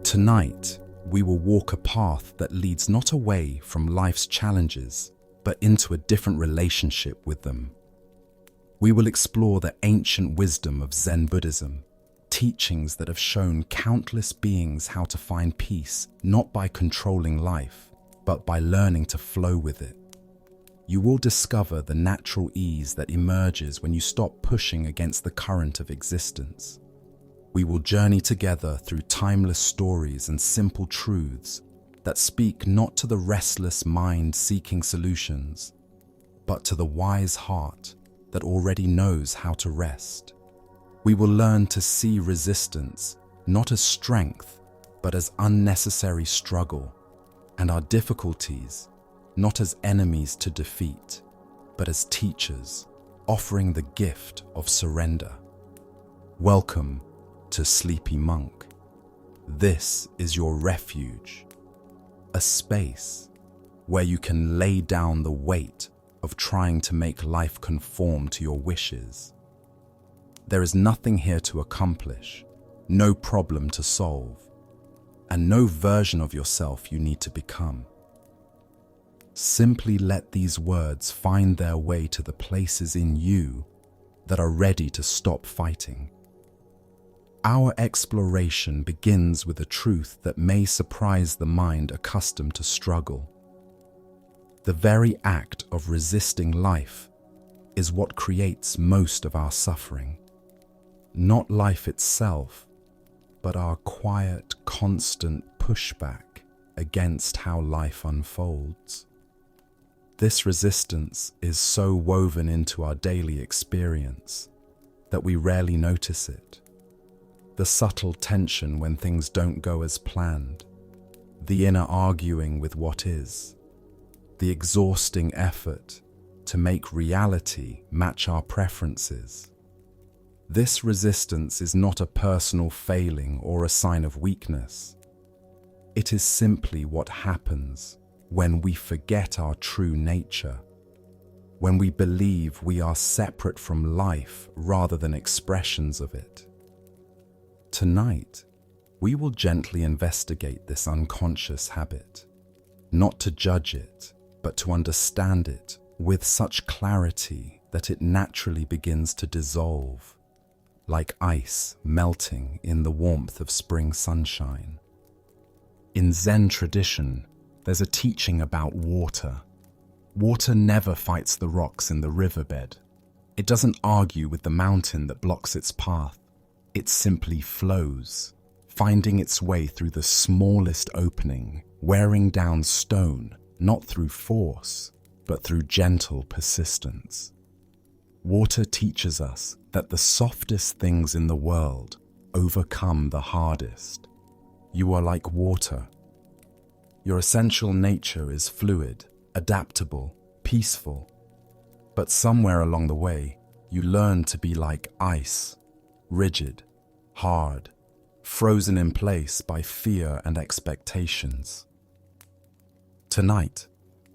Tonight, we will walk a path that leads not away from life's challenges, but into a different relationship with them. We will explore the ancient wisdom of Zen Buddhism, teachings that have shown countless beings how to find peace, not by controlling life, but by learning to flow with it. You will discover the natural ease that emerges when you stop pushing against the current of existence. We will journey together through timeless stories and simple truths that speak not to the restless mind seeking solutions, but to the wise heart that already knows how to rest. We will learn to see resistance not as strength, but as unnecessary struggle, and our difficulties not as enemies to defeat, but as teachers, offering the gift of surrender. Welcome to Sleepy Monk. This is your refuge, a space where you can lay down the weight of trying to make life conform to your wishes. There is nothing here to accomplish, no problem to solve, and no version of yourself you need to become. Simply let these words find their way to the places in you that are ready to stop fighting. Our exploration begins with a truth that may surprise the mind accustomed to struggle. The very act of resisting life is what creates most of our suffering. Not life itself, but our quiet, constant pushback against how life unfolds. This resistance is so woven into our daily experience that we rarely notice it. The subtle tension when things don't go as planned, the inner arguing with what is, the exhausting effort to make reality match our preferences. This resistance is not a personal failing or a sign of weakness. It is simply what happens when we forget our true nature, when we believe we are separate from life rather than expressions of it. Tonight, we will gently investigate this unconscious habit, not to judge it, but to understand it with such clarity that it naturally begins to dissolve, like ice melting in the warmth of spring sunshine. In Zen tradition, there's a teaching about water. Water never fights the rocks in the riverbed. It doesn't argue with the mountain that blocks its path. It simply flows, finding its way through the smallest opening, wearing down stone, not through force, but through gentle persistence. Water teaches us that the softest things in the world overcome the hardest. You are like water. Your essential nature is fluid, adaptable, peaceful. But somewhere along the way, you learn to be like ice, rigid, hard, frozen in place by fear and expectations. Tonight,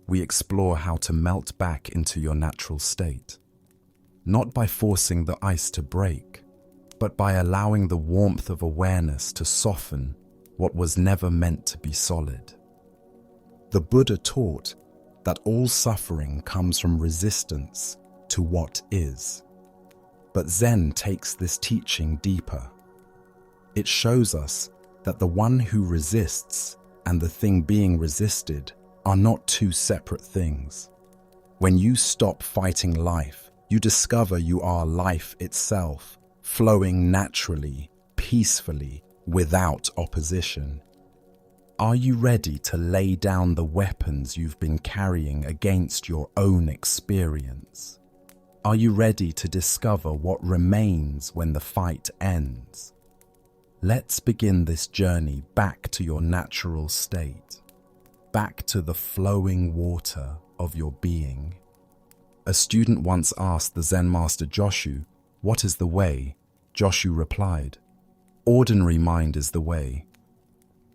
we explore how to melt back into your natural state, not by forcing the ice to break, but by allowing the warmth of awareness to soften what was never meant to be solid. The Buddha taught that all suffering comes from resistance to what is. But Zen takes this teaching deeper. It shows us that the one who resists and the thing being resisted are not two separate things. When you stop fighting life, you discover you are life itself, flowing naturally, peacefully, without opposition. Are you ready to lay down the weapons you've been carrying against your own experience? Are you ready to discover what remains when the fight ends? Let's begin this journey back to your natural state, back to the flowing water of your being. A student once asked the Zen master Joshu, "What is the way?" Joshu replied, "Ordinary mind is the way."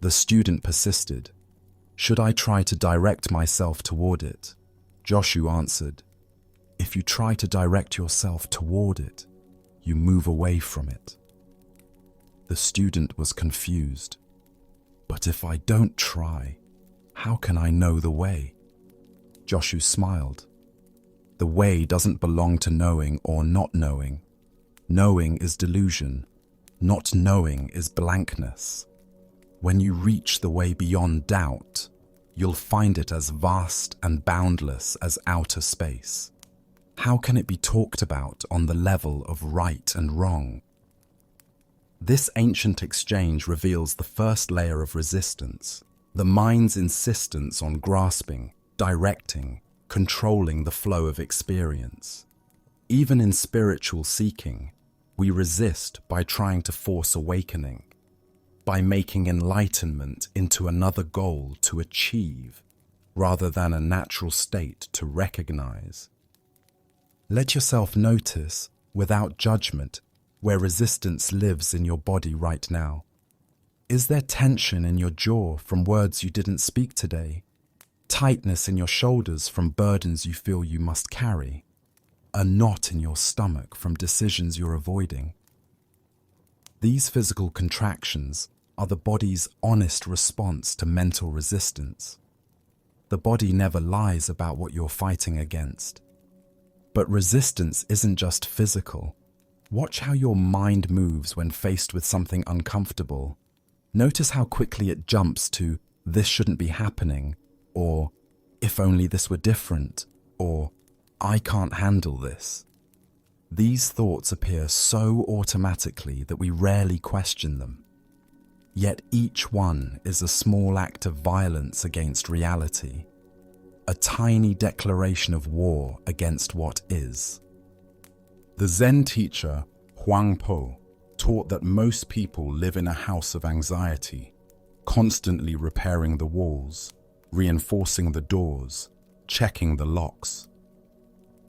The student persisted, "Should I try to direct myself toward it?" Joshu answered, "If you try to direct yourself toward it, you move away from it." The student was confused. But if I don't try, how can I know the way? Joshu smiled. The way doesn't belong to knowing or not knowing. Knowing is delusion. Not knowing is blankness. When you reach the way beyond doubt, you'll find it as vast and boundless as outer space. How can it be talked about on the level of right and wrong? This ancient exchange reveals the first layer of resistance, the mind's insistence on grasping, directing, controlling the flow of experience. Even in spiritual seeking, we resist by trying to force awakening, by making enlightenment into another goal to achieve, rather than a natural state to recognize. Let yourself notice, without judgment, where resistance lives in your body right now. Is there tension in your jaw from words you didn't speak today? Tightness in your shoulders from burdens you feel you must carry? A knot in your stomach from decisions you're avoiding? These physical contractions are the body's honest response to mental resistance. The body never lies about what you're fighting against. But resistance isn't just physical. Watch how your mind moves when faced with something uncomfortable. Notice how quickly it jumps to, "This shouldn't be happening," or "If only this were different," or "I can't handle this." These thoughts appear so automatically that we rarely question them. Yet each one is a small act of violence against reality, a tiny declaration of war against what is. The Zen teacher, Huang Po, taught that most people live in a house of anxiety, constantly repairing the walls, reinforcing the doors, checking the locks.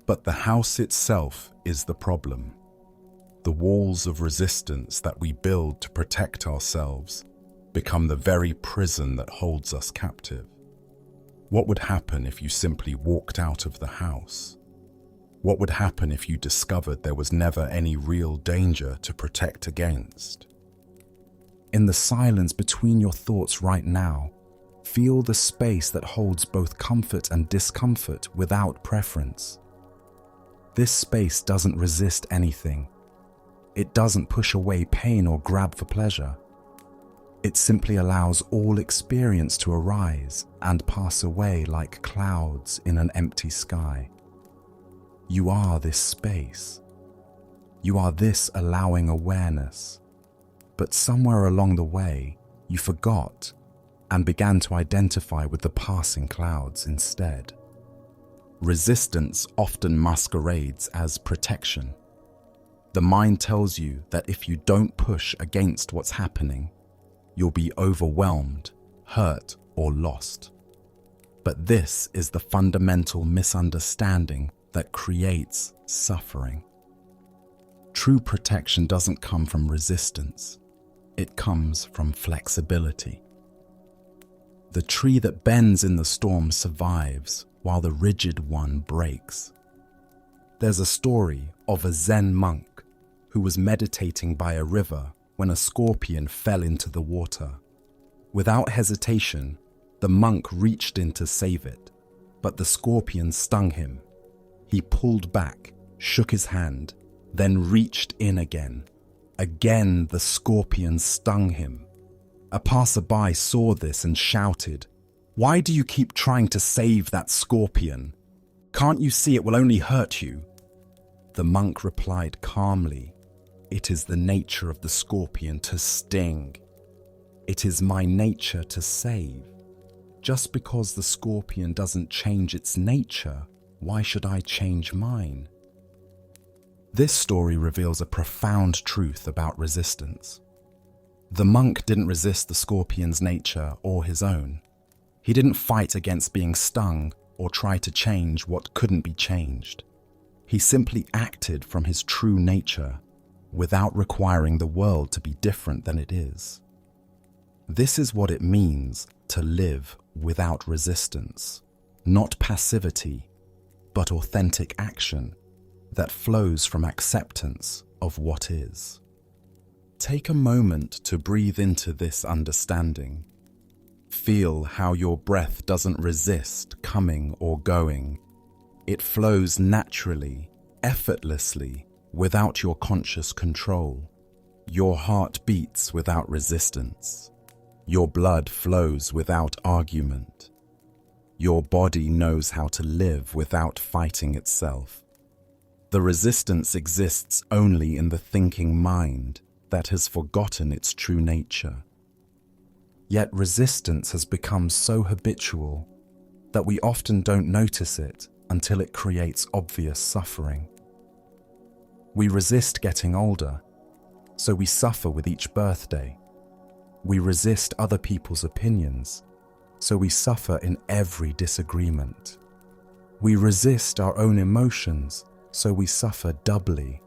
But the house itself is the problem. The walls of resistance that we build to protect ourselves become the very prison that holds us captive. What would happen if you simply walked out of the house? What would happen if you discovered there was never any real danger to protect against? In the silence between your thoughts right now, feel the space that holds both comfort and discomfort without preference. This space doesn't resist anything. It doesn't push away pain or grab for pleasure. It simply allows all experience to arise and pass away like clouds in an empty sky. You are this space. You are this allowing awareness. But somewhere along the way, you forgot and began to identify with the passing clouds instead. Resistance often masquerades as protection. The mind tells you that if you don't push against what's happening, you'll be overwhelmed, hurt, or lost. But this is the fundamental misunderstanding that creates suffering. True protection doesn't come from resistance. It comes from flexibility. The tree that bends in the storm survives while the rigid one breaks. There's a story of a Zen monk who was meditating by a river when a scorpion fell into the water. Without hesitation, the monk reached in to save it, but the scorpion stung him. He pulled back, shook his hand, then reached in again. Again, the scorpion stung him. A passerby saw this and shouted, "Why do you keep trying to save that scorpion? Can't you see it will only hurt you?" The monk replied calmly, "It is the nature of the scorpion to sting. It is my nature to save. Just because the scorpion doesn't change its nature, why should I change mine?" This story reveals a profound truth about resistance. The monk didn't resist the scorpion's nature or his own. He didn't fight against being stung or try to change what couldn't be changed. He simply acted from his true nature, without requiring the world to be different than it is. This is what it means to live without resistance, not passivity, but authentic action that flows from acceptance of what is. Take a moment to breathe into this understanding. Feel how your breath doesn't resist coming or going. It flows naturally, effortlessly, without your conscious control. Your heart beats without resistance. Your blood flows without argument. Your body knows how to live without fighting itself. The resistance exists only in the thinking mind that has forgotten its true nature. Yet resistance has become so habitual that we often don't notice it until it creates obvious suffering. We resist getting older, so we suffer with each birthday. We resist other people's opinions, so we suffer in every disagreement. We resist our own emotions, so we suffer doubly,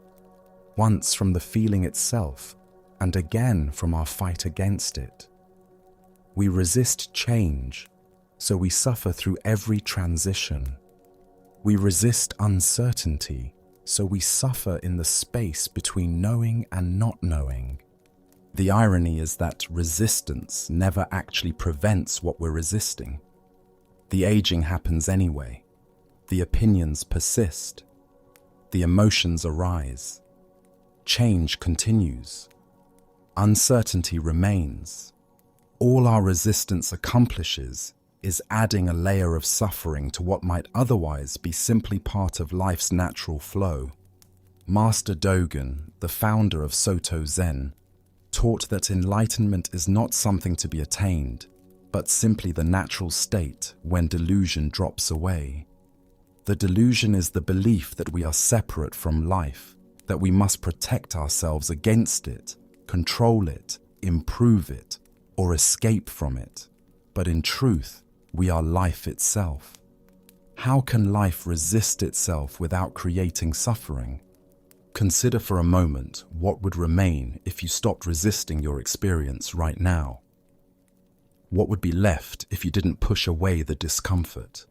once from the feeling itself, and again from our fight against it. We resist change, so we suffer through every transition. We resist uncertainty, so we suffer in the space between knowing and not knowing. The irony is that resistance never actually prevents what we're resisting. The aging happens anyway. The opinions persist. The emotions arise. Change continues. Uncertainty remains. All our resistance accomplishes is adding a layer of suffering to what might otherwise be simply part of life's natural flow. Master Dogen, the founder of Soto Zen, taught that enlightenment is not something to be attained, but simply the natural state when delusion drops away. The delusion is the belief that we are separate from life, that we must protect ourselves against it, control it, improve it, or escape from it. But in truth, we are life itself. How can life resist itself without creating suffering? Consider for a moment what would remain if you stopped resisting your experience right now. What would be left if you didn't push away the discomfort,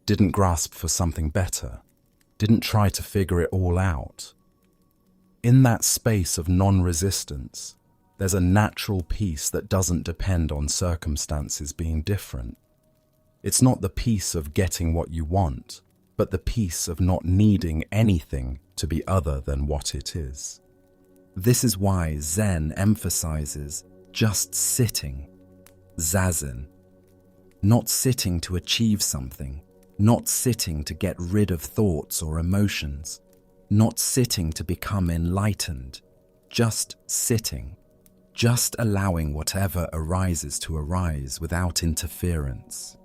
didn't grasp for something better, didn't try to figure it all out? In that space of non-resistance, there's a natural peace that doesn't depend on circumstances being different. It's not the peace of getting what you want, but the peace of not needing anything to be other than what it is. This is why Zen emphasizes just sitting, zazen. Not sitting to achieve something, not sitting to get rid of thoughts or emotions, not sitting to become enlightened, just sitting. Just allowing whatever arises to arise without interference.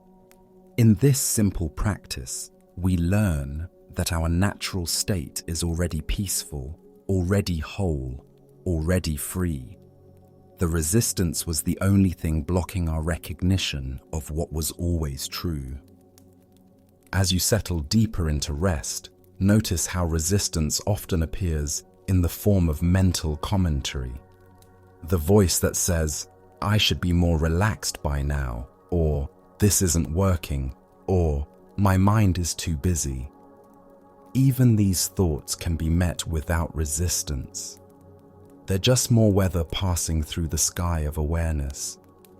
In this simple practice, we learn that our natural state is already peaceful, already whole, already free. The resistance was the only thing blocking our recognition of what was always true. As you settle deeper into rest, notice how resistance often appears in the form of mental commentary. The voice that says, I should be more relaxed by now, or this isn't working, or my mind is too busy. Even these thoughts can be met without resistance. They're just more weather passing through the sky of awareness.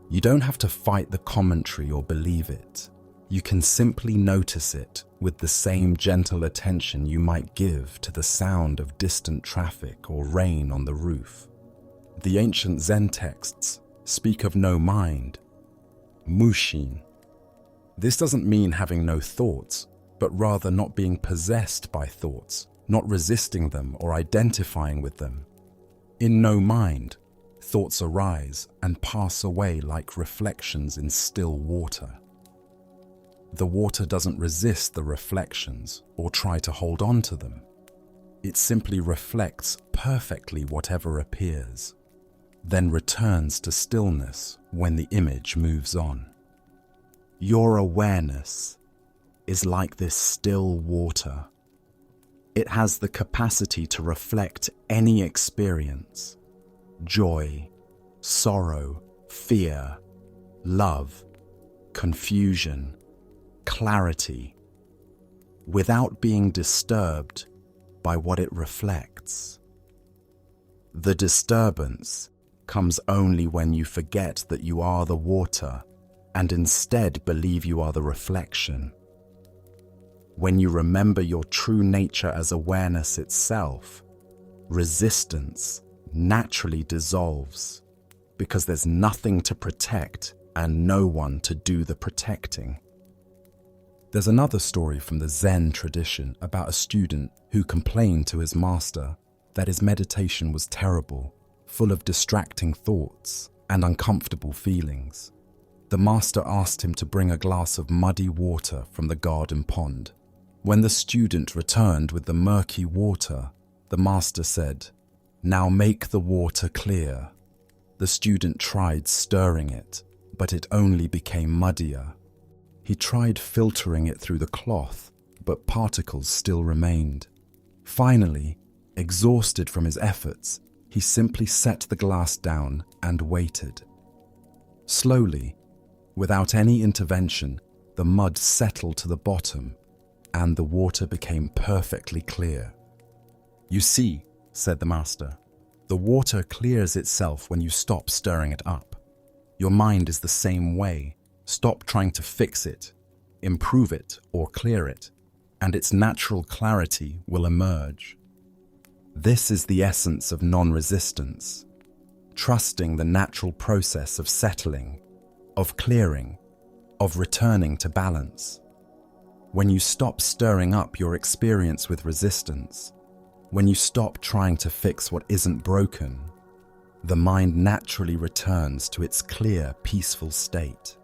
You don't have to fight the commentary or believe it. You can simply notice it with the same gentle attention you might give to the sound of distant traffic or rain on the roof. The ancient Zen texts speak of no mind, mushin. This doesn't mean having no thoughts, but rather not being possessed by thoughts, not resisting them or identifying with them. In no mind, thoughts arise and pass away like reflections in still water. The water doesn't resist the reflections or try to hold on to them. It simply reflects perfectly whatever appears, then returns to stillness when the image moves on. Your awareness is like this still water. It has the capacity to reflect any experience: joy, sorrow, fear, love, confusion, clarity, without being disturbed by what it reflects. The disturbance comes only when you forget that you are the water and instead believe you are the reflection. When you remember your true nature as awareness itself, resistance naturally dissolves because there's nothing to protect and no one to do the protecting. There's another story from the Zen tradition about a student who complained to his master that his meditation was terrible, full of distracting thoughts and uncomfortable feelings. The master asked him to bring a glass of muddy water from the garden pond. When the student returned with the murky water, the master said, "Now make the water clear." The student tried stirring it, but it only became muddier. He tried filtering it through the cloth, but particles still remained. Finally, exhausted from his efforts, he simply set the glass down and waited. Slowly, without any intervention, the mud settled to the bottom and the water became perfectly clear. "You see," said the master, "the water clears itself when you stop stirring it up. Your mind is the same way. Stop trying to fix it, improve it, or clear it, and its natural clarity will emerge." This is the essence of non-resistance, trusting the natural process of settling, of clearing, of returning to balance. When you stop stirring up your experience with resistance, when you stop trying to fix what isn't broken, the mind naturally returns to its clear, peaceful state.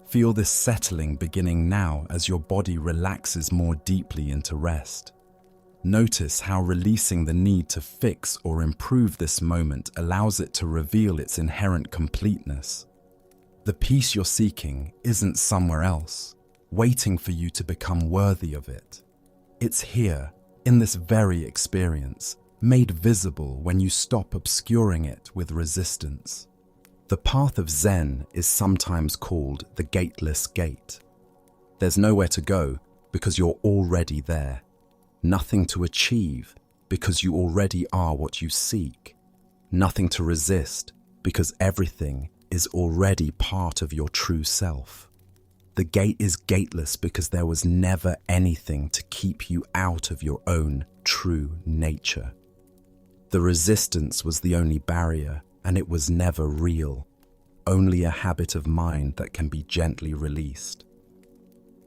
Feel this settling beginning now as your body relaxes more deeply into rest. Notice how releasing the need to fix or improve this moment allows it to reveal its inherent completeness. The peace you're seeking isn't somewhere else, waiting for you to become worthy of it. It's here, in this very experience, made visible when you stop obscuring it with resistance. The path of Zen is sometimes called the gateless gate. There's nowhere to go because you're already there. Nothing to achieve because you already are what you seek. Nothing to resist because everything is already part of your true self. The gate is gateless because there was never anything to keep you out of your own true nature. The resistance was the only barrier, and it was never real, only a habit of mind that can be gently released.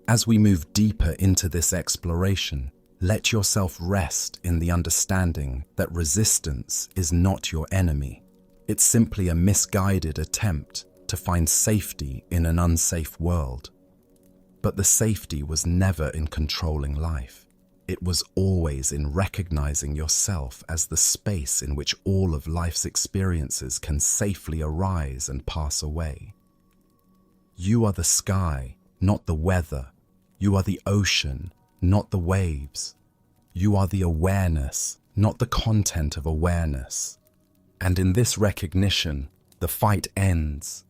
As we move deeper into this exploration, let yourself rest in the understanding that resistance is not your enemy. It's simply a misguided attempt to find safety in an unsafe world. But the safety was never in controlling life. It was always in recognizing yourself as the space in which all of life's experiences can safely arise and pass away. You are the sky, not the weather. You are the ocean, not the waves. You are the awareness, not the content of awareness. And in this recognition, the fight ends.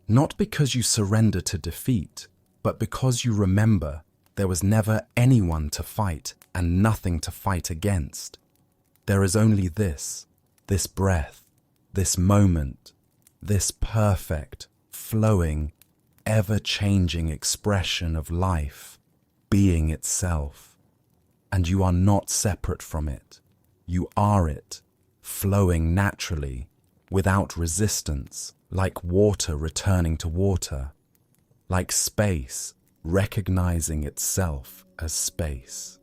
Not because you surrender to defeat, but because you remember there was never anyone to fight and nothing to fight against. There is only this breath, this moment, this perfect, flowing, ever-changing expression of life, being itself. And you are not separate from it. You are it, flowing naturally, without resistance, like water returning to water, like space recognizing itself as space.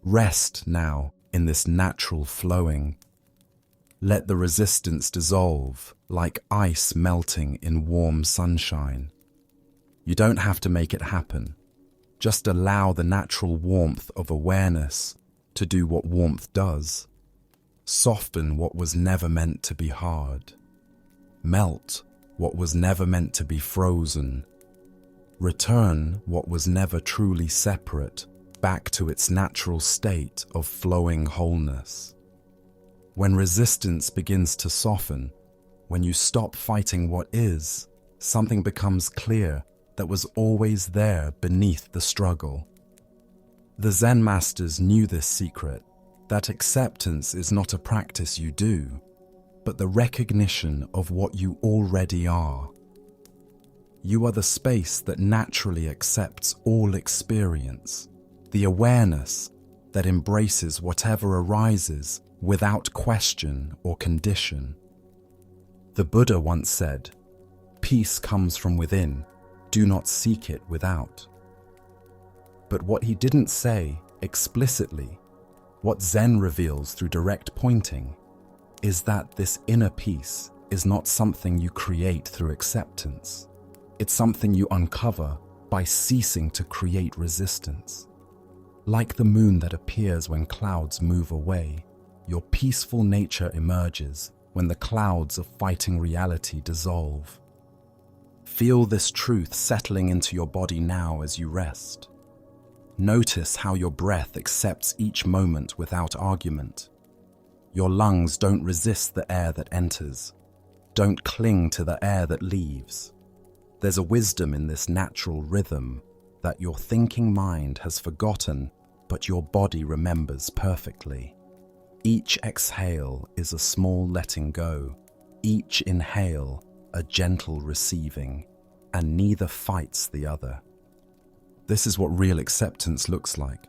Rest now in this natural flowing. Let the resistance dissolve like ice melting in warm sunshine. You don't have to make it happen. Just allow the natural warmth of awareness to do what warmth does. Soften what was never meant to be hard. Melt what was never meant to be frozen. Return what was never truly separate back to its natural state of flowing wholeness. When resistance begins to soften, when you stop fighting what is, something becomes clear that was always there beneath the struggle. The Zen masters knew this secret, that acceptance is not a practice you do, but the recognition of what you already are. You are the space that naturally accepts all experience, the awareness that embraces whatever arises without question or condition. The Buddha once said, "Peace comes from within, do not seek it without." But what he didn't say explicitly, what Zen reveals through direct pointing, is that this inner peace is not something you create through acceptance. It's something you uncover by ceasing to create resistance. Like the moon that appears when clouds move away, your peaceful nature emerges when the clouds of fighting reality dissolve. Feel this truth settling into your body now as you rest. Notice how your breath accepts each moment without argument. Your lungs don't resist the air that enters, don't cling to the air that leaves. There's a wisdom in this natural rhythm that your thinking mind has forgotten, but your body remembers perfectly. Each exhale is a small letting go, each inhale a gentle receiving, and neither fights the other. This is what real acceptance looks like.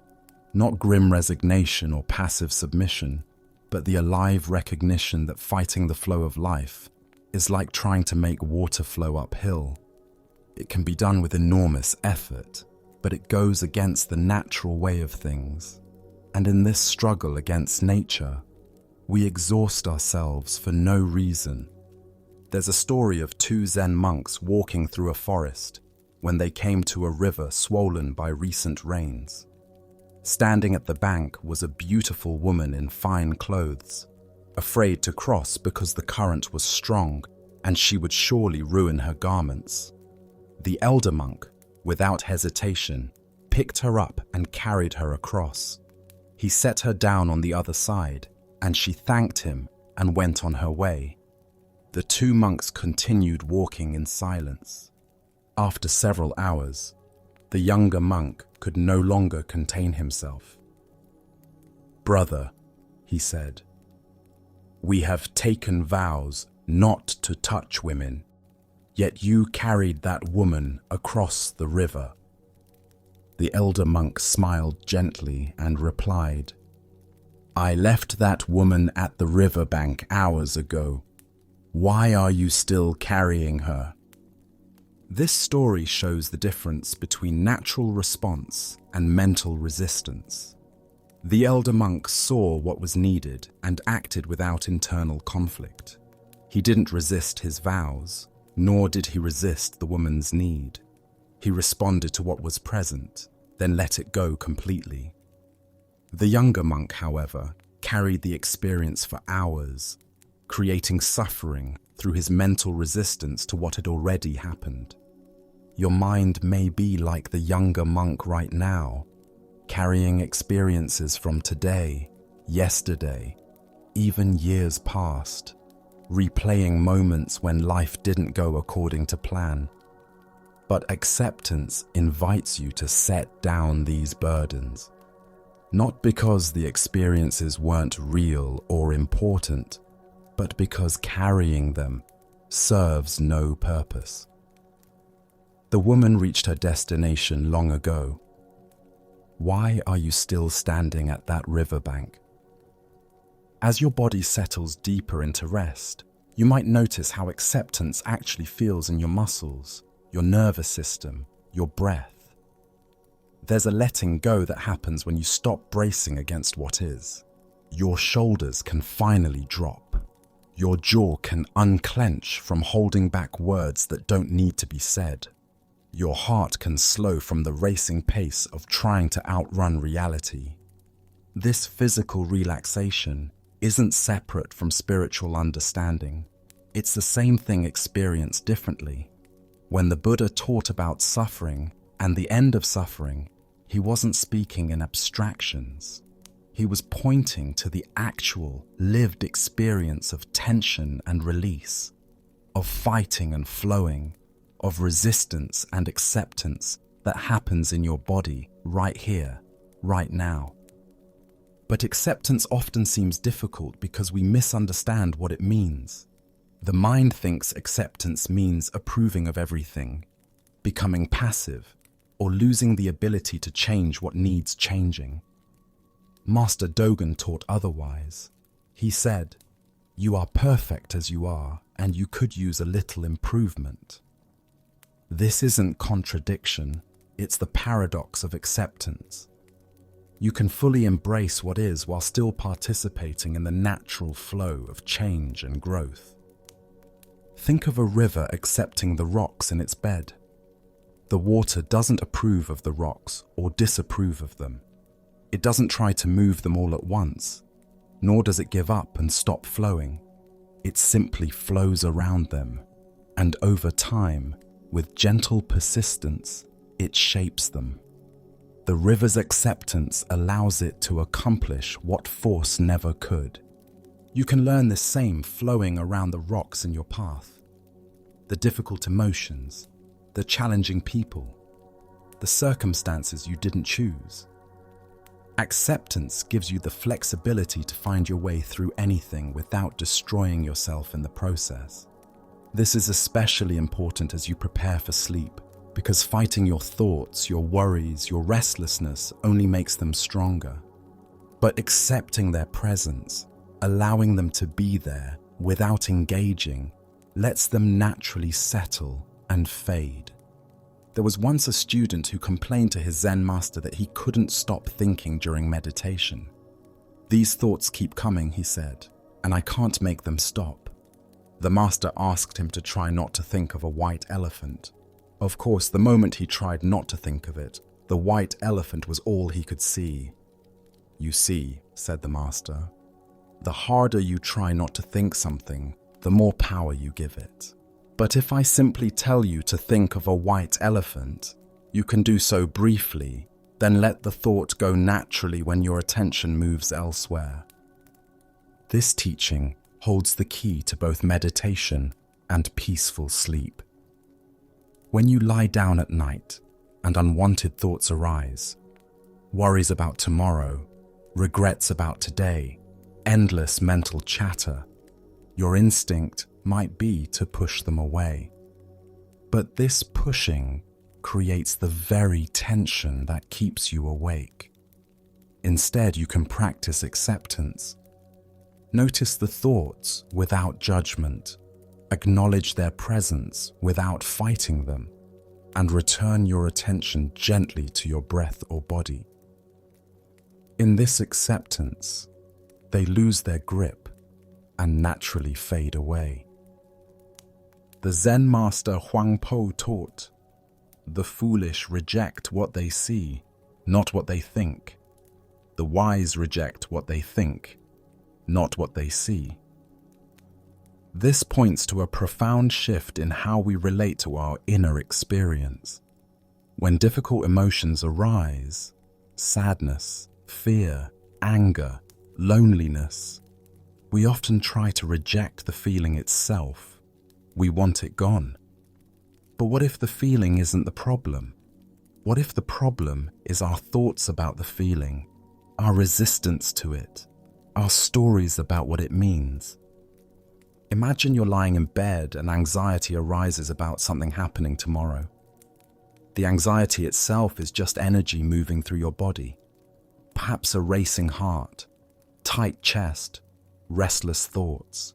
Not grim resignation or passive submission, but the alive recognition that fighting the flow of life is like trying to make water flow uphill. It can be done with enormous effort, but it goes against the natural way of things. And in this struggle against nature, we exhaust ourselves for no reason. There's a story of two Zen monks walking through a forest when they came to a river swollen by recent rains. Standing at the bank was a beautiful woman in fine clothes, afraid to cross because the current was strong and she would surely ruin her garments. The elder monk, without hesitation, picked her up and carried her across. He set her down on the other side, and she thanked him and went on her way. The two monks continued walking in silence. After several hours, the younger monk could no longer contain himself. "Brother," he said, "we have taken vows not to touch women, yet you carried that woman across the river." The elder monk smiled gently and replied, "I left that woman at the riverbank hours ago. Why are you still carrying her?" This story shows the difference between natural response and mental resistance. The elder monk saw what was needed and acted without internal conflict. He didn't resist his vows, nor did he resist the woman's need. He responded to what was present, then let it go completely. The younger monk, however, carried the experience for hours, creating suffering through his mental resistance to what had already happened. Your mind may be like the younger monk right now, carrying experiences from today, yesterday, even years past, replaying moments when life didn't go according to plan. But acceptance invites you to set down these burdens, not because the experiences weren't real or important, but because carrying them serves no purpose. The woman reached her destination long ago. Why are you still standing at that riverbank? As your body settles deeper into rest, you might notice how acceptance actually feels in your muscles, your nervous system, your breath. There's a letting go that happens when you stop bracing against what is. Your shoulders can finally drop. Your jaw can unclench from holding back words that don't need to be said. Your heart can slow from the racing pace of trying to outrun reality. This physical relaxation isn't separate from spiritual understanding. It's the same thing experienced differently. When the Buddha taught about suffering and the end of suffering, he wasn't speaking in abstractions. He was pointing to the actual, lived experience of tension and release, of fighting and flowing, of resistance and acceptance that happens in your body right here, right now. But acceptance often seems difficult because we misunderstand what it means. The mind thinks acceptance means approving of everything, becoming passive, or losing the ability to change what needs changing. Master Dogen taught otherwise. He said, "You are perfect as you are, and you could use a little improvement." This isn't contradiction, it's the paradox of acceptance. You can fully embrace what is while still participating in the natural flow of change and growth. Think of a river accepting the rocks in its bed. The water doesn't approve of the rocks or disapprove of them. It doesn't try to move them all at once, nor does it give up and stop flowing. It simply flows around them, and over time, with gentle persistence, it shapes them. The river's acceptance allows it to accomplish what force never could. You can learn the same flowing around the rocks in your path. The difficult emotions, the challenging people, the circumstances you didn't choose. Acceptance gives you the flexibility to find your way through anything without destroying yourself in the process. This is especially important as you prepare for sleep, because fighting your thoughts, your worries, your restlessness only makes them stronger. But accepting their presence, allowing them to be there without engaging, lets them naturally settle and fade. There was once a student who complained to his Zen master that he couldn't stop thinking during meditation. "These thoughts keep coming," he said, "and I can't make them stop." The master asked him to try not to think of a white elephant. Of course, the moment he tried not to think of it, the white elephant was all he could see. "You see," said the master, "the harder you try not to think something, the more power you give it. But if I simply tell you to think of a white elephant, you can do so briefly, then let the thought go naturally when your attention moves elsewhere." This teaching holds the key to both meditation and peaceful sleep. When you lie down at night and unwanted thoughts arise, worries about tomorrow, regrets about today, endless mental chatter, your instinct might be to push them away. But this pushing creates the very tension that keeps you awake. Instead, you can practice acceptance. Notice the thoughts without judgment, acknowledge their presence without fighting them, and return your attention gently to your breath or body. In this acceptance, they lose their grip and naturally fade away. The Zen master Huang Po taught, "The foolish reject what they see, not what they think. The wise reject what they think, not what they see." This points to a profound shift in how we relate to our inner experience. When difficult emotions arise, sadness, fear, anger, loneliness, we often try to reject the feeling itself. We want it gone. But what if the feeling isn't the problem? What if the problem is our thoughts about the feeling, our resistance to it, our stories about what it means? Imagine you're lying in bed and anxiety arises about something happening tomorrow. The anxiety itself is just energy moving through your body. Perhaps a racing heart, tight chest, restless thoughts.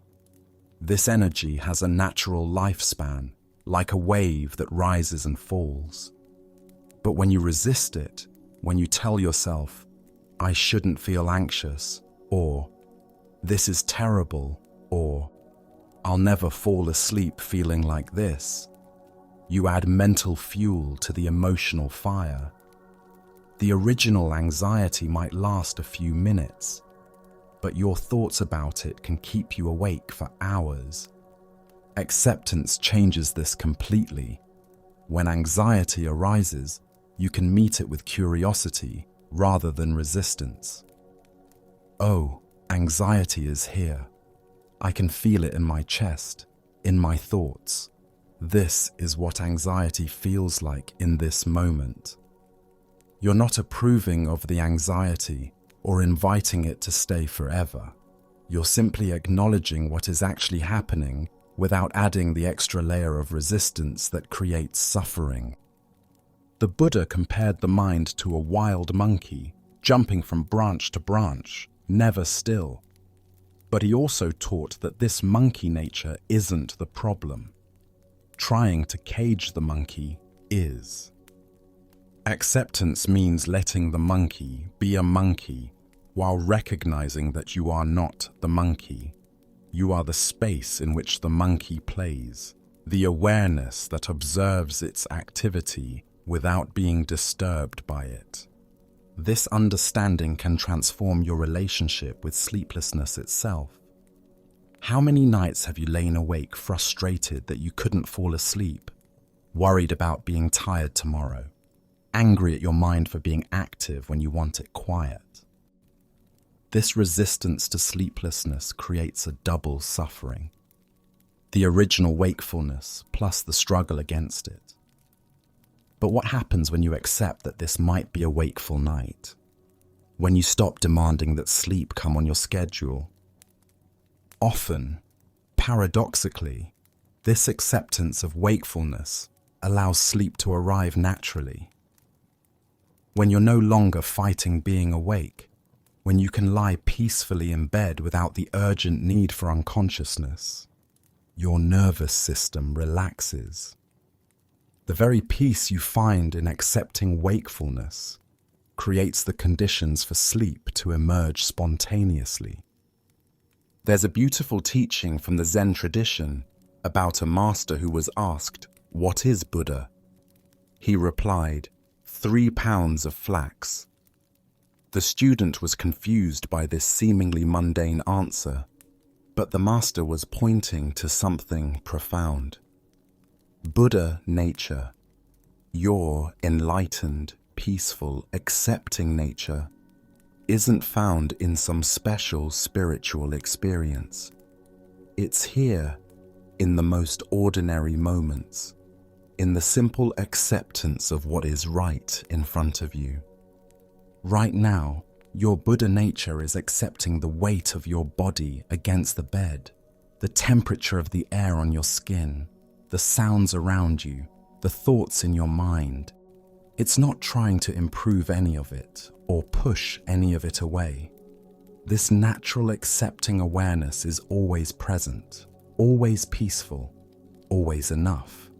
This energy has a natural lifespan, like a wave that rises and falls. But when you resist it, when you tell yourself, "I shouldn't feel anxious," or "This is terrible," or "I'll never fall asleep feeling like this," you add mental fuel to the emotional fire. The original anxiety might last a few minutes, but your thoughts about it can keep you awake for hours. Acceptance changes this completely. When anxiety arises, you can meet it with curiosity rather than resistance. "Oh, anxiety is here. I can feel it in my chest, in my thoughts. This is what anxiety feels like in this moment." You're not approving of the anxiety or inviting it to stay forever. You're simply acknowledging what is actually happening without adding the extra layer of resistance that creates suffering. The Buddha compared the mind to a wild monkey, jumping from branch to branch, never still. But he also taught that this monkey nature isn't the problem. Trying to cage the monkey is. Acceptance means letting the monkey be a monkey while recognizing that you are not the monkey. You are the space in which the monkey plays, the awareness that observes its activity without being disturbed by it. This understanding can transform your relationship with sleeplessness itself. How many nights have you lain awake frustrated that you couldn't fall asleep, worried about being tired tomorrow, angry at your mind for being active when you want it quiet? This resistance to sleeplessness creates a double suffering. The original wakefulness plus the struggle against it. But what happens when you accept that this might be a wakeful night? When you stop demanding that sleep come on your schedule? Often, paradoxically, this acceptance of wakefulness allows sleep to arrive naturally. When you're no longer fighting being awake, when you can lie peacefully in bed without the urgent need for unconsciousness, your nervous system relaxes. The very peace you find in accepting wakefulness creates the conditions for sleep to emerge spontaneously. There's a beautiful teaching from the Zen tradition about a master who was asked, "What is Buddha?" He replied, 3 pounds of flax. The student was confused by this seemingly mundane answer, but the master was pointing to something profound. Buddha nature, your enlightened, peaceful, accepting nature, isn't found in some special spiritual experience. It's here, in the most ordinary moments, in the simple acceptance of what is right in front of you. Right now, your Buddha nature is accepting the weight of your body against the bed, the temperature of the air on your skin, the sounds around you, the thoughts in your mind. It's not trying to improve any of it or push any of it away. This natural accepting awareness is always present, always peaceful, always enough.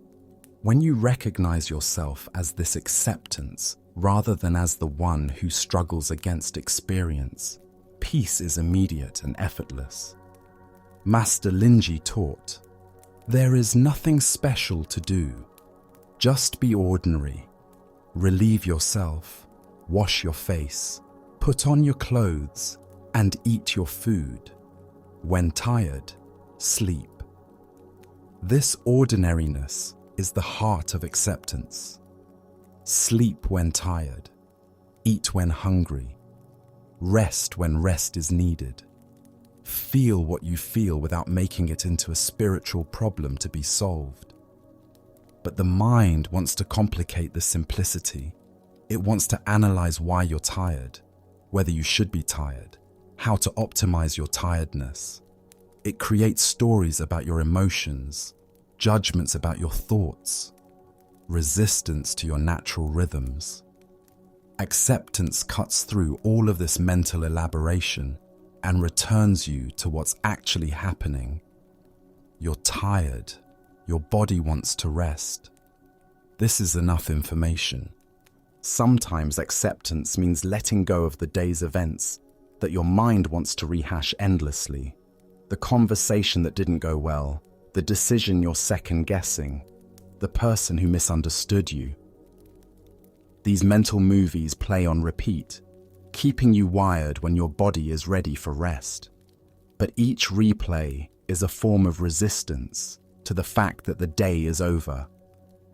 When you recognize yourself as this acceptance rather than as the one who struggles against experience, peace is immediate and effortless. Master Linji taught, "There is nothing special to do. Just be ordinary. Relieve yourself, wash your face, put on your clothes, and eat your food. When tired, sleep." This ordinariness is the heart of acceptance. Sleep when tired, eat when hungry, rest when rest is needed. Feel what you feel without making it into a spiritual problem to be solved. But the mind wants to complicate the simplicity. It wants to analyze why you're tired, whether you should be tired, how to optimize your tiredness. It creates stories about your emotions, judgments about your thoughts, resistance to your natural rhythms. Acceptance cuts through all of this mental elaboration and returns you to what's actually happening. You're tired. Your body wants to rest. This is enough information. Sometimes acceptance means letting go of the day's events that your mind wants to rehash endlessly. The conversation that didn't go well, the decision you're second-guessing, the person who misunderstood you. These mental movies play on repeat, keeping you wired when your body is ready for rest. But each replay is a form of resistance to the fact that the day is over,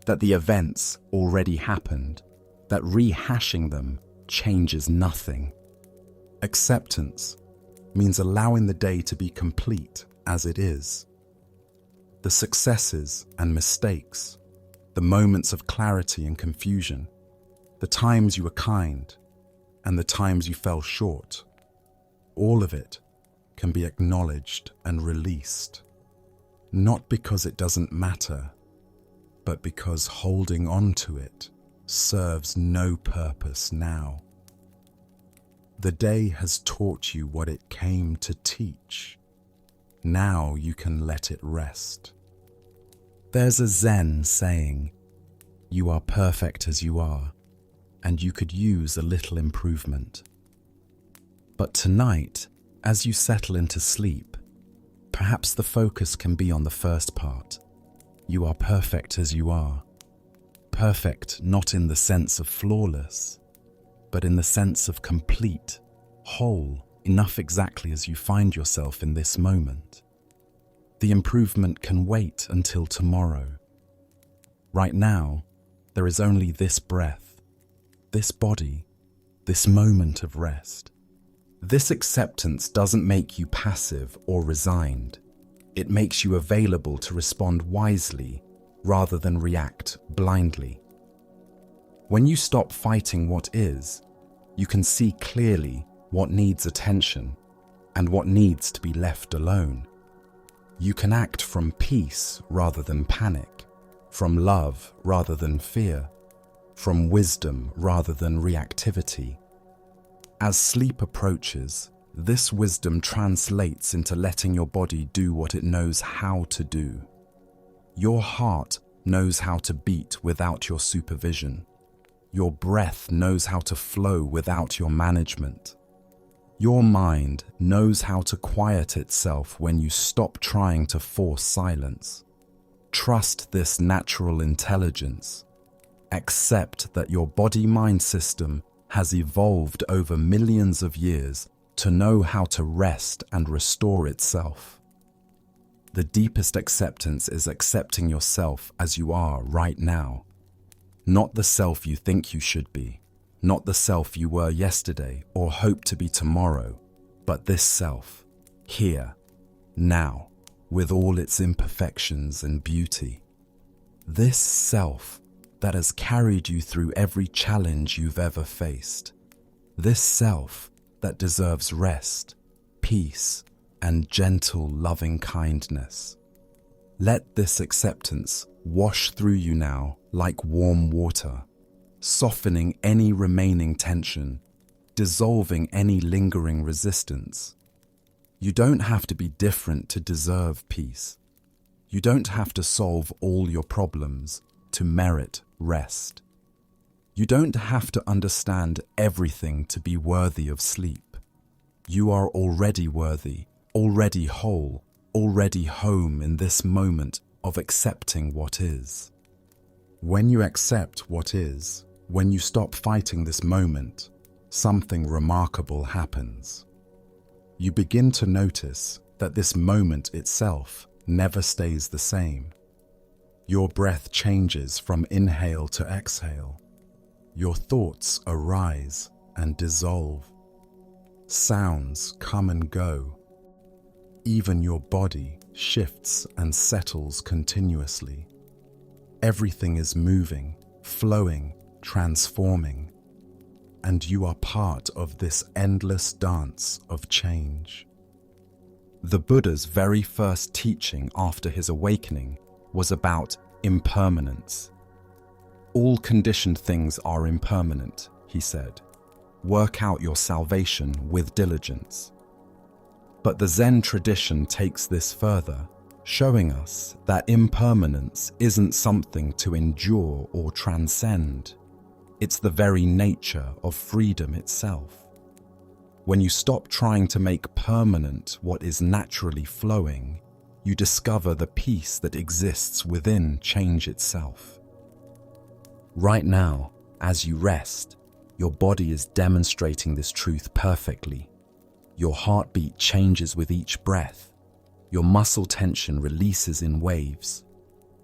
that the events already happened, that rehashing them changes nothing. Acceptance means allowing the day to be complete as it is. The successes and mistakes, the moments of clarity and confusion, the times you were kind and the times you fell short, all of it can be acknowledged and released. Not because it doesn't matter, but because holding on to it serves no purpose now. The day has taught you what it came to teach. Now you can let it rest. There's a Zen saying, "You are perfect as you are, and you could use a little improvement." But tonight, as you settle into sleep, perhaps the focus can be on the first part. You are perfect as you are. Perfect not in the sense of flawless, but in the sense of complete, whole, enough exactly as you find yourself in this moment. The improvement can wait until tomorrow. Right now, there is only this breath, this body, this moment of rest. This acceptance doesn't make you passive or resigned. It makes you available to respond wisely rather than react blindly. When you stop fighting what is, you can see clearly what needs attention and what needs to be left alone. You can act from peace rather than panic, from love rather than fear, from wisdom rather than reactivity. As sleep approaches, this wisdom translates into letting your body do what it knows how to do. Your heart knows how to beat without your supervision. Your breath knows how to flow without your management. Your mind knows how to quiet itself when you stop trying to force silence. Trust this natural intelligence. Accept that your body-mind system has evolved over millions of years to know how to rest and restore itself. The deepest acceptance is accepting yourself as you are right now. Not the self you think you should be, not the self you were yesterday or hope to be tomorrow, but this self, here, now, with all its imperfections and beauty. This self that has carried you through every challenge you've ever faced. This self that deserves rest, peace, and gentle, loving kindness. Let this acceptance wash through you now like warm water, softening any remaining tension, dissolving any lingering resistance. You don't have to be different to deserve peace. You don't have to solve all your problems to merit rest. You don't have to understand everything to be worthy of sleep. You are already worthy, already whole, already home in this moment of accepting what is. When you accept what is, when you stop fighting this moment, something remarkable happens. You begin to notice that this moment itself never stays the same. Your breath changes from inhale to exhale. Your thoughts arise and dissolve. Sounds come and go. Even your body shifts and settles continuously. Everything is moving, flowing, transforming, and you are part of this endless dance of change. The Buddha's very first teaching after his awakening was about impermanence. All conditioned things are impermanent, he said. Work out your salvation with diligence. But the Zen tradition takes this further, showing us that impermanence isn't something to endure or transcend. It's the very nature of freedom itself. When you stop trying to make permanent what is naturally flowing, you discover the peace that exists within change itself. Right now, as you rest, your body is demonstrating this truth perfectly. Your heartbeat changes with each breath. Your muscle tension releases in waves.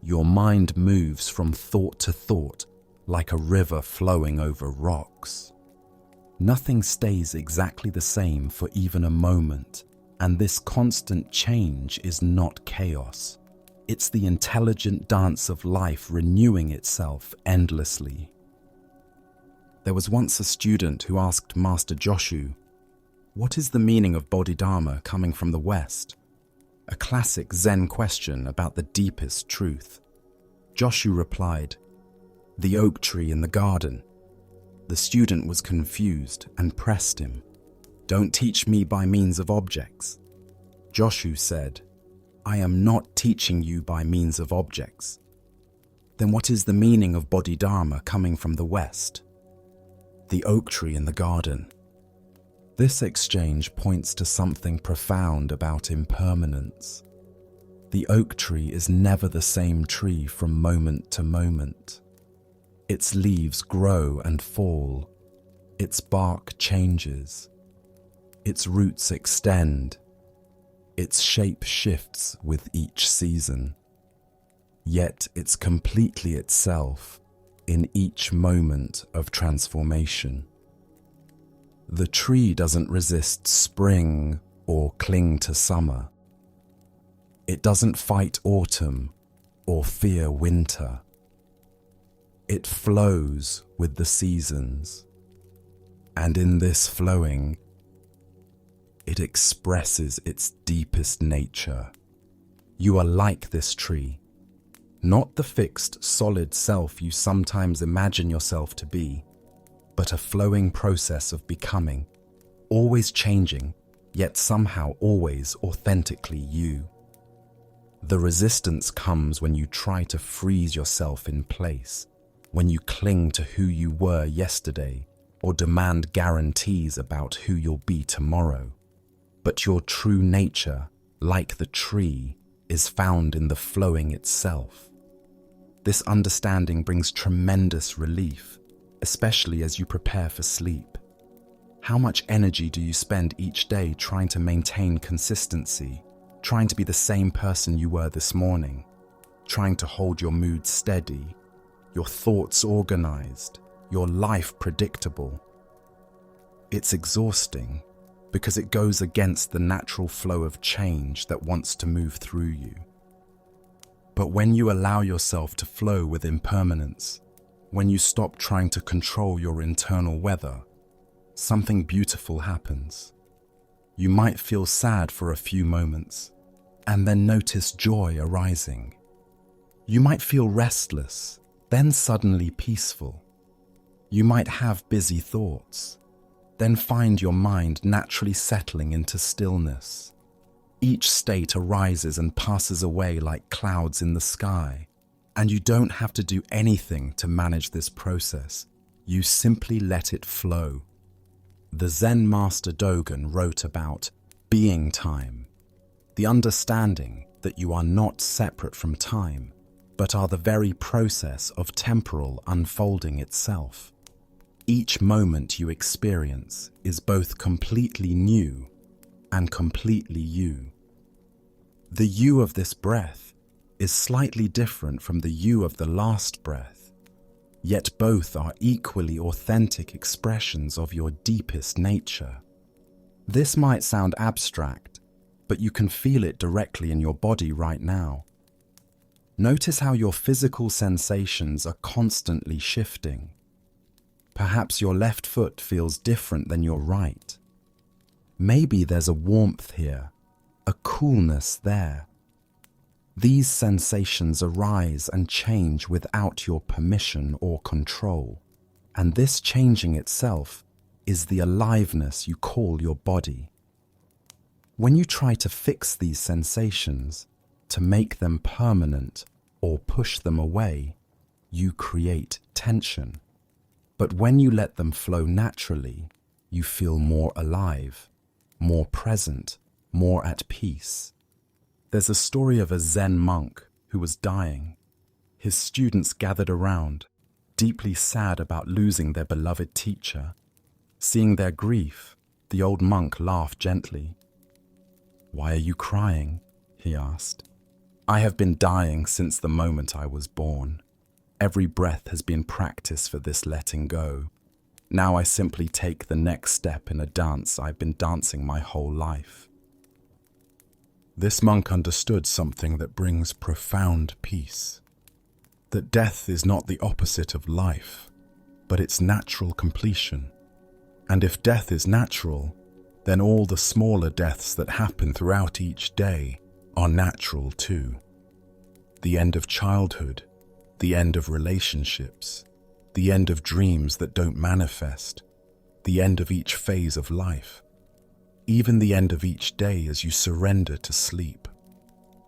Your mind moves from thought to thought like a river flowing over rocks. Nothing stays exactly the same for even a moment, and this constant change is not chaos. It's the intelligent dance of life renewing itself endlessly. There was once a student who asked Master Joshu, "What is the meaning of Bodhidharma coming from the West?" a classic Zen question about the deepest truth. Joshu replied, "The oak tree in the garden." The student was confused and pressed him, "Don't teach me by means of objects." Joshu said, "I am not teaching you by means of objects." Then what is the meaning of Bodhidharma coming from the West? The oak tree in the garden. This exchange points to something profound about impermanence. The oak tree is never the same tree from moment to moment. Its leaves grow and fall. Its bark changes. Its roots extend. Its shape shifts with each season. Yet it's completely itself in each moment of transformation. The tree doesn't resist spring or cling to summer. It doesn't fight autumn or fear winter. It flows with the seasons, and in this flowing, it expresses its deepest nature. You are like this tree, not the fixed, solid self you sometimes imagine yourself to be, but a flowing process of becoming, always changing, yet somehow always authentically you. The resistance comes when you try to freeze yourself in place, when you cling to who you were yesterday or demand guarantees about who you'll be tomorrow. But your true nature, like the tree, is found in the flowing itself. This understanding brings tremendous relief, especially as you prepare for sleep. How much energy do you spend each day trying to maintain consistency, trying to be the same person you were this morning, trying to hold your mood steady, your thoughts organized, your life predictable? It's exhausting because it goes against the natural flow of change that wants to move through you. But when you allow yourself to flow with impermanence, when you stop trying to control your internal weather, something beautiful happens. You might feel sad for a few moments, and then notice joy arising. You might feel restless, then suddenly peaceful. You might have busy thoughts, then find your mind naturally settling into stillness. Each state arises and passes away like clouds in the sky, and you don't have to do anything to manage this process. You simply let it flow. The Zen master Dogen wrote about being time, the understanding that you are not separate from time, but are the very process of temporal unfolding itself. Each moment you experience is both completely new and completely you. The you of this breath is slightly different from the you of the last breath, yet both are equally authentic expressions of your deepest nature. This might sound abstract, but you can feel it directly in your body right now. Notice how your physical sensations are constantly shifting. Perhaps your left foot feels different than your right. Maybe there's a warmth here, a coolness there. These sensations arise and change without your permission or control, and this changing itself is the aliveness you call your body. When you try to fix these sensations, to make them permanent or push them away, you create tension. But when you let them flow naturally, you feel more alive, more present, more at peace. There's a story of a Zen monk who was dying. His students gathered around, deeply sad about losing their beloved teacher. Seeing their grief, the old monk laughed gently. "Why are you crying?" he asked. "I have been dying since the moment I was born. Every breath has been practice for this letting go. Now I simply take the next step in a dance I've been dancing my whole life." This monk understood something that brings profound peace. That death is not the opposite of life, but its natural completion. And if death is natural, then all the smaller deaths that happen throughout each day are natural too. The end of childhood, the end of relationships, the end of dreams that don't manifest, the end of each phase of life, even the end of each day as you surrender to sleep.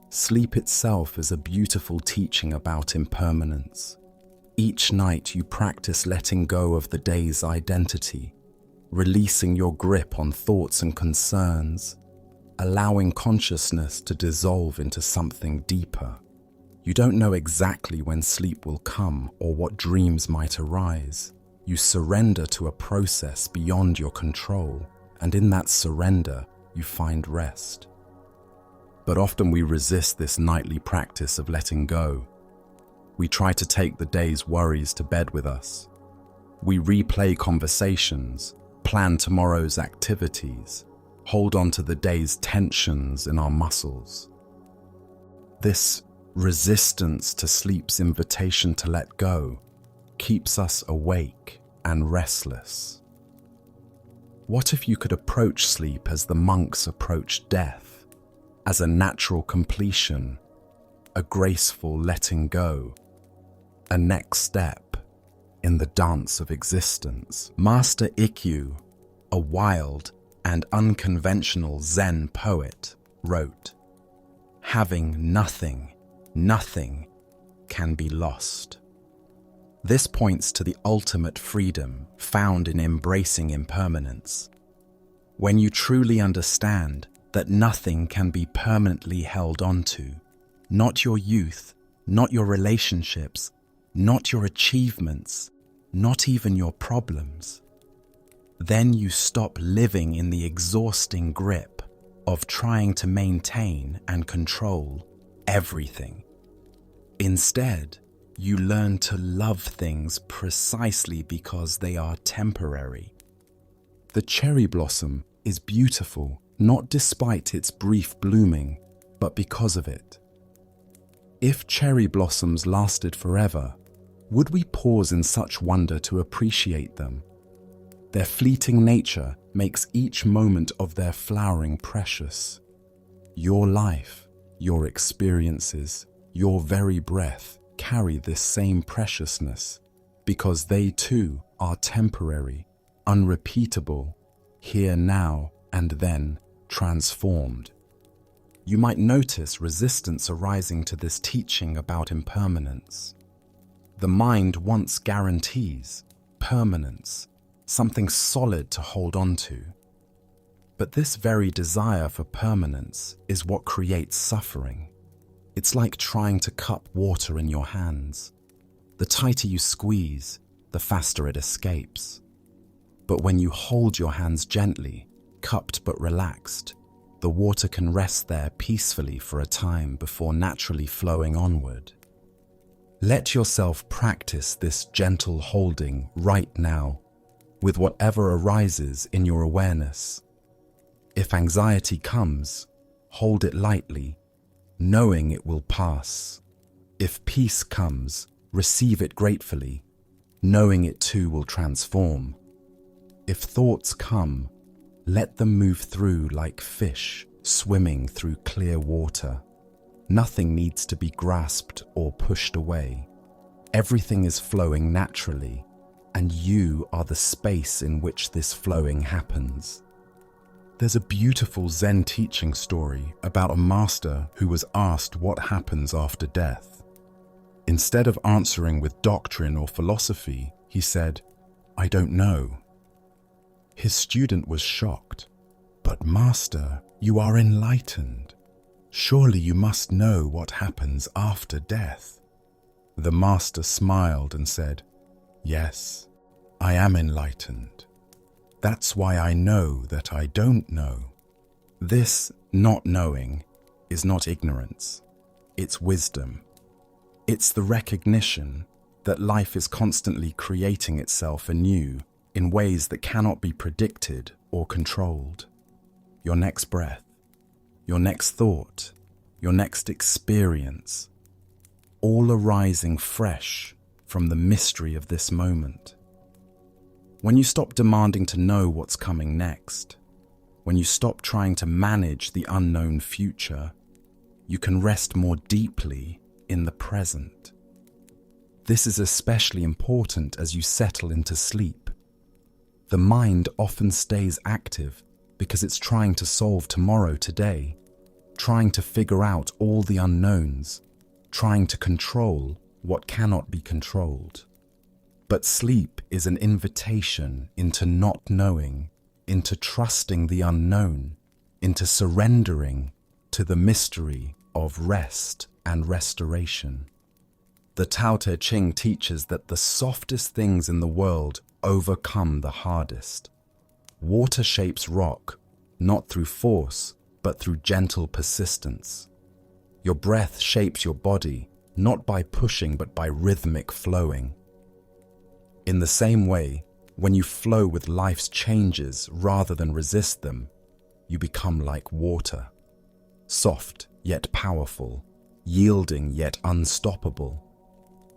Sleep itself is a beautiful teaching about impermanence. Each night you practice letting go of the day's identity, releasing your grip on thoughts and concerns, allowing consciousness to dissolve into something deeper. You don't know exactly when sleep will come or what dreams might arise. You surrender to a process beyond your control, and in that surrender, you find rest. But often we resist this nightly practice of letting go. We try to take the day's worries to bed with us. We replay conversations, plan tomorrow's activities, hold on to the day's tensions in our muscles. This resistance to sleep's invitation to let go keeps us awake and restless. What if you could approach sleep as the monks approached death, as a natural completion, a graceful letting go, a next step in the dance of existence? Master Ikkyu, a wild and unconventional Zen poet, wrote, "Having nothing, nothing can be lost." This points to the ultimate freedom found in embracing impermanence. When you truly understand that nothing can be permanently held onto, not your youth, not your relationships, not your achievements, not even your problems, then you stop living in the exhausting grip of trying to maintain and control everything. Instead, you learn to love things precisely because they are temporary. The cherry blossom is beautiful, not despite its brief blooming, but because of it. If cherry blossoms lasted forever, would we pause in such wonder to appreciate them? Their fleeting nature makes each moment of their flowering precious. Your life, your experiences, your very breath carry this same preciousness because they too are temporary, unrepeatable, here now and then transformed. You might notice resistance arising to this teaching about impermanence. The mind wants guarantees, permanence, something solid to hold on to. But this very desire for permanence is what creates suffering. It's like trying to cup water in your hands. The tighter you squeeze, the faster it escapes. But when you hold your hands gently, cupped but relaxed, the water can rest there peacefully for a time before naturally flowing onward. Let yourself practice this gentle holding right now with whatever arises in your awareness. If anxiety comes, hold it lightly, knowing it will pass. If peace comes, receive it gratefully, knowing it too will transform. If thoughts come, let them move through like fish swimming through clear water. Nothing needs to be grasped or pushed away. Everything is flowing naturally, and you are the space in which this flowing happens. There's a beautiful Zen teaching story about a master who was asked what happens after death. Instead of answering with doctrine or philosophy, he said, "I don't know." His student was shocked. "But Master, you are enlightened. Surely you must know what happens after death." The master smiled and said, "Yes, I am enlightened. That's why I know that I don't know." This not knowing is not ignorance, it's wisdom. It's the recognition that life is constantly creating itself anew in ways that cannot be predicted or controlled. Your next breath, your next thought, your next experience, all arising fresh from the mystery of this moment. When you stop demanding to know what's coming next, when you stop trying to manage the unknown future, you can rest more deeply in the present. This is especially important as you settle into sleep. The mind often stays active because it's trying to solve tomorrow today, trying to figure out all the unknowns, trying to control what cannot be controlled. But sleep is an invitation into not knowing, into trusting the unknown, into surrendering to the mystery of rest and restoration. The Tao Te Ching teaches that the softest things in the world overcome the hardest. Water shapes rock, not through force, but through gentle persistence. Your breath shapes your body, not by pushing, but by rhythmic flowing. In the same way, when you flow with life's changes rather than resist them, you become like water, soft yet powerful, yielding yet unstoppable.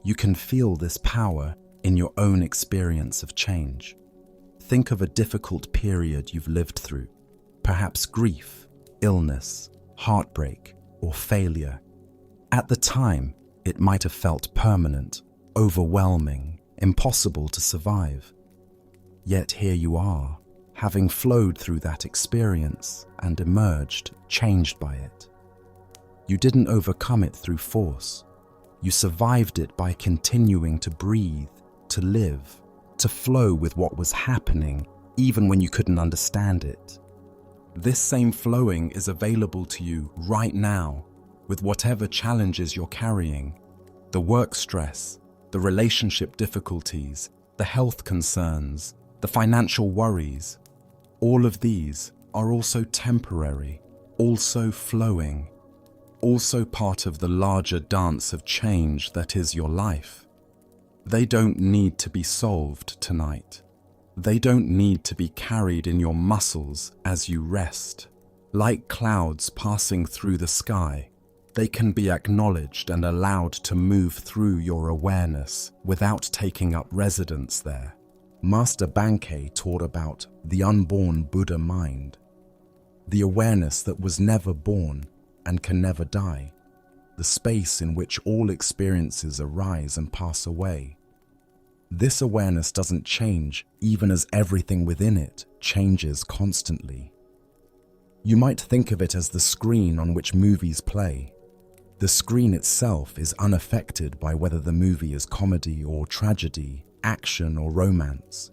You can feel this power in your own experience of change. Think of a difficult period you've lived through, perhaps grief, illness, heartbreak, or failure. At the time, it might have felt permanent, overwhelming, impossible to survive. Yet here you are, having flowed through that experience and emerged changed by it. You didn't overcome it through force. You survived it by continuing to breathe, to live, to flow with what was happening, even when you couldn't understand it. This same flowing is available to you right now, with whatever challenges you're carrying, the work stress, the relationship difficulties, the health concerns, the financial worries. All of these are also temporary, also flowing, also part of the larger dance of change that is your life. They don't need to be solved tonight. They don't need to be carried in your muscles as you rest. Like clouds passing through the sky, they can be acknowledged and allowed to move through your awareness without taking up residence there. Master Bankei taught about the unborn Buddha mind, the awareness that was never born and can never die, the space in which all experiences arise and pass away. This awareness doesn't change even as everything within it changes constantly. You might think of it as the screen on which movies play. The screen itself is unaffected by whether the movie is comedy or tragedy, action or romance.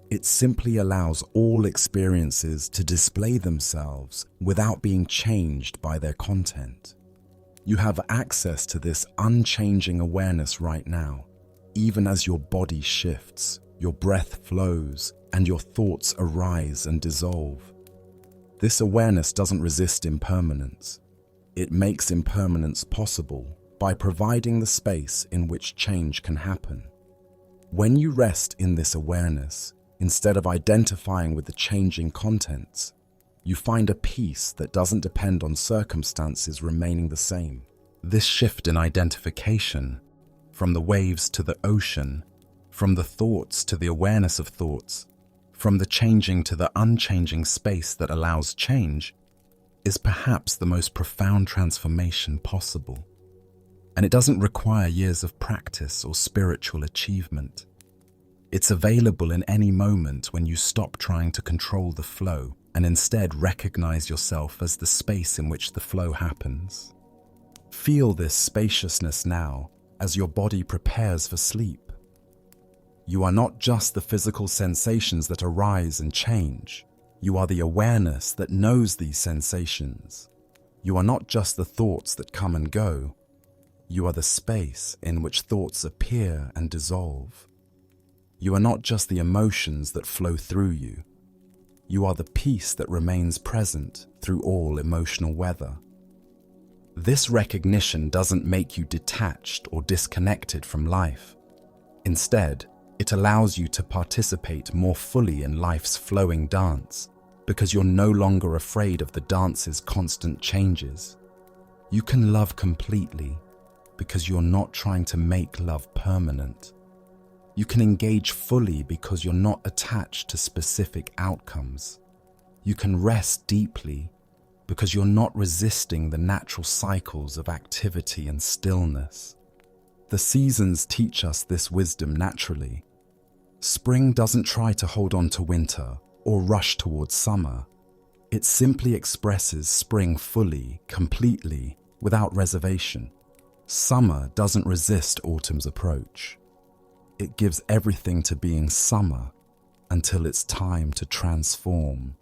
It simply allows all experiences to display themselves without being changed by their content. You have access to this unchanging awareness right now, even as your body shifts, your breath flows, and your thoughts arise and dissolve. This awareness doesn't resist impermanence. It makes impermanence possible by providing the space in which change can happen. When you rest in this awareness, instead of identifying with the changing contents, you find a peace that doesn't depend on circumstances remaining the same. This shift in identification, from the waves to the ocean, from the thoughts to the awareness of thoughts, from the changing to the unchanging space that allows change, is perhaps the most profound transformation possible. And it doesn't require years of practice or spiritual achievement. It's available in any moment when you stop trying to control the flow and instead recognize yourself as the space in which the flow happens. Feel this spaciousness now as your body prepares for sleep. You are not just the physical sensations that arise and change. You are the awareness that knows these sensations. You are not just the thoughts that come and go. You are the space in which thoughts appear and dissolve. You are not just the emotions that flow through you. You are the peace that remains present through all emotional weather. This recognition doesn't make you detached or disconnected from life. Instead, it allows you to participate more fully in life's flowing dance because you're no longer afraid of the dance's constant changes. You can love completely because you're not trying to make love permanent. You can engage fully because you're not attached to specific outcomes. You can rest deeply because you're not resisting the natural cycles of activity and stillness. The seasons teach us this wisdom naturally. Spring doesn't try to hold on to winter or rush towards summer. It simply expresses spring fully, completely, without reservation. Summer doesn't resist autumn's approach. It gives everything to being summer until it's time to transform.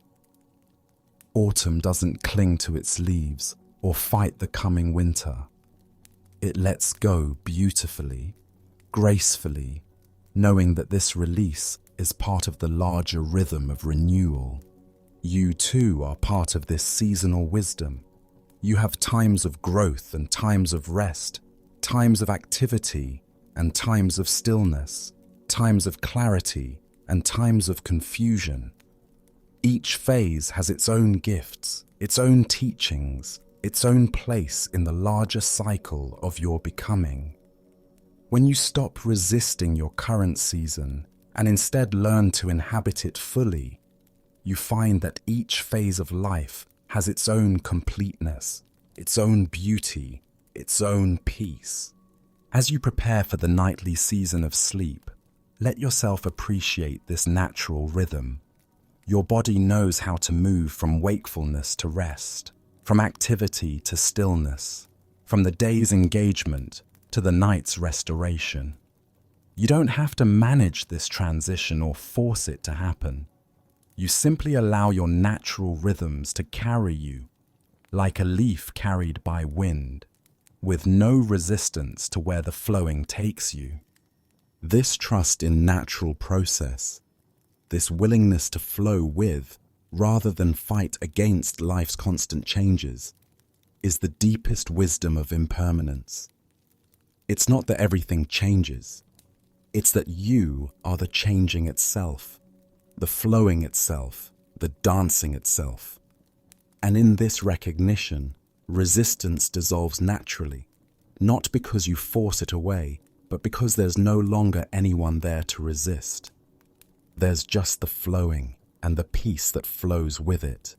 Autumn doesn't cling to its leaves or fight the coming winter. It lets go beautifully, gracefully, knowing that this release is part of the larger rhythm of renewal. You too are part of this seasonal wisdom. You have times of growth and times of rest, times of activity and times of stillness, times of clarity and times of confusion. Each phase has its own gifts, its own teachings, its own place in the larger cycle of your becoming. When you stop resisting your current season and instead learn to inhabit it fully, you find that each phase of life has its own completeness, its own beauty, its own peace. As you prepare for the nightly season of sleep, let yourself appreciate this natural rhythm. Your body knows how to move from wakefulness to rest, from activity to stillness, from the day's engagement to the night's restoration. You don't have to manage this transition or force it to happen. You simply allow your natural rhythms to carry you, like a leaf carried by wind, with no resistance to where the flowing takes you. This trust in natural process, this willingness to flow with, rather than fight against life's constant changes, is the deepest wisdom of impermanence. It's not that everything changes. It's that you are the changing itself, the flowing itself, the dancing itself. And in this recognition, resistance dissolves naturally, not because you force it away, but because there's no longer anyone there to resist. There's just the flowing and the peace that flows with it,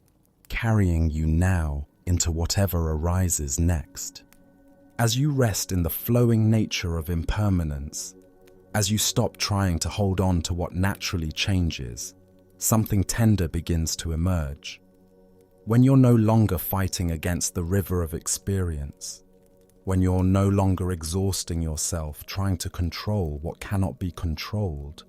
carrying you now into whatever arises next. As you rest in the flowing nature of impermanence, as you stop trying to hold on to what naturally changes, something tender begins to emerge. When you're no longer fighting against the river of experience, when you're no longer exhausting yourself trying to control what cannot be controlled,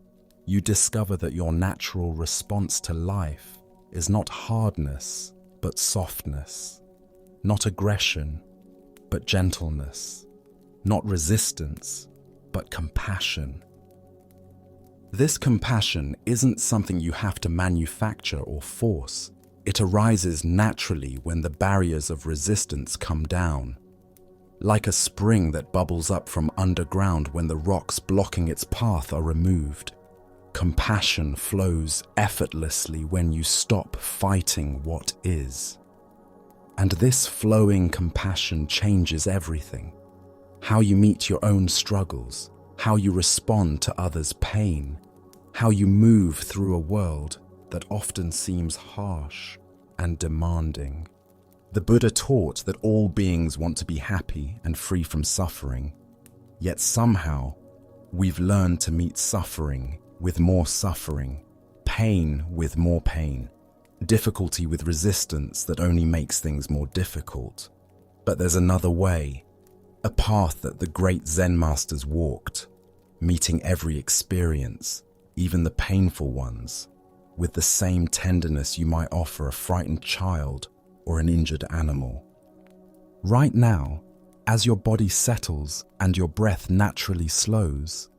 you discover that your natural response to life is not hardness, but softness, not aggression, but gentleness, not resistance, but compassion. This compassion isn't something you have to manufacture or force. It arises naturally when the barriers of resistance come down, like a spring that bubbles up from underground when the rocks blocking its path are removed. Compassion flows effortlessly when you stop fighting what is. And this flowing compassion changes everything. How you meet your own struggles, how you respond to others' pain, how you move through a world that often seems harsh and demanding. The Buddha taught that all beings want to be happy and free from suffering, yet somehow we've learned to meet suffering with more suffering, pain with more pain, difficulty with resistance that only makes things more difficult. But there's another way, a path that the great Zen masters walked, meeting every experience, even the painful ones, with the same tenderness you might offer a frightened child or an injured animal. Right now, as your body settles and your breath naturally slows,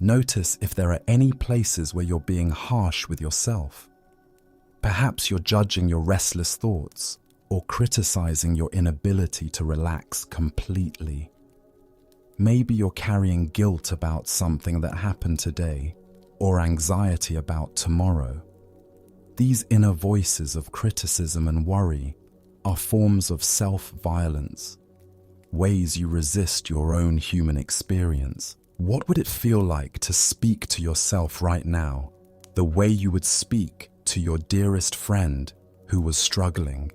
notice if there are any places where you're being harsh with yourself. Perhaps you're judging your restless thoughts or criticizing your inability to relax completely. Maybe you're carrying guilt about something that happened today or anxiety about tomorrow. These inner voices of criticism and worry are forms of self-violence, ways you resist your own human experience. What would it feel like to speak to yourself right now, the way you would speak to your dearest friend who was struggling?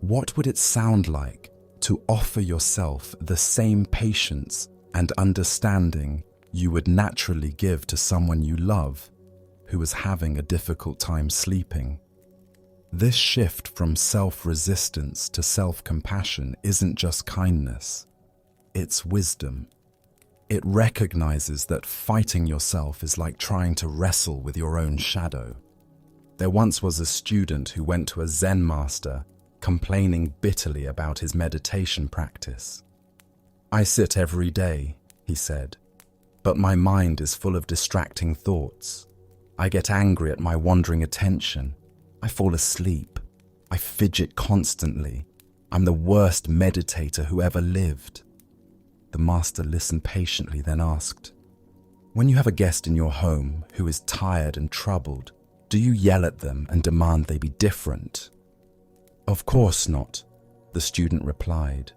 What would it sound like to offer yourself the same patience and understanding you would naturally give to someone you love who is having a difficult time sleeping? This shift from self-resistance to self-compassion isn't just kindness, it's wisdom. It recognizes that fighting yourself is like trying to wrestle with your own shadow. There once was a student who went to a Zen master complaining bitterly about his meditation practice. "I sit every day," he said, "but my mind is full of distracting thoughts. I get angry at my wandering attention. I fall asleep. I fidget constantly. I'm the worst meditator who ever lived." The master listened patiently, then asked, "When you have a guest in your home who is tired and troubled, do you yell at them and demand they be different?" "Of course not," the student replied.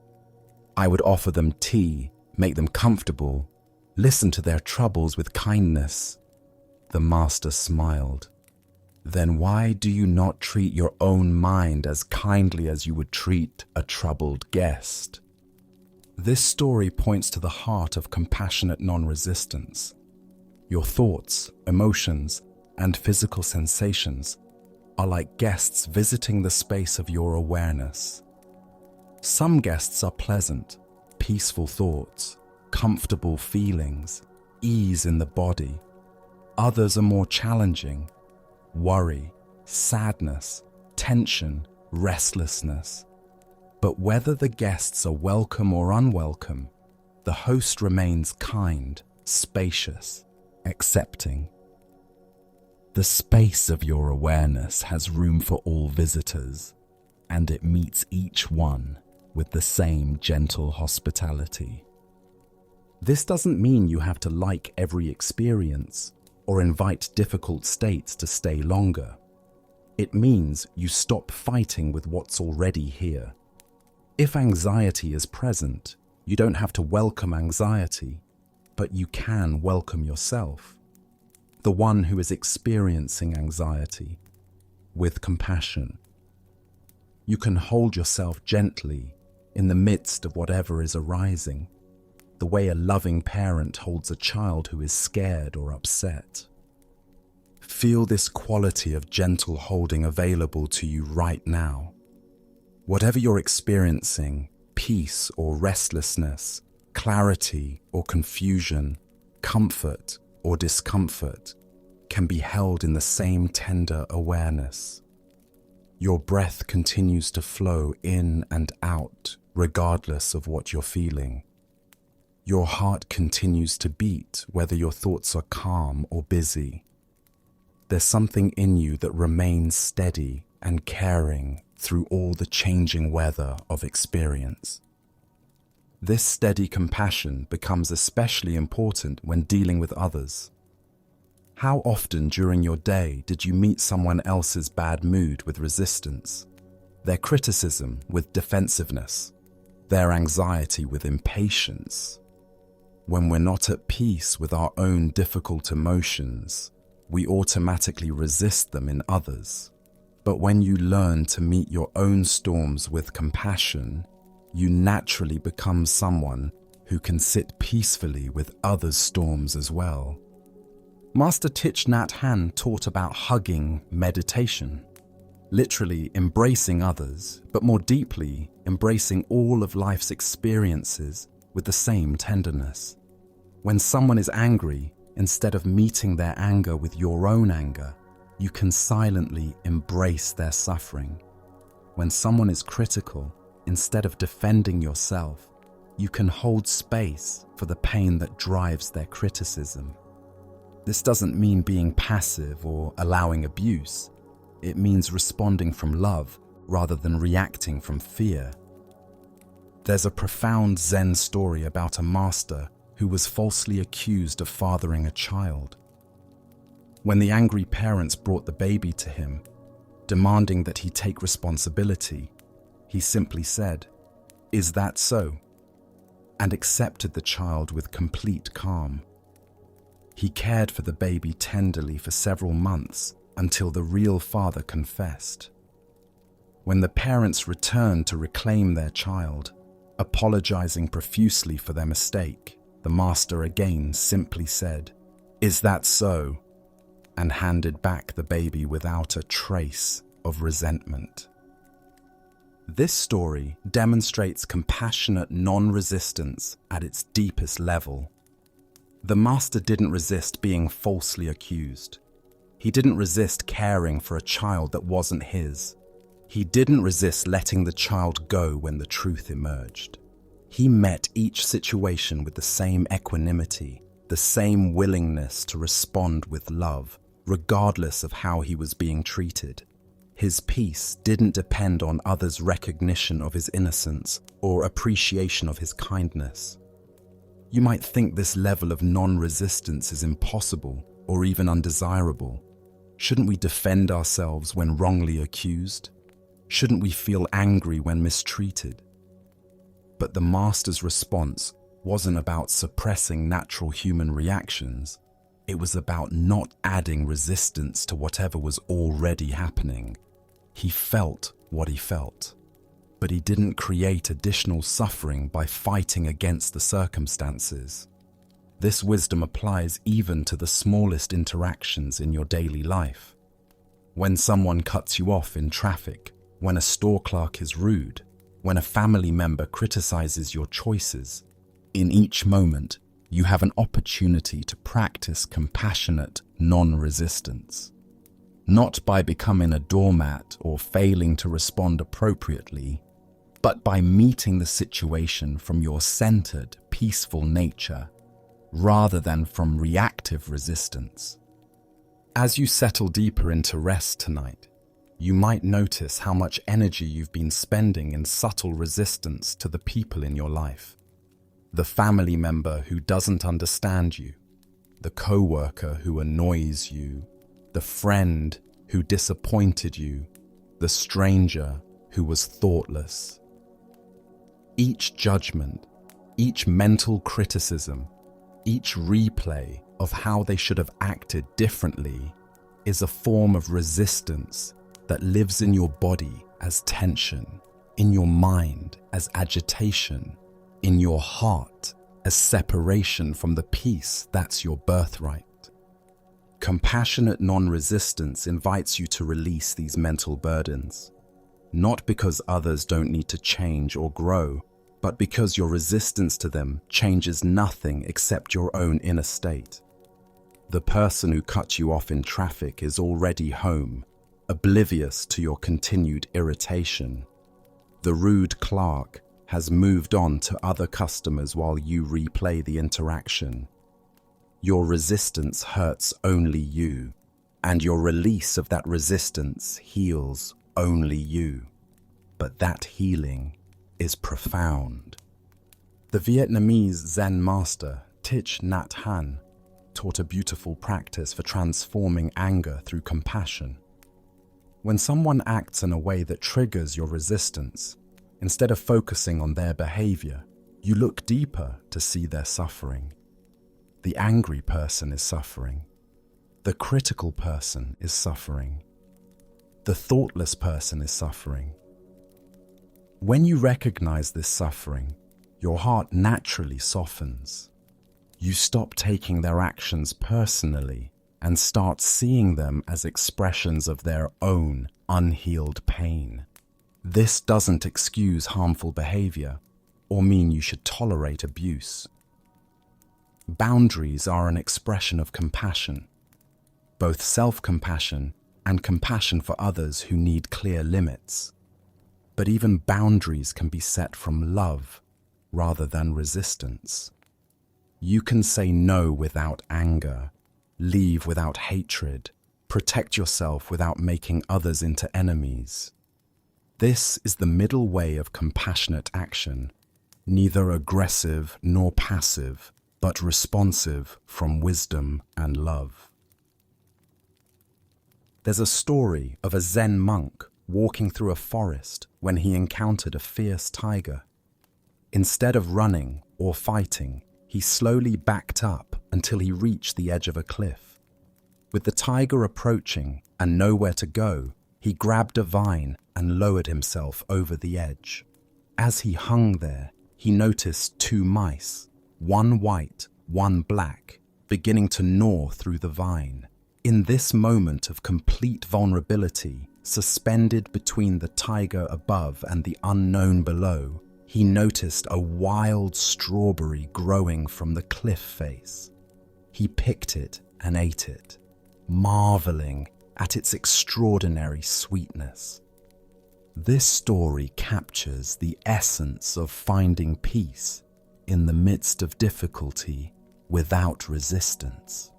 "I would offer them tea, make them comfortable, listen to their troubles with kindness." The master smiled. "Then why do you not treat your own mind as kindly as you would treat a troubled guest?" This story points to the heart of compassionate non-resistance. Your thoughts, emotions, and physical sensations are like guests visiting the space of your awareness. Some guests are pleasant, peaceful thoughts, comfortable feelings, ease in the body. Others are more challenging, worry, sadness, tension, restlessness. But whether the guests are welcome or unwelcome, the host remains kind, spacious, accepting. The space of your awareness has room for all visitors, and it meets each one with the same gentle hospitality. This doesn't mean you have to like every experience or invite difficult states to stay longer. It means you stop fighting with what's already here. If anxiety is present, you don't have to welcome anxiety, but you can welcome yourself, the one who is experiencing anxiety, with compassion. You can hold yourself gently in the midst of whatever is arising, the way a loving parent holds a child who is scared or upset. Feel this quality of gentle holding available to you right now. Whatever you're experiencing, peace or restlessness, clarity or confusion, comfort or discomfort, can be held in the same tender awareness. Your breath continues to flow in and out, regardless of what you're feeling. Your heart continues to beat, whether your thoughts are calm or busy. There's something in you that remains steady and caring through all the changing weather of experience. This steady compassion becomes especially important when dealing with others. How often during your day did you meet someone else's bad mood with resistance, their criticism with defensiveness, their anxiety with impatience? When we're not at peace with our own difficult emotions, we automatically resist them in others. But when you learn to meet your own storms with compassion, you naturally become someone who can sit peacefully with others' storms as well. Master Thich Nhat Hanh taught about hugging meditation, literally embracing others, but more deeply embracing all of life's experiences with the same tenderness. When someone is angry, instead of meeting their anger with your own anger, you can silently embrace their suffering. When someone is critical, instead of defending yourself, you can hold space for the pain that drives their criticism. This doesn't mean being passive or allowing abuse. It means responding from love rather than reacting from fear. There's a profound Zen story about a master who was falsely accused of fathering a child. When the angry parents brought the baby to him, demanding that he take responsibility, he simply said, "Is that so?" and accepted the child with complete calm. He cared for the baby tenderly for several months until the real father confessed. When the parents returned to reclaim their child, apologizing profusely for their mistake, the master again simply said, "Is that so?" and handed back the baby without a trace of resentment. This story demonstrates compassionate non-resistance at its deepest level. The master didn't resist being falsely accused. He didn't resist caring for a child that wasn't his. He didn't resist letting the child go when the truth emerged. He met each situation with the same equanimity, the same willingness to respond with love, regardless of how he was being treated. His peace didn't depend on others' recognition of his innocence or appreciation of his kindness. You might think this level of non-resistance is impossible or even undesirable. Shouldn't we defend ourselves when wrongly accused? Shouldn't we feel angry when mistreated? But the master's response wasn't about suppressing natural human reactions. It was about not adding resistance to whatever was already happening. He felt what he felt, but he didn't create additional suffering by fighting against the circumstances. This wisdom applies even to the smallest interactions in your daily life. When someone cuts you off in traffic, when a store clerk is rude, when a family member criticizes your choices, in each moment, you have an opportunity to practice compassionate non-resistance. Not by becoming a doormat or failing to respond appropriately, but by meeting the situation from your centered, peaceful nature, rather than from reactive resistance. As you settle deeper into rest tonight, you might notice how much energy you've been spending in subtle resistance to the people in your life. The family member who doesn't understand you, the coworker who annoys you, the friend who disappointed you, the stranger who was thoughtless. Each judgment, each mental criticism, each replay of how they should have acted differently is a form of resistance that lives in your body as tension, in your mind as agitation, in your heart as separation from the peace that's your birthright. Compassionate non-resistance invites you to release these mental burdens, not because others don't need to change or grow, but because your resistance to them changes nothing except your own inner state. The person who cut you off in traffic is already home, oblivious to your continued irritation. The rude clerk has moved on to other customers while you replay the interaction. Your resistance hurts only you, and your release of that resistance heals only you. But that healing is profound. The Vietnamese Zen master Thich Nhat Hanh taught a beautiful practice for transforming anger through compassion. When someone acts in a way that triggers your resistance, instead of focusing on their behavior, you look deeper to see their suffering. The angry person is suffering. The critical person is suffering. The thoughtless person is suffering. When you recognize this suffering, your heart naturally softens. You stop taking their actions personally and start seeing them as expressions of their own unhealed pain. This doesn't excuse harmful behavior or mean you should tolerate abuse. Boundaries are an expression of compassion, both self-compassion and compassion for others who need clear limits. But even boundaries can be set from love rather than resistance. You can say no without anger, leave without hatred, protect yourself without making others into enemies. This is the middle way of compassionate action, neither aggressive nor passive, but responsive from wisdom and love. There's a story of a Zen monk walking through a forest when he encountered a fierce tiger. Instead of running or fighting, he slowly backed up until he reached the edge of a cliff. With the tiger approaching and nowhere to go, He grabbed a vine and lowered himself over the edge. As he hung there, he noticed two mice, one white, one black, beginning to gnaw through the vine. In this moment of complete vulnerability, suspended between the tiger above and the unknown below, he noticed a wild strawberry growing from the cliff face. He picked it and ate it, marveling at its extraordinary sweetness. This story captures the essence of finding peace in the midst of difficulty without resistance.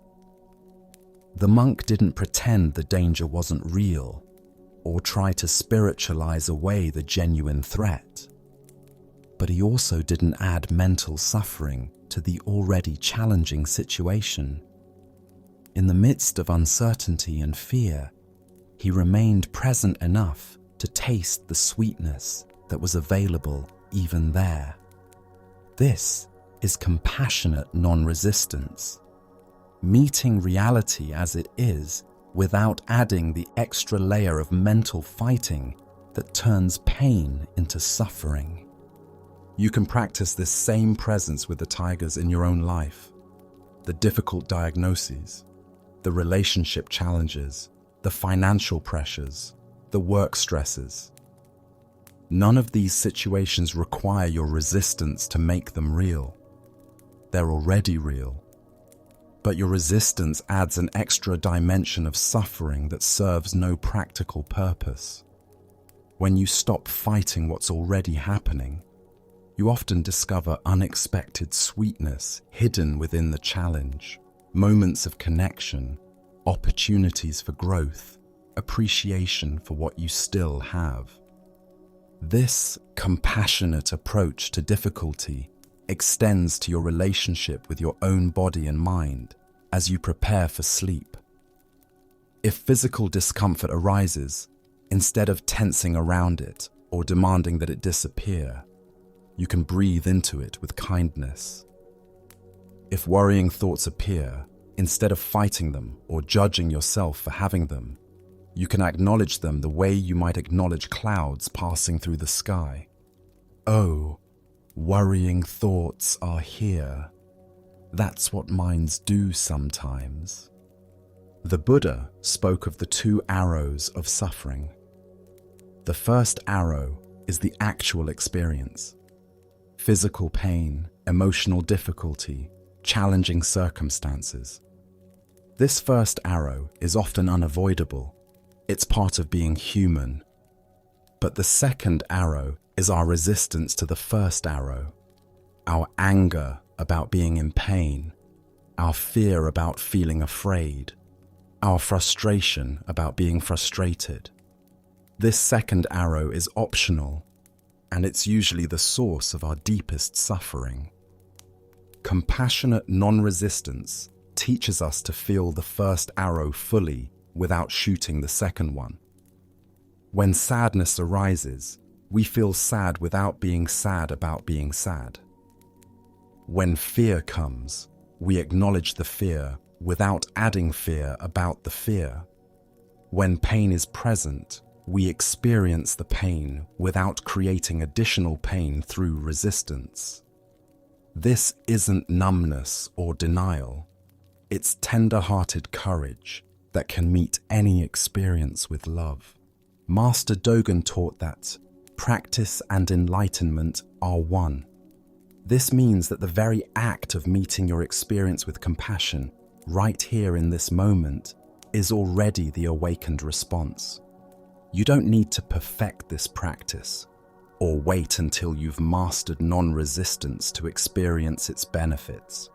The monk didn't pretend the danger wasn't real or try to spiritualize away the genuine threat. But he also didn't add mental suffering to the already challenging situation. In the midst of uncertainty and fear, he remained present enough to taste the sweetness that was available even there. This is compassionate non-resistance, meeting reality as it is without adding the extra layer of mental fighting that turns pain into suffering. You can practice this same presence with the tigers in your own life, the difficult diagnoses, the relationship challenges, the financial pressures, the work stresses. None of these situations require your resistance to make them real. They're already real. But your resistance adds an extra dimension of suffering that serves no practical purpose. When you stop fighting what's already happening, you often discover unexpected sweetness hidden within the challenge, moments of connection, opportunities for growth, appreciation for what you still have. This compassionate approach to difficulty extends to your relationship with your own body and mind as you prepare for sleep. If physical discomfort arises, instead of tensing around it or demanding that it disappear, you can breathe into it with kindness. If worrying thoughts appear, instead of fighting them or judging yourself for having them, you can acknowledge them the way you might acknowledge clouds passing through the sky. Oh, worrying thoughts are here. That's what minds do sometimes. The Buddha spoke of the two arrows of suffering. The first arrow is the actual experience. Physical pain, emotional difficulty, challenging circumstances. This first arrow is often unavoidable. It's part of being human. But the second arrow is our resistance to the first arrow. Our anger about being in pain, our fear about feeling afraid, our frustration about being frustrated. This second arrow is optional, and it's usually the source of our deepest suffering. Compassionate non-resistance teaches us to feel the first arrow fully without shooting the second one. When sadness arises, we feel sad without being sad about being sad. When fear comes, we acknowledge the fear without adding fear about the fear. When pain is present, we experience the pain without creating additional pain through resistance. This isn't numbness or denial. It's tender-hearted courage that can meet any experience with love. Master Dogen taught that practice and enlightenment are one. This means that the very act of meeting your experience with compassion right here in this moment is already the awakened response. You don't need to perfect this practice or wait until you've mastered non-resistance to experience its benefits.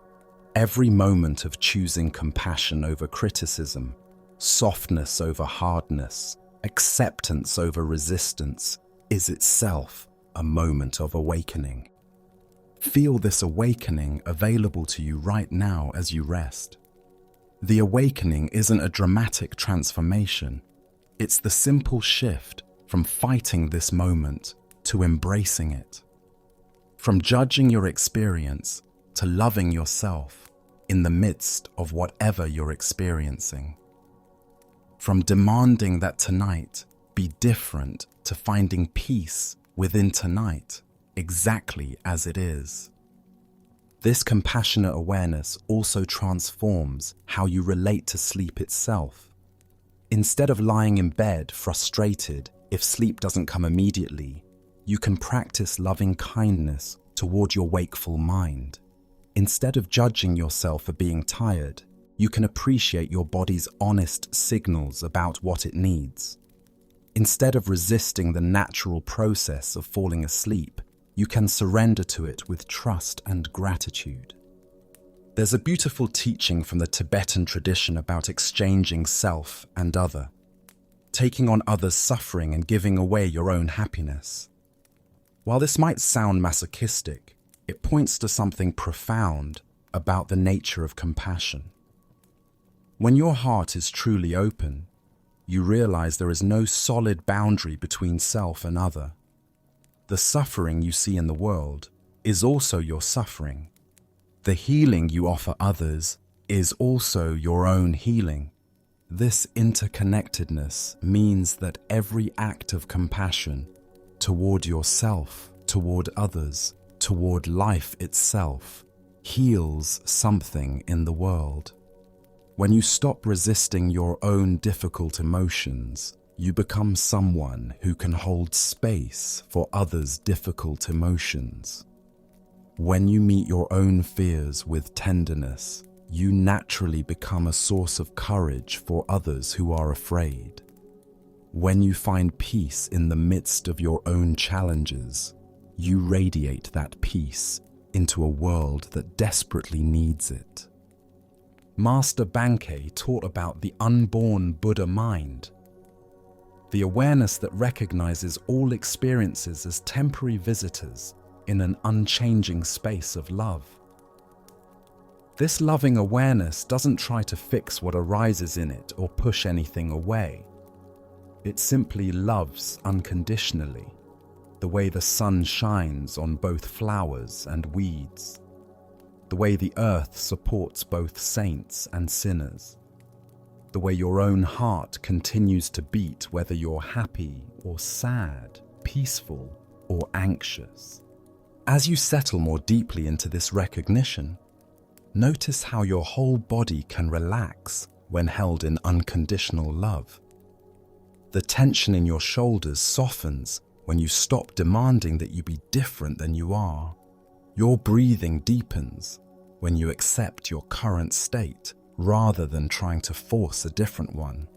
Every moment of choosing compassion over criticism, softness over hardness, acceptance over resistance is itself a moment of awakening. Feel this awakening available to you right now as you rest. The awakening isn't a dramatic transformation. It's the simple shift from fighting this moment to embracing it. From judging your experience to loving yourself in the midst of whatever you're experiencing. From demanding that tonight be different to finding peace within tonight, exactly as it is. This compassionate awareness also transforms how you relate to sleep itself. Instead of lying in bed frustrated if sleep doesn't come immediately, you can practice loving kindness toward your wakeful mind. Instead of judging yourself for being tired, you can appreciate your body's honest signals about what it needs. Instead of resisting the natural process of falling asleep, you can surrender to it with trust and gratitude. There's a beautiful teaching from the Tibetan tradition about exchanging self and other, taking on others' suffering and giving away your own happiness. While this might sound masochistic, it points to something profound about the nature of compassion. When your heart is truly open, you realize there is no solid boundary between self and other. The suffering you see in the world is also your suffering. The healing you offer others is also your own healing. This interconnectedness means that every act of compassion toward yourself, toward others, toward life itself, heals something in the world. When you stop resisting your own difficult emotions, you become someone who can hold space for others' difficult emotions. When you meet your own fears with tenderness, you naturally become a source of courage for others who are afraid. When you find peace in the midst of your own challenges, you radiate that peace into a world that desperately needs it. Master Bankei taught about the unborn Buddha mind, the awareness that recognizes all experiences as temporary visitors in an unchanging space of love. This loving awareness doesn't try to fix what arises in it or push anything away. It simply loves unconditionally, the way the sun shines on both flowers and weeds, the way the earth supports both saints and sinners, the way your own heart continues to beat whether you're happy or sad, peaceful or anxious. As you settle more deeply into this recognition, notice how your whole body can relax when held in unconditional love. The tension in your shoulders softens when you stop demanding that you be different than you are. Your breathing deepens when you accept your current state rather than trying to force a different one.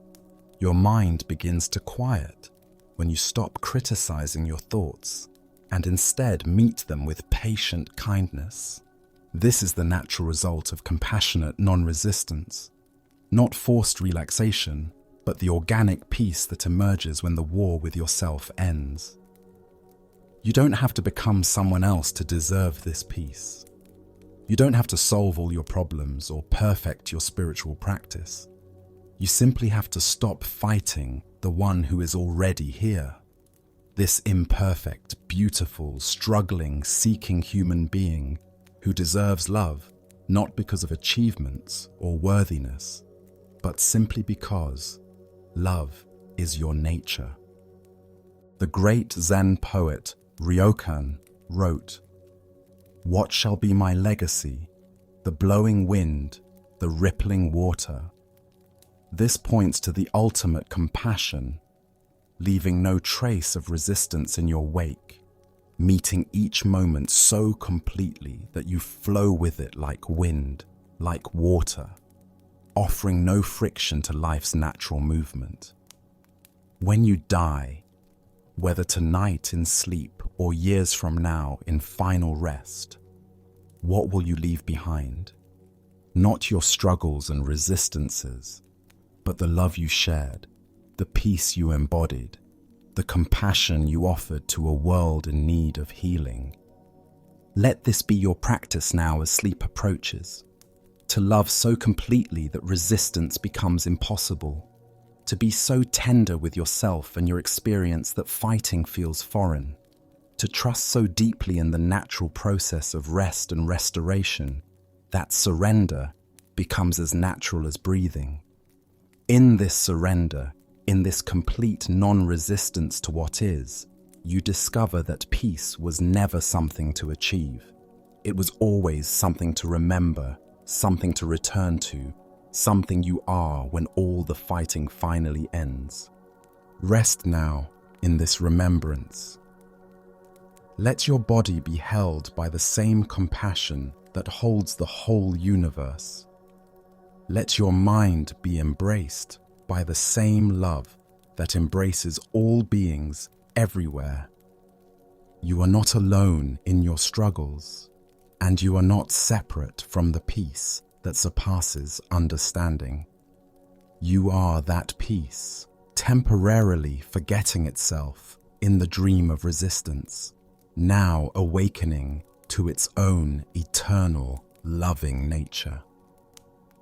Your mind begins to quiet when you stop criticizing your thoughts and instead meet them with patient kindness. This is the natural result of compassionate non-resistance, not forced relaxation, but the organic peace that emerges when the war with yourself ends. You don't have to become someone else to deserve this peace. You don't have to solve all your problems or perfect your spiritual practice. You simply have to stop fighting the one who is already here. This imperfect, beautiful, struggling, seeking human being who deserves love, not because of achievements or worthiness, but simply because love is your nature. The great Zen poet Ryokan wrote, "What shall be my legacy? The blowing wind, the rippling water." This points to the ultimate compassion, leaving no trace of resistance in your wake, meeting each moment so completely that you flow with it like wind, like water, offering no friction to life's natural movement. When you die, whether tonight in sleep or years from now in final rest, what will you leave behind? Not your struggles and resistances, but the love you shared, the peace you embodied, the compassion you offered to a world in need of healing. Let this be your practice now as sleep approaches, to love so completely that resistance becomes impossible, to be so tender with yourself and your experience that fighting feels foreign, to trust so deeply in the natural process of rest and restoration that surrender becomes as natural as breathing. In this surrender, In this complete non-resistance to what is, you discover that peace was never something to achieve. It was always something to remember, something to return to, something you are when all the fighting finally ends. Rest now in this remembrance. Let your body be held by the same compassion that holds the whole universe. Let your mind be embraced by the same love that embraces all beings everywhere. You are not alone in your struggles, and you are not separate from the peace that surpasses understanding. You are that peace, temporarily forgetting itself in the dream of resistance, now awakening to its own eternal, loving nature.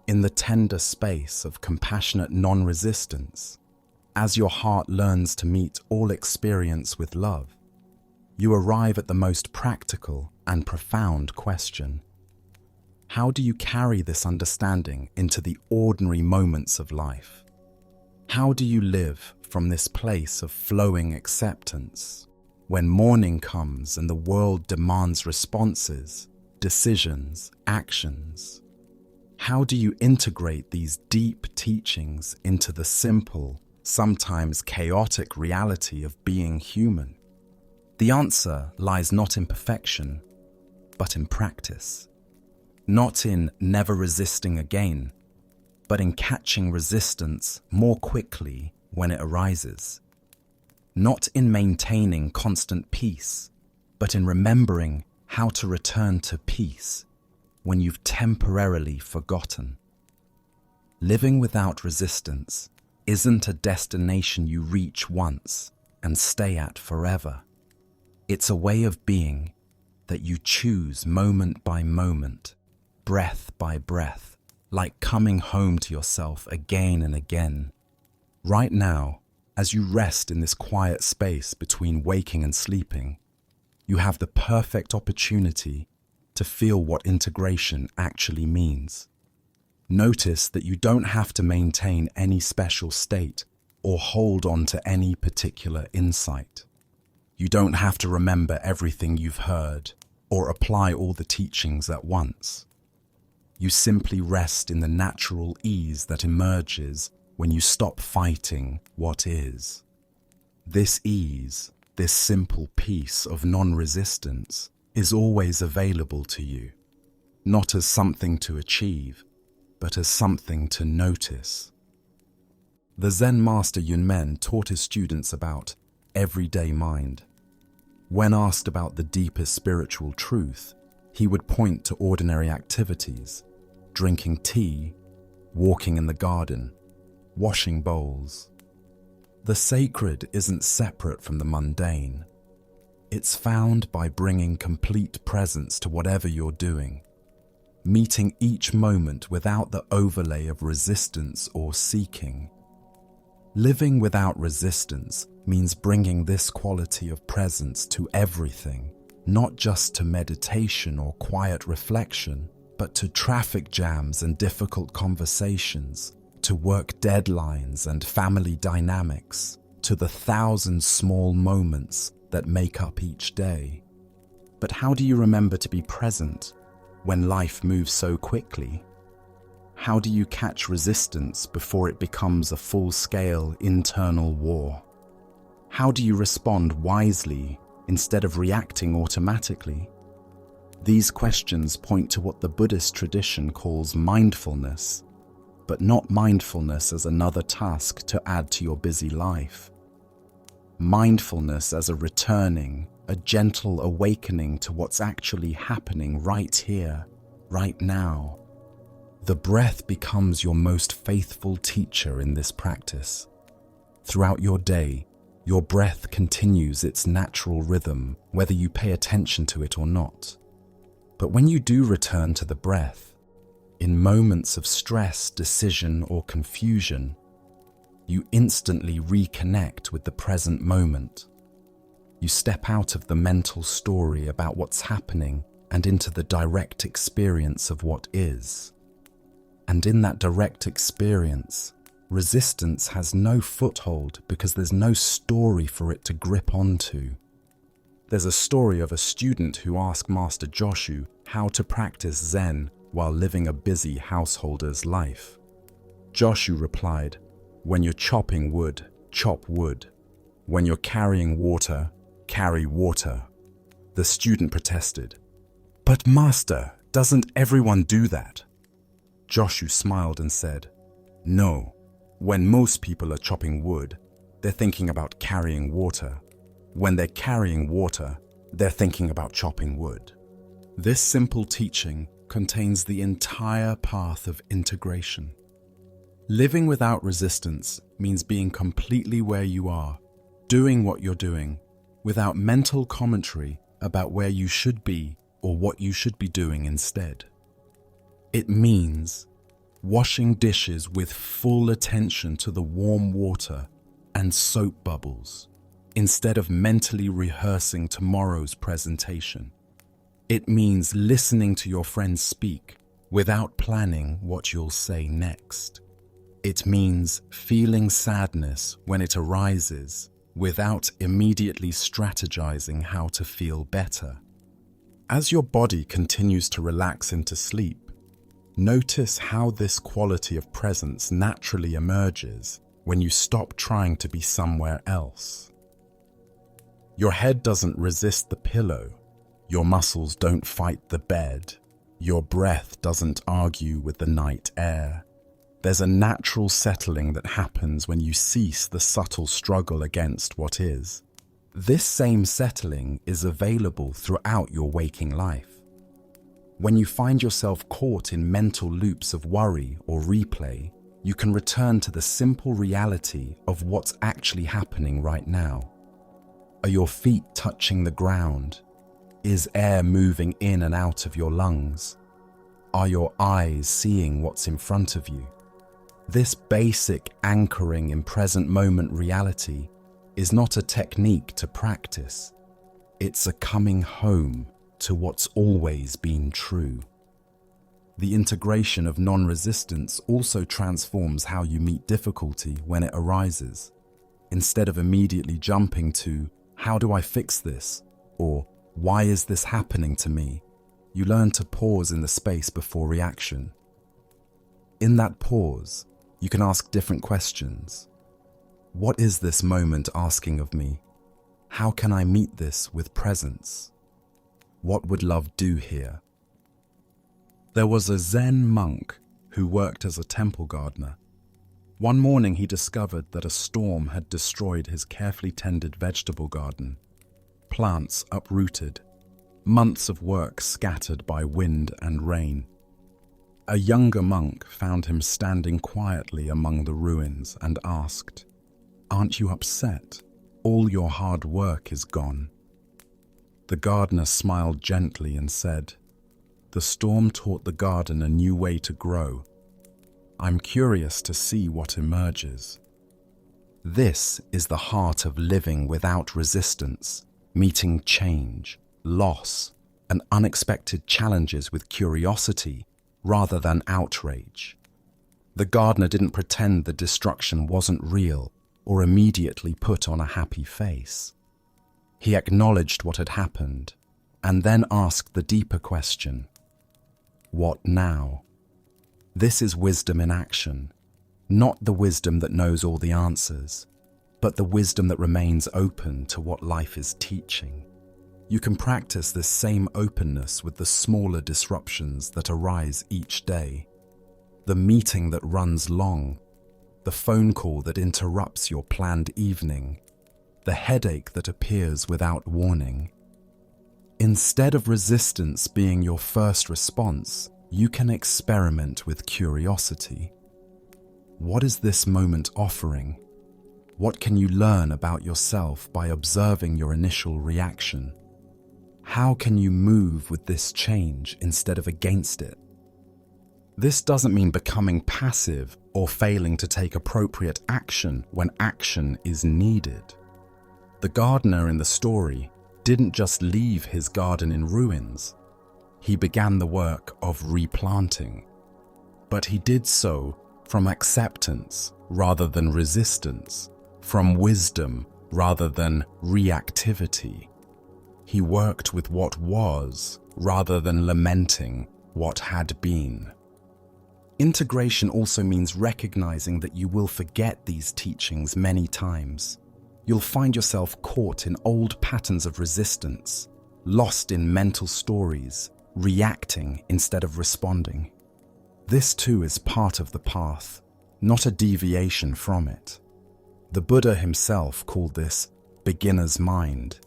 In the tender space of compassionate non-resistance, as your heart learns to meet all experience with love, you arrive at the most practical and profound question. How do you carry this understanding into the ordinary moments of life? How do you live from this place of flowing acceptance when morning comes and the world demands responses, decisions, actions? How do you integrate these deep teachings into the simple, sometimes chaotic reality of being human? The answer lies not in perfection, but in practice. Not in never resisting again, but in catching resistance more quickly when it arises. Not in maintaining constant peace, but in remembering how to return to peace when you've temporarily forgotten. Living without resistance isn't a destination you reach once and stay at forever. It's a way of being that you choose moment by moment, breath by breath, like coming home to yourself again and again. Right now, as you rest in this quiet space between waking and sleeping, you have the perfect opportunity to feel what integration actually means. Notice that you don't have to maintain any special state or hold on to any particular insight. You don't have to remember everything you've heard or apply all the teachings at once. You simply rest in the natural ease that emerges when you stop fighting what is. This ease, this simple peace of non-resistance, is always available to you, not as something to achieve, but as something to notice. The Zen master Yunmen taught his students about everyday mind. When asked about the deepest spiritual truth, he would point to ordinary activities, drinking tea, walking in the garden, washing bowls. The sacred isn't separate from the mundane. It's found by bringing complete presence to whatever you're doing, meeting each moment without the overlay of resistance or seeking. Living without resistance means bringing this quality of presence to everything, not just to meditation or quiet reflection, but to traffic jams and difficult conversations, to work deadlines and family dynamics, to the 1,000 small moments that make up each day. But how do you remember to be present when life moves so quickly? How do you catch resistance before it becomes a full-scale internal war? How do you respond wisely instead of reacting automatically? These questions point to what the Buddhist tradition calls mindfulness, but not mindfulness as another task to add to your busy life. Mindfulness as a returning, a gentle awakening to what's actually happening right here, right now. The breath becomes your most faithful teacher in this practice. Throughout your day, your breath continues its natural rhythm, whether you pay attention to it or not. But when you do return to the breath, in moments of stress, decision, or confusion, you instantly reconnect with the present moment. You step out of the mental story about what's happening and into the direct experience of what is. And in that direct experience, Resistance has no foothold because there's no story for it to grip onto. There's a story of a student who asked Master Joshu how to practice Zen while living a busy householder's life. Joshu replied, "When you're chopping wood, chop wood. When you're carrying water, carry water." The student protested, "But Master, doesn't everyone do that?" Joshu smiled and said, "No, when most people are chopping wood, they're thinking about carrying water. When they're carrying water, they're thinking about chopping wood." This simple teaching contains the entire path of integration. Living without resistance means being completely where you are, doing what you're doing, without mental commentary about where you should be or what you should be doing instead. It means washing dishes with full attention to the warm water and soap bubbles, instead of mentally rehearsing tomorrow's presentation. It means listening to your friends speak without planning what you'll say next. It means feeling sadness when it arises without immediately strategizing how to feel better. As your body continues to relax into sleep, notice how this quality of presence naturally emerges when you stop trying to be somewhere else. Your head doesn't resist the pillow, your muscles don't fight the bed, your breath doesn't argue with the night air. There's a natural settling that happens when you cease the subtle struggle against what is. This same settling is available throughout your waking life. When you find yourself caught in mental loops of worry or replay, you can return to the simple reality of what's actually happening right now. Are your feet touching the ground? Is air moving in and out of your lungs? Are your eyes seeing what's in front of you? This basic anchoring in present moment reality is not a technique to practice. It's a coming home to what's always been true. The integration of non-resistance also transforms how you meet difficulty when it arises. Instead of immediately jumping to, "How do I fix this?" or "Why is this happening to me?" you learn to pause in the space before reaction. In that pause, you can ask different questions. What is this moment asking of me? How can I meet this with presence? What would love do here? There was a Zen monk who worked as a temple gardener. One morning he discovered that a storm had destroyed his carefully tended vegetable garden. Plants uprooted, months of work scattered by wind and rain. A younger monk found him standing quietly among the ruins and asked, "Aren't you upset? All your hard work is gone." The gardener smiled gently and said, "The storm taught the garden a new way to grow. I'm curious to see what emerges." This is the heart of living without resistance, meeting change, loss, and unexpected challenges with curiosity rather than outrage. The gardener didn't pretend the destruction wasn't real or immediately put on a happy face. He acknowledged what had happened and then asked the deeper question, "What now?" This is wisdom in action, not the wisdom that knows all the answers, but the wisdom that remains open to what life is teaching. You can practice this same openness with the smaller disruptions that arise each day. The meeting that runs long, the phone call that interrupts your planned evening, the headache that appears without warning. Instead of resistance being your first response, you can experiment with curiosity. What is this moment offering? What can you learn about yourself by observing your initial reaction? How can you move with this change instead of against it? This doesn't mean becoming passive or failing to take appropriate action when action is needed. The gardener in the story didn't just leave his garden in ruins. He began the work of replanting. But he did so from acceptance rather than resistance, from wisdom rather than reactivity. He worked with what was rather than lamenting what had been. Integration also means recognizing that you will forget these teachings many times. You'll find yourself caught in old patterns of resistance, lost in mental stories, reacting instead of responding. This too is part of the path, not a deviation from it. The Buddha himself called this beginner's mind,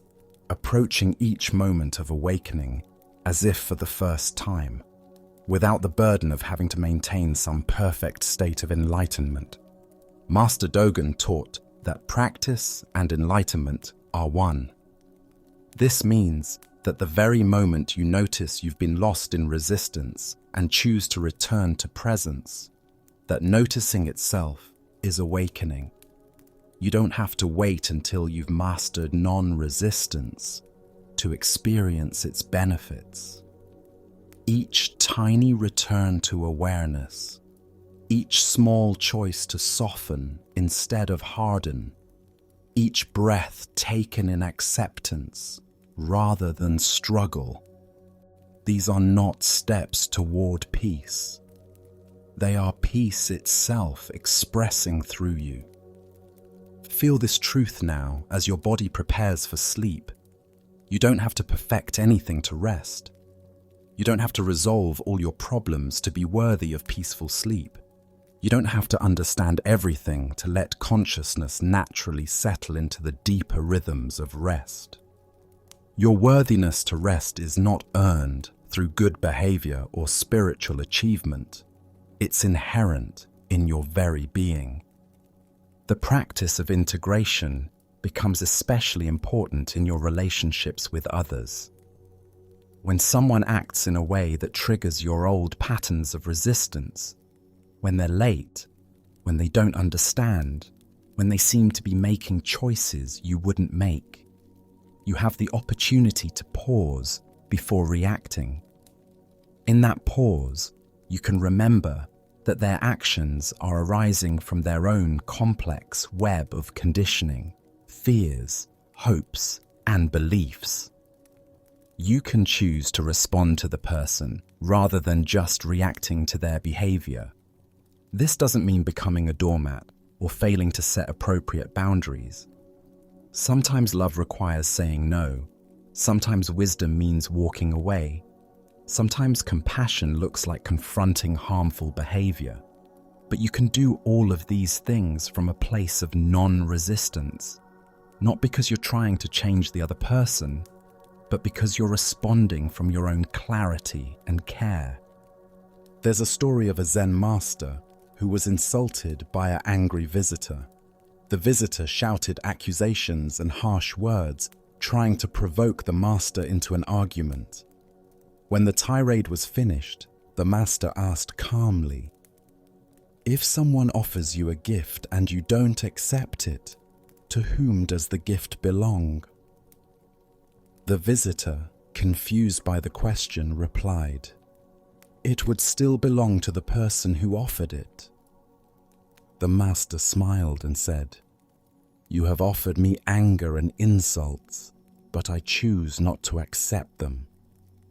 approaching each moment of awakening as if for the first time, without the burden of having to maintain some perfect state of enlightenment. Master Dogen taught that practice and enlightenment are one. This means that the very moment you notice you've been lost in resistance and choose to return to presence, that noticing itself is awakening. You don't have to wait until you've mastered non-resistance to experience its benefits. Each tiny return to awareness, each small choice to soften instead of harden, each breath taken in acceptance rather than struggle. These are not steps toward peace. They are peace itself expressing through you. Feel this truth now as your body prepares for sleep. You don't have to perfect anything to rest. You don't have to resolve all your problems to be worthy of peaceful sleep. You don't have to understand everything to let consciousness naturally settle into the deeper rhythms of rest. Your worthiness to rest is not earned through good behavior or spiritual achievement. It's inherent in your very being. The practice of integration becomes especially important in your relationships with others. When someone acts in a way that triggers your old patterns of resistance, when they're late, when they don't understand, when they seem to be making choices you wouldn't make, you have the opportunity to pause before reacting. In that pause, you can remember that their actions are arising from their own complex web of conditioning, fears, hopes, and beliefs. You can choose to respond to the person rather than just reacting to their behavior. This doesn't mean becoming a doormat or failing to set appropriate boundaries. Sometimes love requires saying no. Sometimes wisdom means walking away. Sometimes compassion looks like confronting harmful behavior. But you can do all of these things from a place of non-resistance, not because you're trying to change the other person, but because you're responding from your own clarity and care. There's a story of a Zen master who was insulted by an angry visitor. The visitor shouted accusations and harsh words, trying to provoke the master into an argument. When the tirade was finished, the master asked calmly, "If someone offers you a gift and you don't accept it, to whom does the gift belong?" The visitor, confused by the question, replied, "It would still belong to the person who offered it." The master smiled and said, "You have offered me anger and insults, but I choose not to accept them.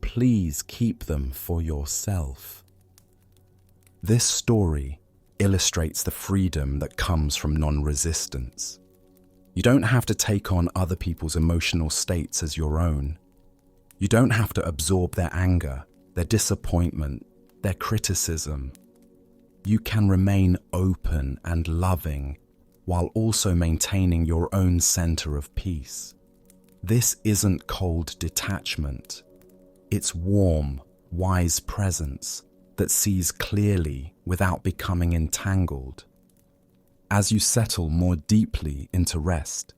Please keep them for yourself." This story illustrates the freedom that comes from non-resistance. You don't have to take on other people's emotional states as your own. You don't have to absorb their anger, their disappointment, their criticism. You can remain open and loving while also maintaining your own center of peace. This isn't cold detachment. It's warm, wise presence that sees clearly without becoming entangled. As you settle more deeply into rest,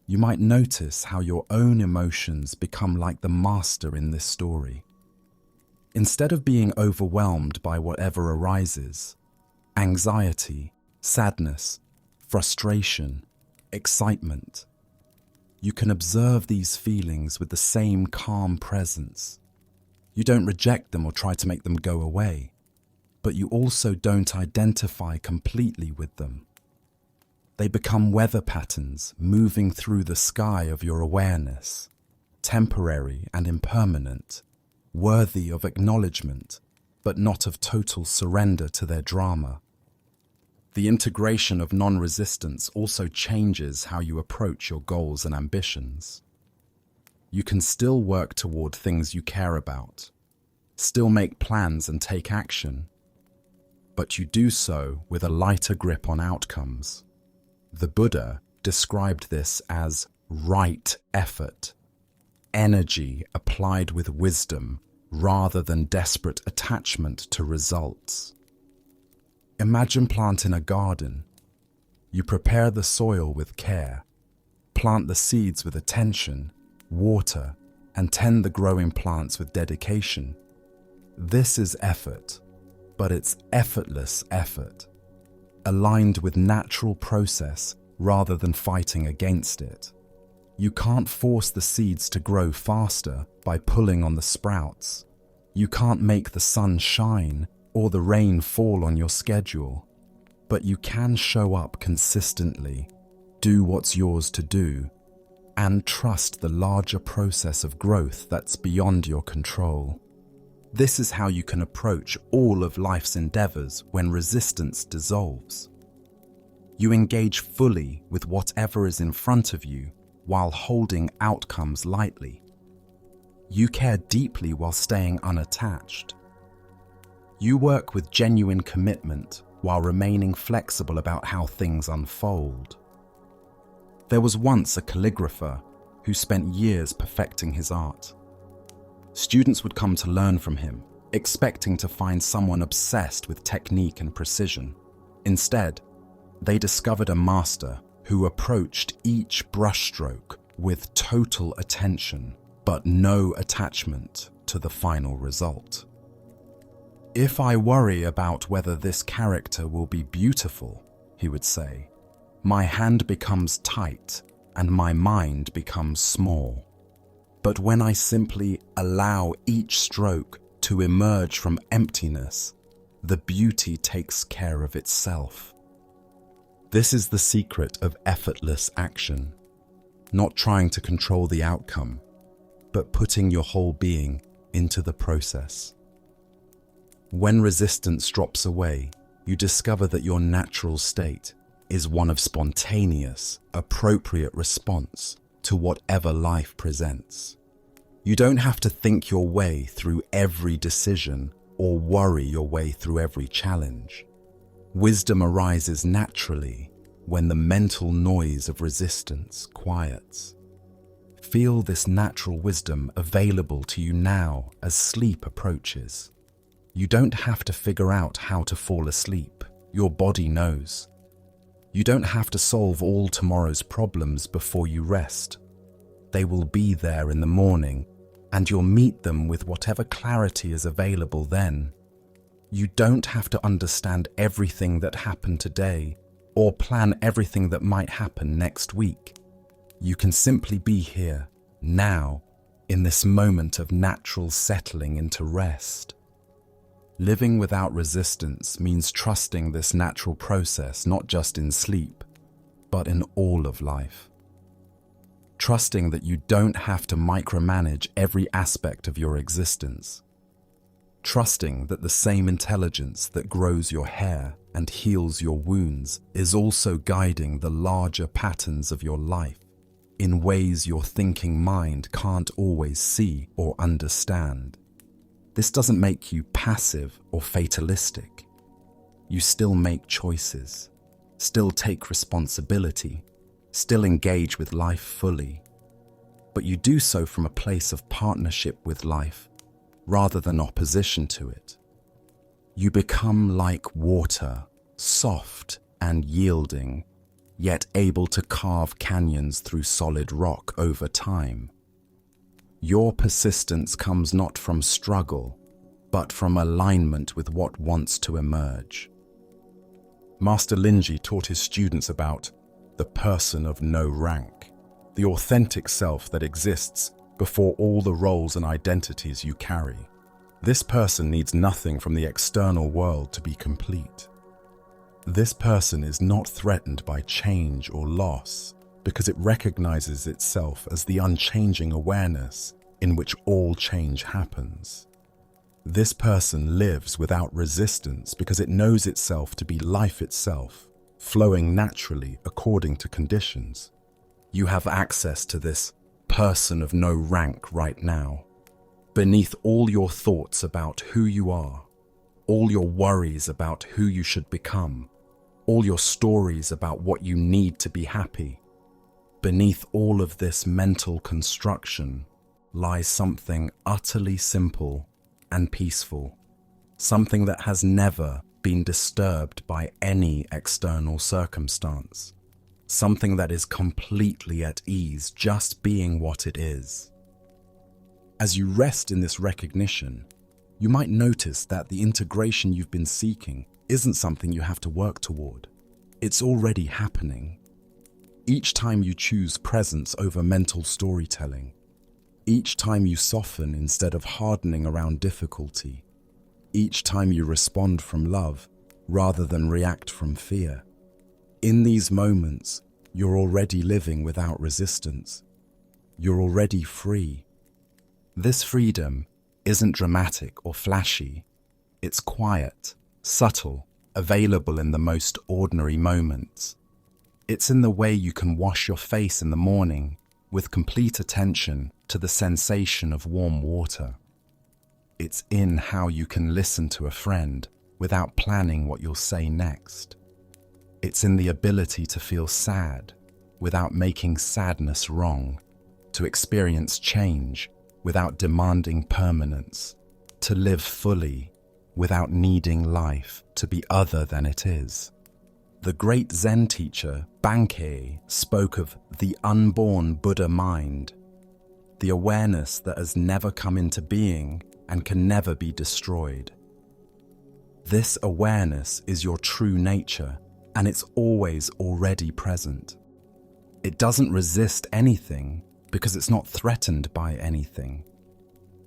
you might notice how your own emotions become like the master in this story. Instead of being overwhelmed by whatever arises, anxiety, sadness, frustration, excitement, you can observe these feelings with the same calm presence. You don't reject them or try to make them go away. but you also don't identify completely with them. They become weather patterns moving through the sky of your awareness, temporary and impermanent, worthy of acknowledgement, but not of total surrender to their drama. The integration of non-resistance also changes how you approach your goals and ambitions. You can still work toward things you care about, still make plans and take action, but you do so with a lighter grip on outcomes. The Buddha described this as right effort, energy applied with wisdom rather than desperate attachment to results. Imagine planting a garden. You prepare the soil with care, plant the seeds with attention, water, and tend the growing plants with dedication. This is effort, but it's effortless effort, aligned with natural process rather than fighting against it. You can't force the seeds to grow faster by pulling on the sprouts. You can't make the sun shine or the rain fall on your schedule, but you can show up consistently, do what's yours to do, and trust the larger process of growth that's beyond your control. This is how you can approach all of life's endeavors when resistance dissolves. You engage fully with whatever is in front of you while holding outcomes lightly. You care deeply while staying unattached. You work with genuine commitment while remaining flexible about how things unfold. There was once a calligrapher who spent years perfecting his art. Students would come to learn from him, expecting to find someone obsessed with technique and precision. Instead, they discovered a master who approached each brushstroke with total attention, but no attachment to the final result. "If I worry about whether this character will be beautiful," he would say, "my hand becomes tight and my mind becomes small. But when I simply allow each stroke to emerge from emptiness, the beauty takes care of itself." This is the secret of effortless action, not trying to control the outcome, but putting your whole being into the process. When resistance drops away, you discover that your natural state is one of spontaneous, appropriate response to whatever life presents. You don't have to think your way through every decision or worry your way through every challenge. Wisdom arises naturally when the mental noise of resistance quiets. Feel this natural wisdom available to you now as sleep approaches. You don't have to figure out how to fall asleep. Your body knows. You don't have to solve all tomorrow's problems before you rest. They will be there in the morning, and you'll meet them with whatever clarity is available then. You don't have to understand everything that happened today or plan everything that might happen next week. You can simply be here, now, in this moment of natural settling into rest. Living without resistance means trusting this natural process not just in sleep, but in all of life. Trusting that you don't have to micromanage every aspect of your existence. Trusting that the same intelligence that grows your hair and heals your wounds is also guiding the larger patterns of your life in ways your thinking mind can't always see or understand. This doesn't make you passive or fatalistic. You still make choices, still take responsibility, still engage with life fully. But you do so from a place of partnership with life, rather than opposition to it. You become like water, soft and yielding, yet able to carve canyons through solid rock over time. Your persistence comes not from struggle, but from alignment with what wants to emerge. Master Linji taught his students about the person of no rank, the authentic self that exists before all the roles and identities you carry. This person needs nothing from the external world to be complete. This person is not threatened by change or loss because it recognizes itself as the unchanging awareness in which all change happens. This person lives without resistance because it knows itself to be life itself, flowing naturally according to conditions. You have access to this person of no rank right now. Beneath all your thoughts about who you are, all your worries about who you should become, all your stories about what you need to be happy, beneath all of this mental construction lies something utterly simple and peaceful, something that has never been disturbed by any external circumstance, something that is completely at ease just being what it is. As you rest in this recognition, you might notice that the integration you've been seeking isn't something you have to work toward. It's already happening. Each time you choose presence over mental storytelling, each time you soften instead of hardening around difficulty, each time you respond from love rather than react from fear, in these moments, you're already living without resistance. You're already free. This freedom isn't dramatic or flashy. It's quiet, subtle, available in the most ordinary moments. It's in the way you can wash your face in the morning with complete attention to the sensation of warm water. It's in how you can listen to a friend without planning what you'll say next. It's in the ability to feel sad without making sadness wrong, to experience change without demanding permanence, to live fully without needing life to be other than it is. The great Zen teacher, Bankei, spoke of the unborn Buddha mind, the awareness that has never come into being and can never be destroyed. This awareness is your true nature, and it's always already present. It doesn't resist anything because it's not threatened by anything.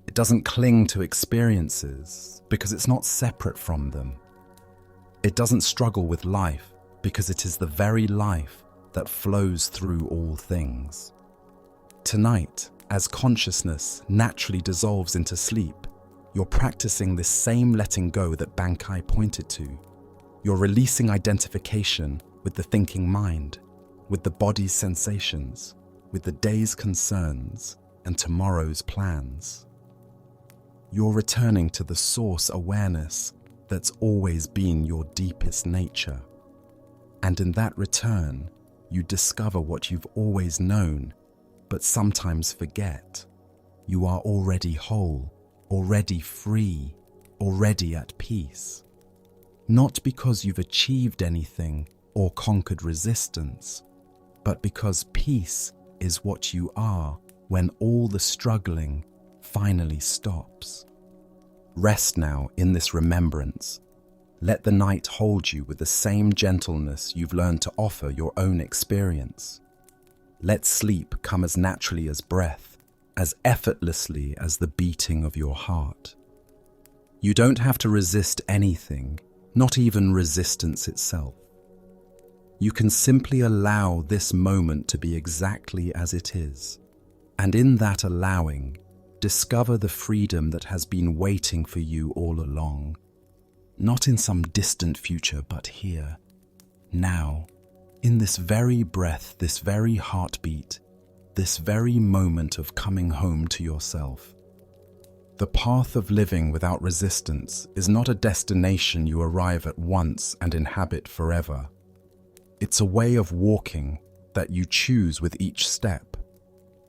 It doesn't cling to experiences because it's not separate from them. It doesn't struggle with life because it is the very life that flows through all things. Tonight, as consciousness naturally dissolves into sleep, you're practicing this same letting go that Bankei pointed to. You're releasing identification with the thinking mind, with the body's sensations, with the day's concerns and tomorrow's plans. You're returning to the source awareness that's always been your deepest nature. And in that return, you discover what you've always known, but sometimes forget. You are already whole, already free, already at peace. Not because you've achieved anything or conquered resistance, but because peace is what you are when all the struggling finally stops. Rest now in this remembrance. Let the night hold you with the same gentleness you've learned to offer your own experience. Let sleep come as naturally as breath, as effortlessly as the beating of your heart. You don't have to resist anything, not even resistance itself. You can simply allow this moment to be exactly as it is, and in that allowing, discover the freedom that has been waiting for you all along. Not in some distant future, but here, now, in this very breath, this very heartbeat, this very moment of coming home to yourself. The path of living without resistance is not a destination you arrive at once and inhabit forever. It's a way of walking that you choose with each step,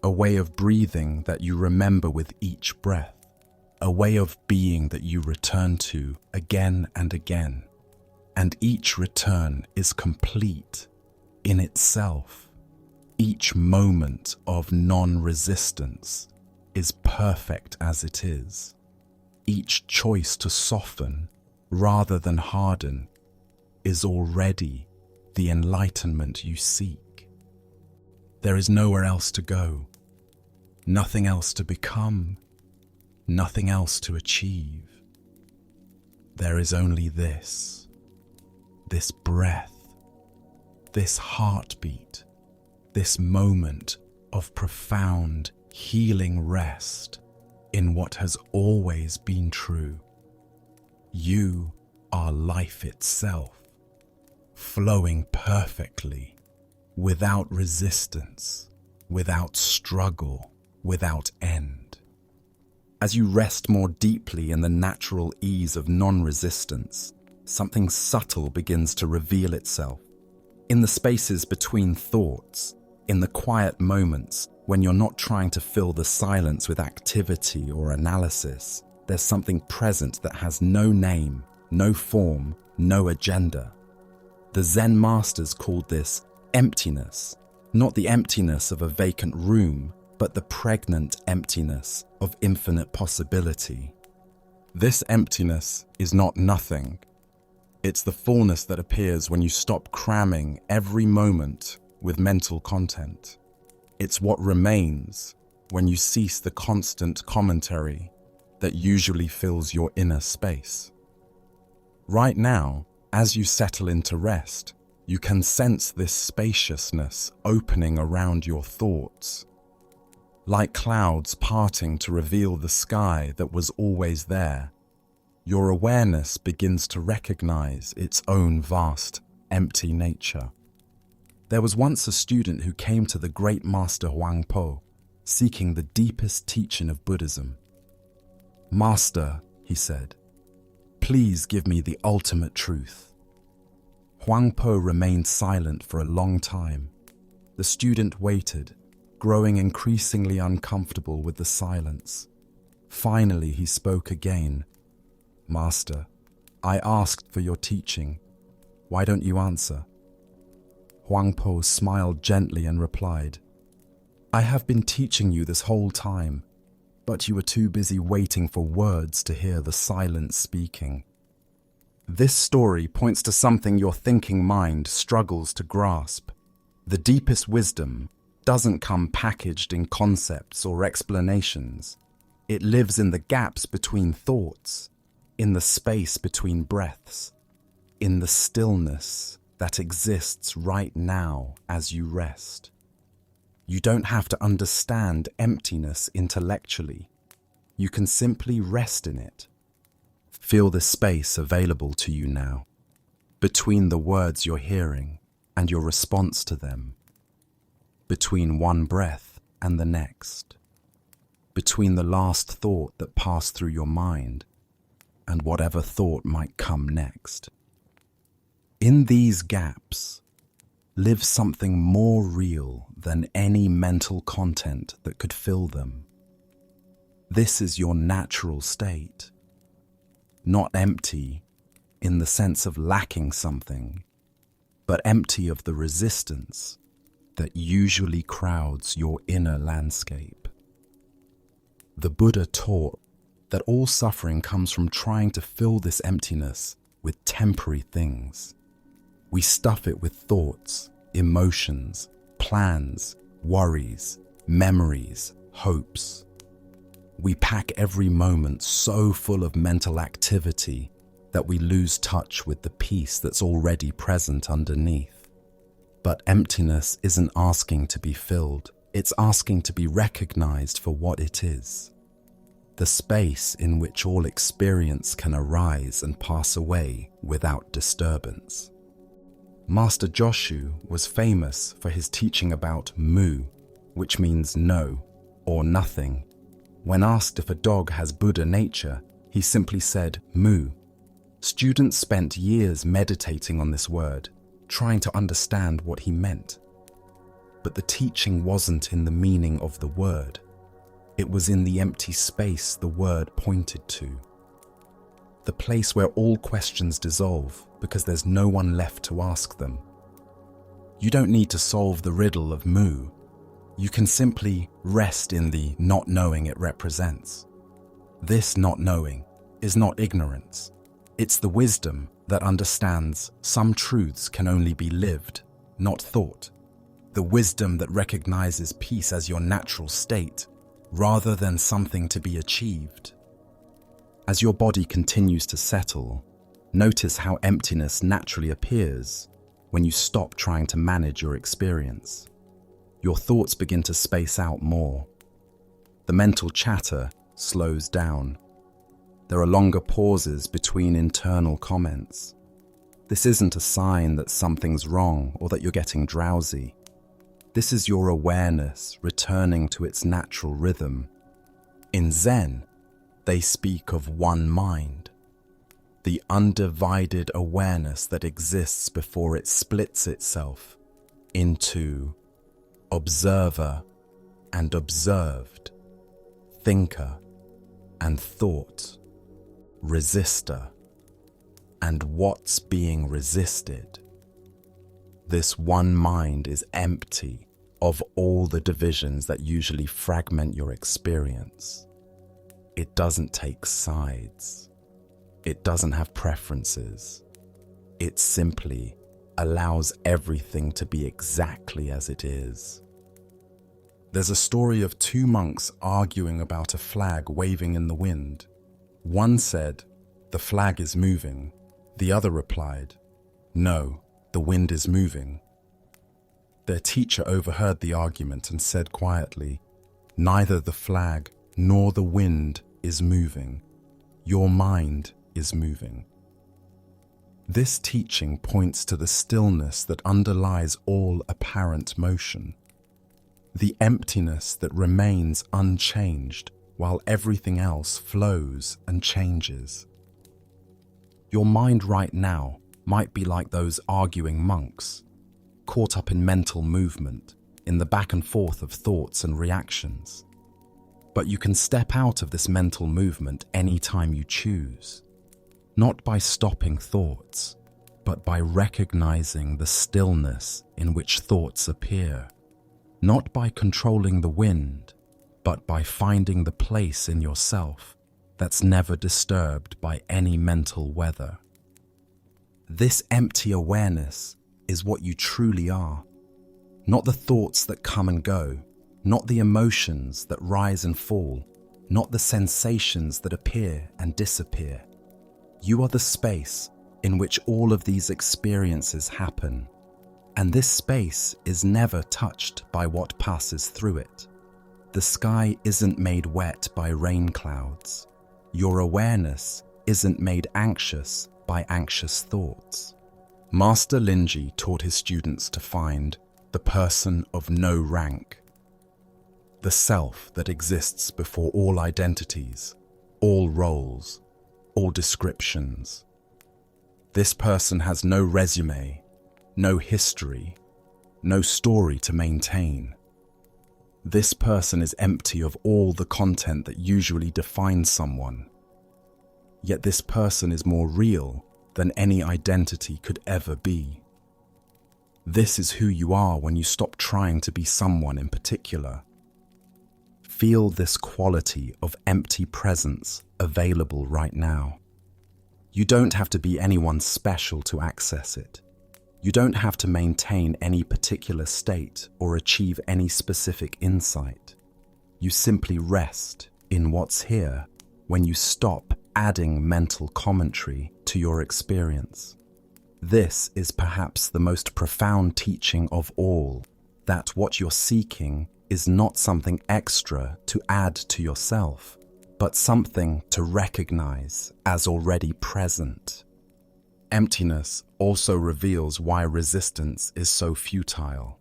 a way of breathing that you remember with each breath, a way of being that you return to again and again. And each return is complete in itself. Each moment of non-resistance is perfect as it is. Each choice to soften rather than harden is already the enlightenment you seek. There is nowhere else to go, nothing else to become, nothing else to achieve. There is only this breath, this heartbeat, this moment of profound, healing rest in what has always been true. You are life itself, flowing perfectly, without resistance, without struggle, without end. As you rest more deeply in the natural ease of non-resistance, something subtle begins to reveal itself. In the spaces between thoughts, in the quiet moments when you're not trying to fill the silence with activity or analysis, there's something present that has no name, no form, no agenda. The Zen masters called this emptiness, not the emptiness of a vacant room, but the pregnant emptiness of infinite possibility. This emptiness is not nothing. It's the fullness that appears when you stop cramming every moment with mental content. It's what remains when you cease the constant commentary that usually fills your inner space. Right now, as you settle into rest, you can sense this spaciousness opening around your thoughts, like clouds parting to reveal the sky that was always there. Your awareness begins to recognize its own vast, empty nature. There was once a student who came to the great master Huang Po, seeking the deepest teaching of Buddhism. "Master," he said, "please give me the ultimate truth." Huang Po remained silent for a long time. The student waited, growing increasingly uncomfortable with the silence. Finally, he spoke again. "Master, I asked for your teaching. Why don't you answer?" Huang Po smiled gently and replied, "I have been teaching you this whole time, but you were too busy waiting for words to hear the silence speaking." This story points to something your thinking mind struggles to grasp. The deepest wisdom doesn't come packaged in concepts or explanations. It lives in the gaps between thoughts, in the space between breaths, in the stillness that exists right now as you rest. You don't have to understand emptiness intellectually. You can simply rest in it. Feel the space available to you now, between the words you're hearing and your response to them, between one breath and the next, between the last thought that passed through your mind and whatever thought might come next. In these gaps, live something more real than any mental content that could fill them. This is your natural state, not empty in the sense of lacking something, but empty of the resistance that usually crowds your inner landscape. The Buddha taught that all suffering comes from trying to fill this emptiness with temporary things. We stuff it with thoughts, emotions, plans, worries, memories, hopes. We pack every moment so full of mental activity that we lose touch with the peace that's already present underneath. But emptiness isn't asking to be filled, it's asking to be recognized for what it is. The space in which all experience can arise and pass away without disturbance. Master Joshu was famous for his teaching about mu, which means no or nothing. When asked if a dog has Buddha nature, he simply said mu. Students spent years meditating on this word, trying to understand what he meant. But the teaching wasn't in the meaning of the word. It was in the empty space the word pointed to. The place where all questions dissolve because there's no one left to ask them. You don't need to solve the riddle of mu. You can simply rest in the not knowing it represents. This not knowing is not ignorance. It's the wisdom that understands some truths can only be lived, not thought. The wisdom that recognizes peace as your natural state, rather than something to be achieved. As your body continues to settle, notice how emptiness naturally appears when you stop trying to manage your experience. Your thoughts begin to space out more. The mental chatter slows down. There are longer pauses between internal comments. This isn't a sign that something's wrong or that you're getting drowsy. This is your awareness returning to its natural rhythm. In Zen, they speak of one mind, the undivided awareness that exists before it splits itself into observer and observed, thinker and thought, resistor, and what's being resisted. This one mind is empty of all the divisions that usually fragment your experience. It doesn't take sides. It doesn't have preferences. It simply allows everything to be exactly as it is. There's a story of two monks arguing about a flag waving in the wind. One said, "The flag is moving." The other replied, "No, the wind is moving." Their teacher overheard the argument and said quietly, "Neither the flag nor the wind is moving. Your mind is moving." This teaching points to the stillness that underlies all apparent motion, the emptiness that remains unchanged while everything else flows and changes. Your mind right now might be like those arguing monks, caught up in mental movement, in the back and forth of thoughts and reactions. But you can step out of this mental movement anytime you choose, not by stopping thoughts, but by recognizing the stillness in which thoughts appear, not by controlling the wind, but by finding the place in yourself that's never disturbed by any mental weather. This empty awareness is what you truly are, not the thoughts that come and go, not the emotions that rise and fall, not the sensations that appear and disappear. You are the space in which all of these experiences happen, and this space is never touched by what passes through it. The sky isn't made wet by rain clouds. Your awareness isn't made anxious by anxious thoughts. Master Linji taught his students to find the person of no rank, the self that exists before all identities, all roles, all descriptions. This person has no resume, no history, no story to maintain. This person is empty of all the content that usually defines someone. Yet this person is more real than any identity could ever be. This is who you are when you stop trying to be someone in particular. Feel this quality of empty presence available right now. You don't have to be anyone special to access it. You don't have to maintain any particular state or achieve any specific insight. You simply rest in what's here when you stop adding mental commentary to your experience. This is perhaps the most profound teaching of all, that what you're seeking is not something extra to add to yourself, but something to recognize as already present. Emptiness also reveals why resistance is so futile.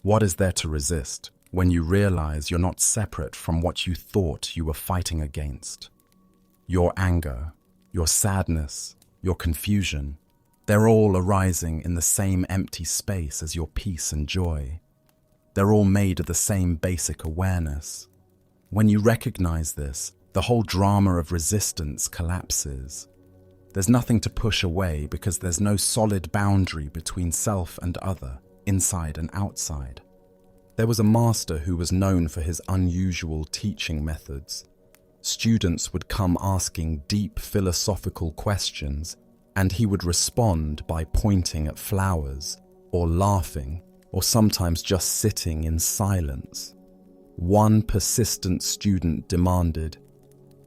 What is there to resist when you realize you're not separate from what you thought you were fighting against? Your anger, your sadness, your confusion, they're all arising in the same empty space as your peace and joy. They're all made of the same basic awareness. When you recognize this, the whole drama of resistance collapses. There's nothing to push away because there's no solid boundary between self and other, inside and outside. There was a master who was known for his unusual teaching methods. Students would come asking deep philosophical questions, and he would respond by pointing at flowers, or laughing, or sometimes just sitting in silence. One persistent student demanded,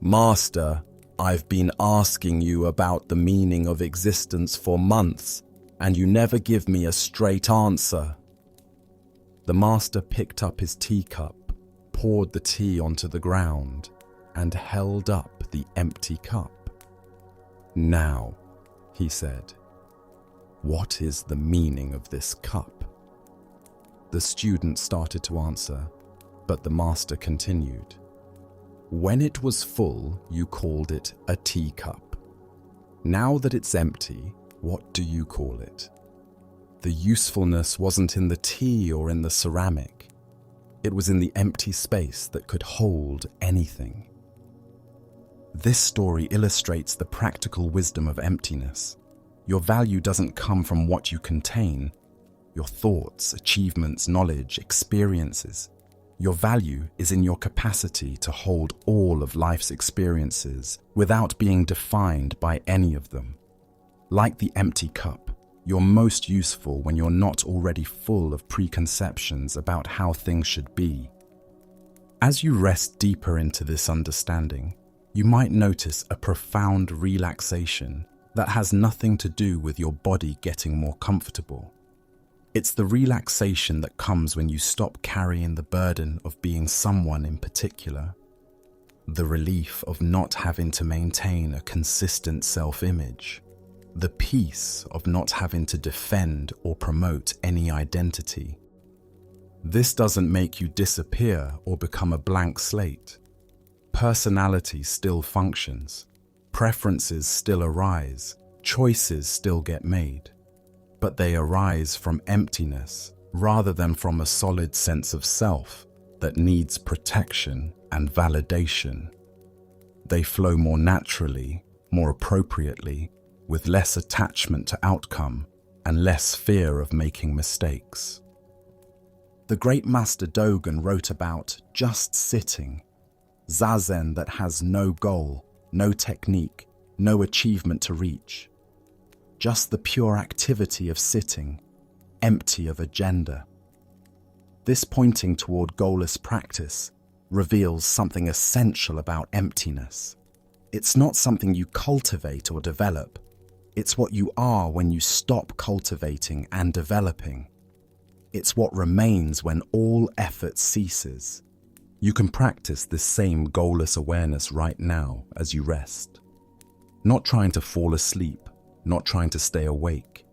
"Master, I've been asking you about the meaning of existence for months, and you never give me a straight answer." The master picked up his teacup, poured the tea onto the ground, and held up the empty cup. "Now," he said, "what is the meaning of this cup?" The student started to answer, but the master continued. "When it was full, you called it a teacup. Now that it's empty, what do you call it?" The usefulness wasn't in the tea or in the ceramic. It was in the empty space that could hold anything. This story illustrates the practical wisdom of emptiness. Your value doesn't come from what you contain, your thoughts, achievements, knowledge, experiences. Your value is in your capacity to hold all of life's experiences without being defined by any of them. Like the empty cup, you're most useful when you're not already full of preconceptions about how things should be. As you rest deeper into this understanding, you might notice a profound relaxation that has nothing to do with your body getting more comfortable. It's the relaxation that comes when you stop carrying the burden of being someone in particular. The relief of not having to maintain a consistent self-image. The peace of not having to defend or promote any identity. This doesn't make you disappear or become a blank slate. Personality still functions. Preferences still arise. Choices still get made. But they arise from emptiness rather than from a solid sense of self that needs protection and validation. They flow more naturally, more appropriately, with less attachment to outcome and less fear of making mistakes. The great Master Dogen wrote about just sitting, zazen that has no goal, no technique, no achievement to reach. Just the pure activity of sitting, empty of agenda. This pointing toward goalless practice reveals something essential about emptiness. It's not something you cultivate or develop. It's what you are when you stop cultivating and developing. It's what remains when all effort ceases. You can practice this same goalless awareness right now as you rest. Not trying to fall asleep. Not trying to stay awake,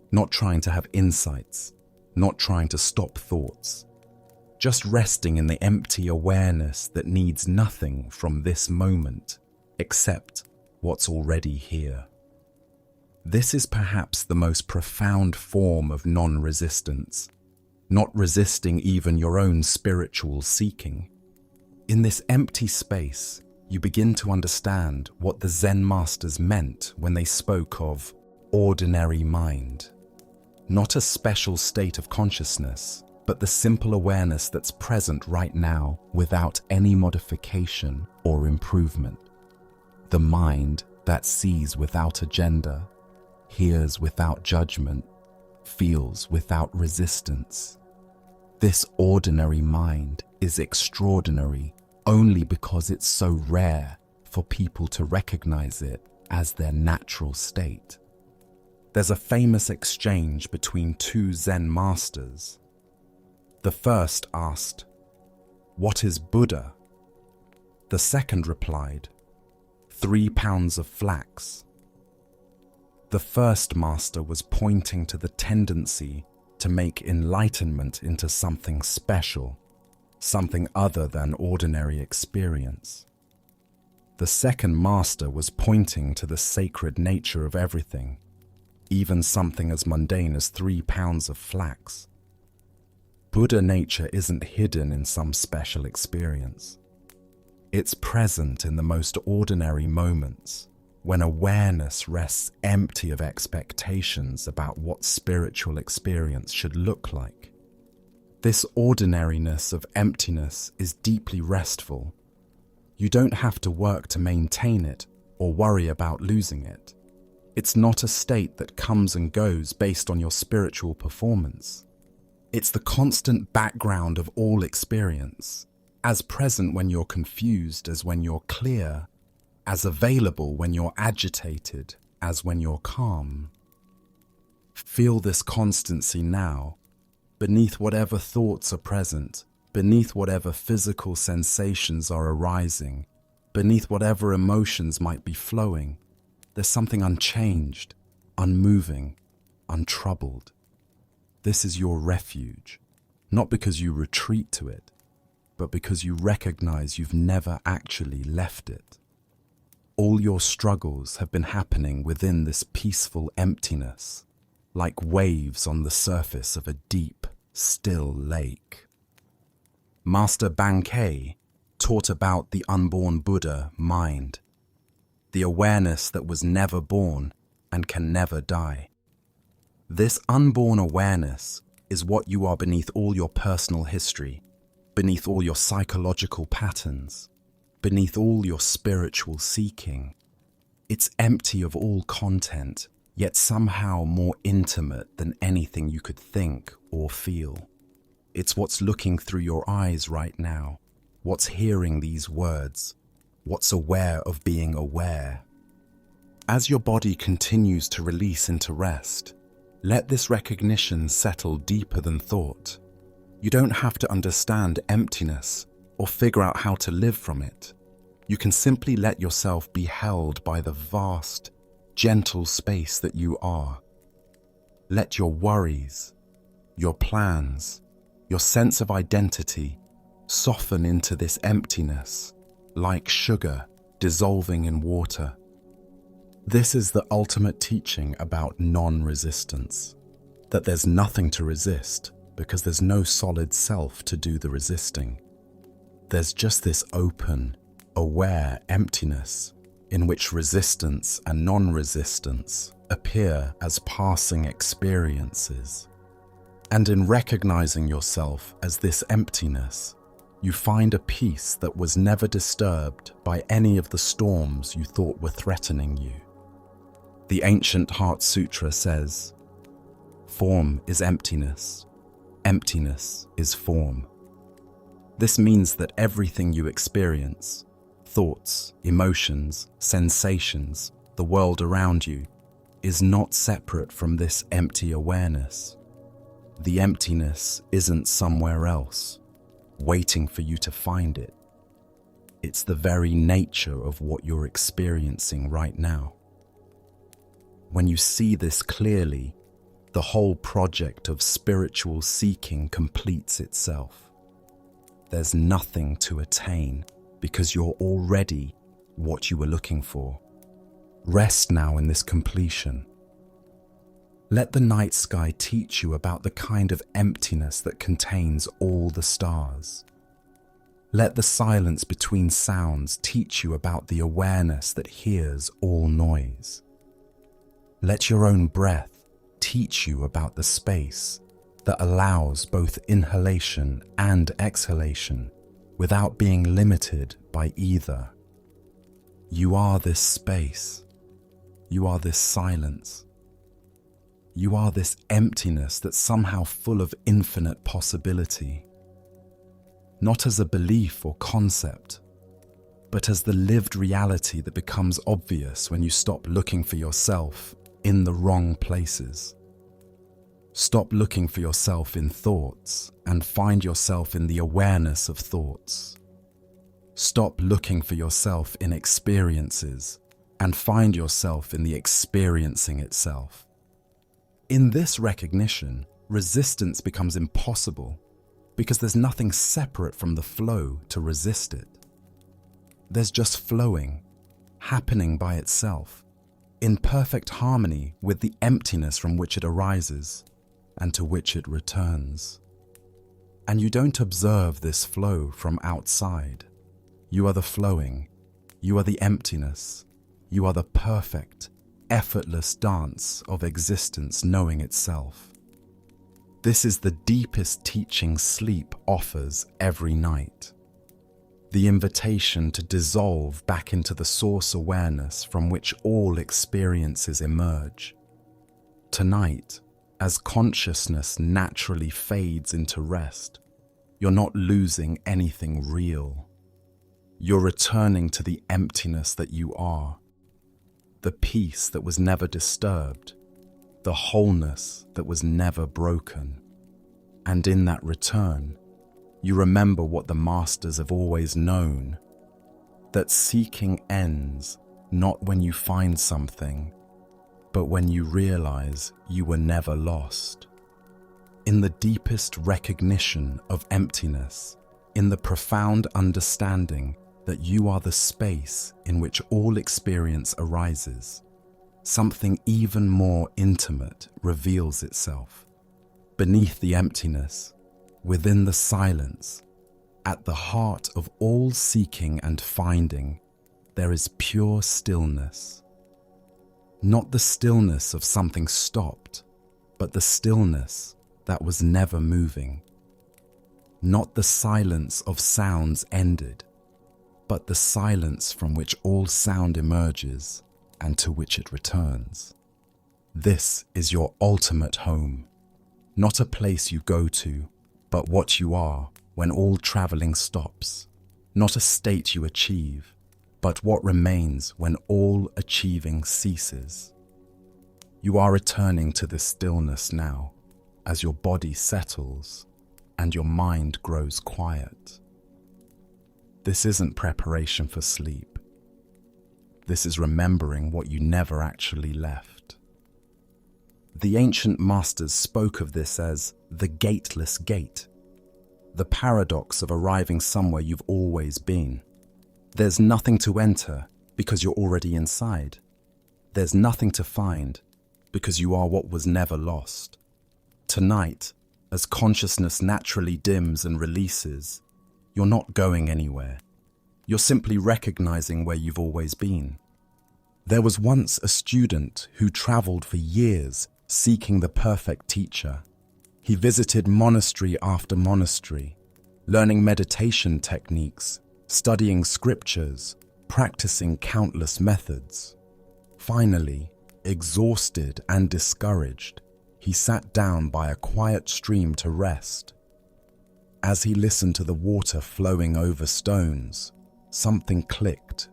not trying to have insights, not trying to stop thoughts, just resting in the empty awareness that needs nothing from this moment except what's already here. This is perhaps the most profound form of non-resistance, not resisting even your own spiritual seeking. In this empty space, you begin to understand what the Zen masters meant when they spoke of ordinary mind. Not a special state of consciousness, but the simple awareness that's present right now without any modification or improvement. The mind that sees without agenda, hears without judgment, feels without resistance. This ordinary mind is extraordinary only because it's so rare for people to recognize it as their natural state. There's a famous exchange between two Zen masters. The first asked, "What is Buddha?" The second replied, 3 pounds of flax." The first master was pointing to the tendency to make enlightenment into something special, something other than ordinary experience. The second master was pointing to the sacred nature of everything, even something as mundane as 3 pounds of flax. Buddha nature isn't hidden in some special experience. It's present in the most ordinary moments, when awareness rests empty of expectations about what spiritual experience should look like. This ordinariness of emptiness is deeply restful. You don't have to work to maintain it or worry about losing it. It's not a state that comes and goes based on your spiritual performance. It's the constant background of all experience, as present when you're confused as when you're clear, as available when you're agitated as when you're calm. Feel this constancy now, beneath whatever thoughts are present, beneath whatever physical sensations are arising, beneath whatever emotions might be flowing. There's something unchanged, unmoving, untroubled. This is your refuge, not because you retreat to it, but because you recognize you've never actually left it. All your struggles have been happening within this peaceful emptiness, like waves on the surface of a deep, still lake. Master Bankei taught about the unborn Buddha mind, the awareness that was never born and can never die. This unborn awareness is what you are beneath all your personal history, beneath all your psychological patterns, beneath all your spiritual seeking. It's empty of all content, yet somehow more intimate than anything you could think or feel. It's what's looking through your eyes right now, what's hearing these words, what's aware of being aware. As your body continues to release into rest, let this recognition settle deeper than thought. You don't have to understand emptiness or figure out how to live from it. You can simply let yourself be held by the vast, gentle space that you are. Let your worries, your plans, your sense of identity soften into this emptiness, like sugar dissolving in water. This is the ultimate teaching about non-resistance, that there's nothing to resist because there's no solid self to do the resisting. There's just this open, aware emptiness in which resistance and non-resistance appear as passing experiences. And in recognizing yourself as this emptiness, you find a peace that was never disturbed by any of the storms you thought were threatening you. The ancient Heart Sutra says, "Form is emptiness, emptiness is form." This means that everything you experience, thoughts, emotions, sensations, the world around you, is not separate from this empty awareness. The emptiness isn't somewhere else, waiting for you to find it. It's the very nature of what you're experiencing right now. When you see this clearly, the whole project of spiritual seeking completes itself. There's nothing to attain because you're already what you were looking for. Rest now in this completion. Let the night sky teach you about the kind of emptiness that contains all the stars. Let the silence between sounds teach you about the awareness that hears all noise. Let your own breath teach you about the space that allows both inhalation and exhalation without being limited by either. You are this space. You are this silence. You are this emptiness that's somehow full of infinite possibility. Not as a belief or concept, but as the lived reality that becomes obvious when you stop looking for yourself in the wrong places. Stop looking for yourself in thoughts and find yourself in the awareness of thoughts. Stop looking for yourself in experiences and find yourself in the experiencing itself. In this recognition, resistance becomes impossible because there's nothing separate from the flow to resist it. There's just flowing, happening by itself, in perfect harmony with the emptiness from which it arises and to which it returns. And you don't observe this flow from outside. You are the flowing, you are the emptiness, you are the perfect, effortless dance of existence knowing itself. This is the deepest teaching sleep offers every night. The invitation to dissolve back into the source awareness from which all experiences emerge. Tonight, as consciousness naturally fades into rest, you're not losing anything real. You're returning to the emptiness that you are, the peace that was never disturbed, the wholeness that was never broken. And in that return, you remember what the masters have always known, that seeking ends not when you find something, but when you realize you were never lost. In the deepest recognition of emptiness, in the profound understanding that you are the space in which all experience arises, something even more intimate reveals itself. Beneath the emptiness, within the silence, at the heart of all seeking and finding, there is pure stillness. Not the stillness of something stopped, but the stillness that was never moving. Not the silence of sounds ended, but the silence from which all sound emerges and to which it returns. This is your ultimate home, not a place you go to, but what you are when all traveling stops, not a state you achieve, but what remains when all achieving ceases. You are returning to this stillness now, as your body settles and your mind grows quiet. This isn't preparation for sleep. This is remembering what you never actually left. The ancient masters spoke of this as the gateless gate, the paradox of arriving somewhere you've always been. There's nothing to enter because you're already inside. There's nothing to find because you are what was never lost. Tonight, as consciousness naturally dims and releases, you're not going anywhere. You're simply recognizing where you've always been. There was once a student who traveled for years seeking the perfect teacher. He visited monastery after monastery, learning meditation techniques, studying scriptures, practicing countless methods. Finally, exhausted and discouraged, he sat down by a quiet stream to rest. As he listened to the water flowing over stones, something clicked.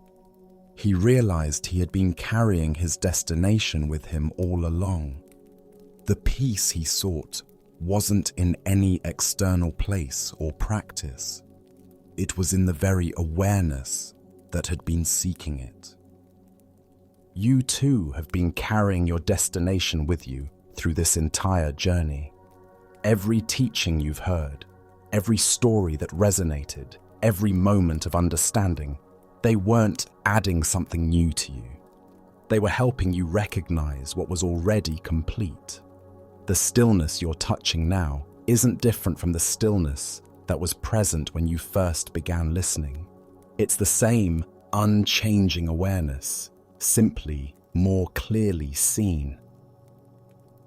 He realized he had been carrying his destination with him all along. The peace he sought wasn't in any external place or practice. It was in the very awareness that had been seeking it. You too have been carrying your destination with you through this entire journey. Every teaching you've heard, every story that resonated, every moment of understanding, they weren't adding something new to you. They were helping you recognize what was already complete. The stillness you're touching now isn't different from the stillness that was present when you first began listening. It's the same unchanging awareness, simply more clearly seen.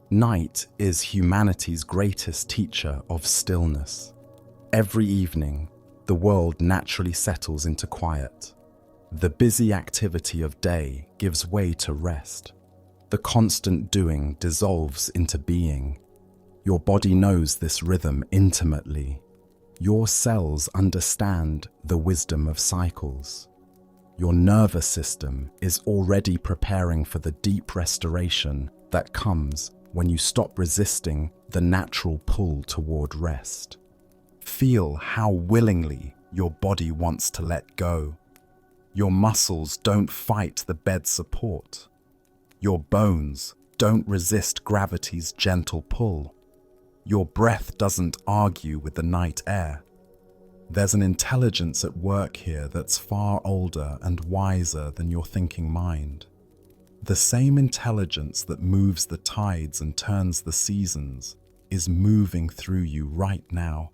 Night is humanity's greatest teacher of stillness. Every evening, the world naturally settles into quiet. The busy activity of day gives way to rest. The constant doing dissolves into being. Your body knows this rhythm intimately. Your cells understand the wisdom of cycles. Your nervous system is already preparing for the deep restoration that comes when you stop resisting the natural pull toward rest. Feel how willingly your body wants to let go. Your muscles don't fight the bed support. Your bones don't resist gravity's gentle pull. Your breath doesn't argue with the night air. There's an intelligence at work here that's far older and wiser than your thinking mind. The same intelligence that moves the tides and turns the seasons is moving through you right now,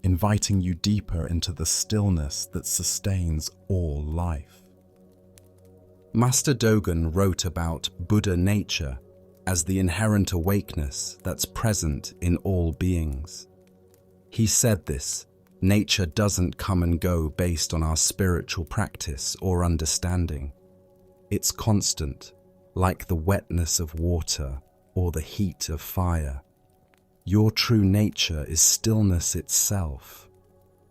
inviting you deeper into the stillness that sustains all life. Master Dogen wrote about Buddha nature as the inherent awakeness that's present in all beings. He said this: nature doesn't come and go based on our spiritual practice or understanding. It's constant, like the wetness of water or the heat of fire. Your true nature is stillness itself,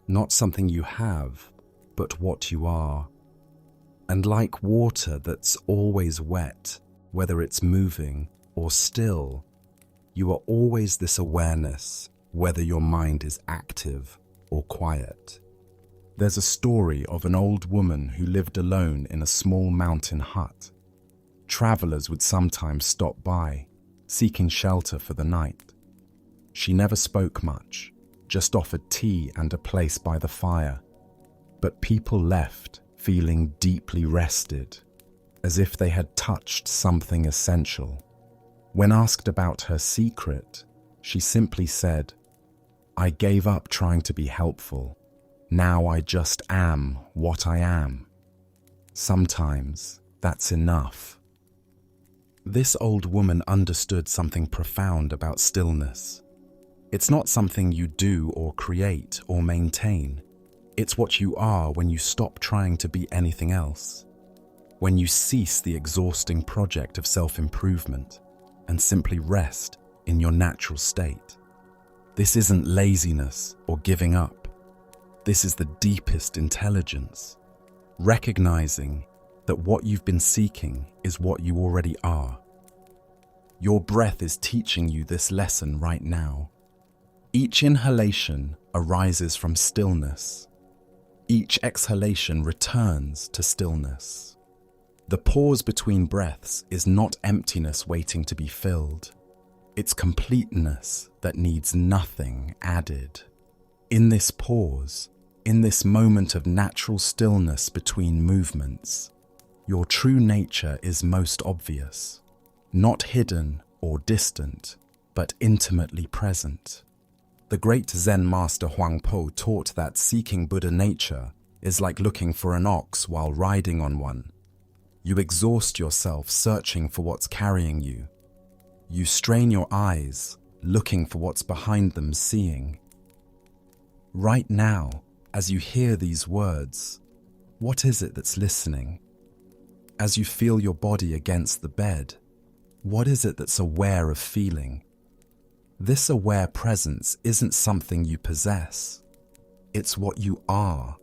not something you have, but what you are. And like water that's always wet, whether it's moving or still, you are always this awareness, whether your mind is active or quiet. There's a story of an old woman who lived alone in a small mountain hut. Travelers would sometimes stop by, seeking shelter for the night. She never spoke much, just offered tea and a place by the fire. But people left feeling deeply rested, as if they had touched something essential. When asked about her secret, she simply said, "I gave up trying to be helpful. Now I just am what I am. Sometimes that's enough." This old woman understood something profound about stillness. It's not something you do or create or maintain. It's what you are when you stop trying to be anything else. When you cease the exhausting project of self-improvement and simply rest in your natural state. This isn't laziness or giving up. This is the deepest intelligence, recognizing that what you've been seeking is what you already are. Your breath is teaching you this lesson right now. Each inhalation arises from stillness. Each exhalation returns to stillness. The pause between breaths is not emptiness waiting to be filled. It's completeness that needs nothing added. In this pause, in this moment of natural stillness between movements, your true nature is most obvious, not hidden or distant, but intimately present. The great Zen master Huangpo taught that seeking Buddha nature is like looking for an ox while riding on one. You exhaust yourself searching for what's carrying you. You strain your eyes, looking for what's behind them seeing. Right now, as you hear these words, what is it that's listening? As you feel your body against the bed, what is it that's aware of feeling? This aware presence isn't something you possess. It's what you are.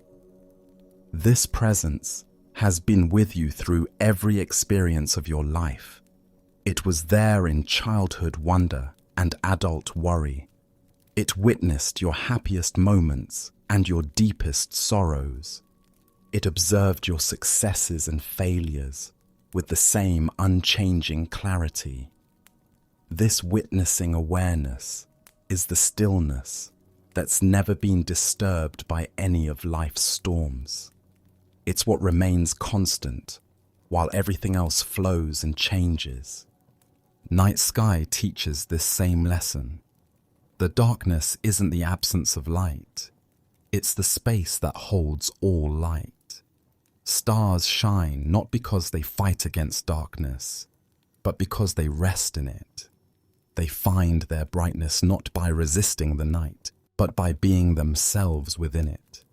This presence has been with you through every experience of your life. It was there in childhood wonder and adult worry. It witnessed your happiest moments and your deepest sorrows. It observed your successes and failures with the same unchanging clarity. This witnessing awareness is the stillness that's never been disturbed by any of life's storms. It's what remains constant while everything else flows and changes. Night sky teaches this same lesson. The darkness isn't the absence of light. It's the space that holds all light. Stars shine not because they fight against darkness, but because they rest in it. They find their brightness not by resisting the night, but by being themselves within it.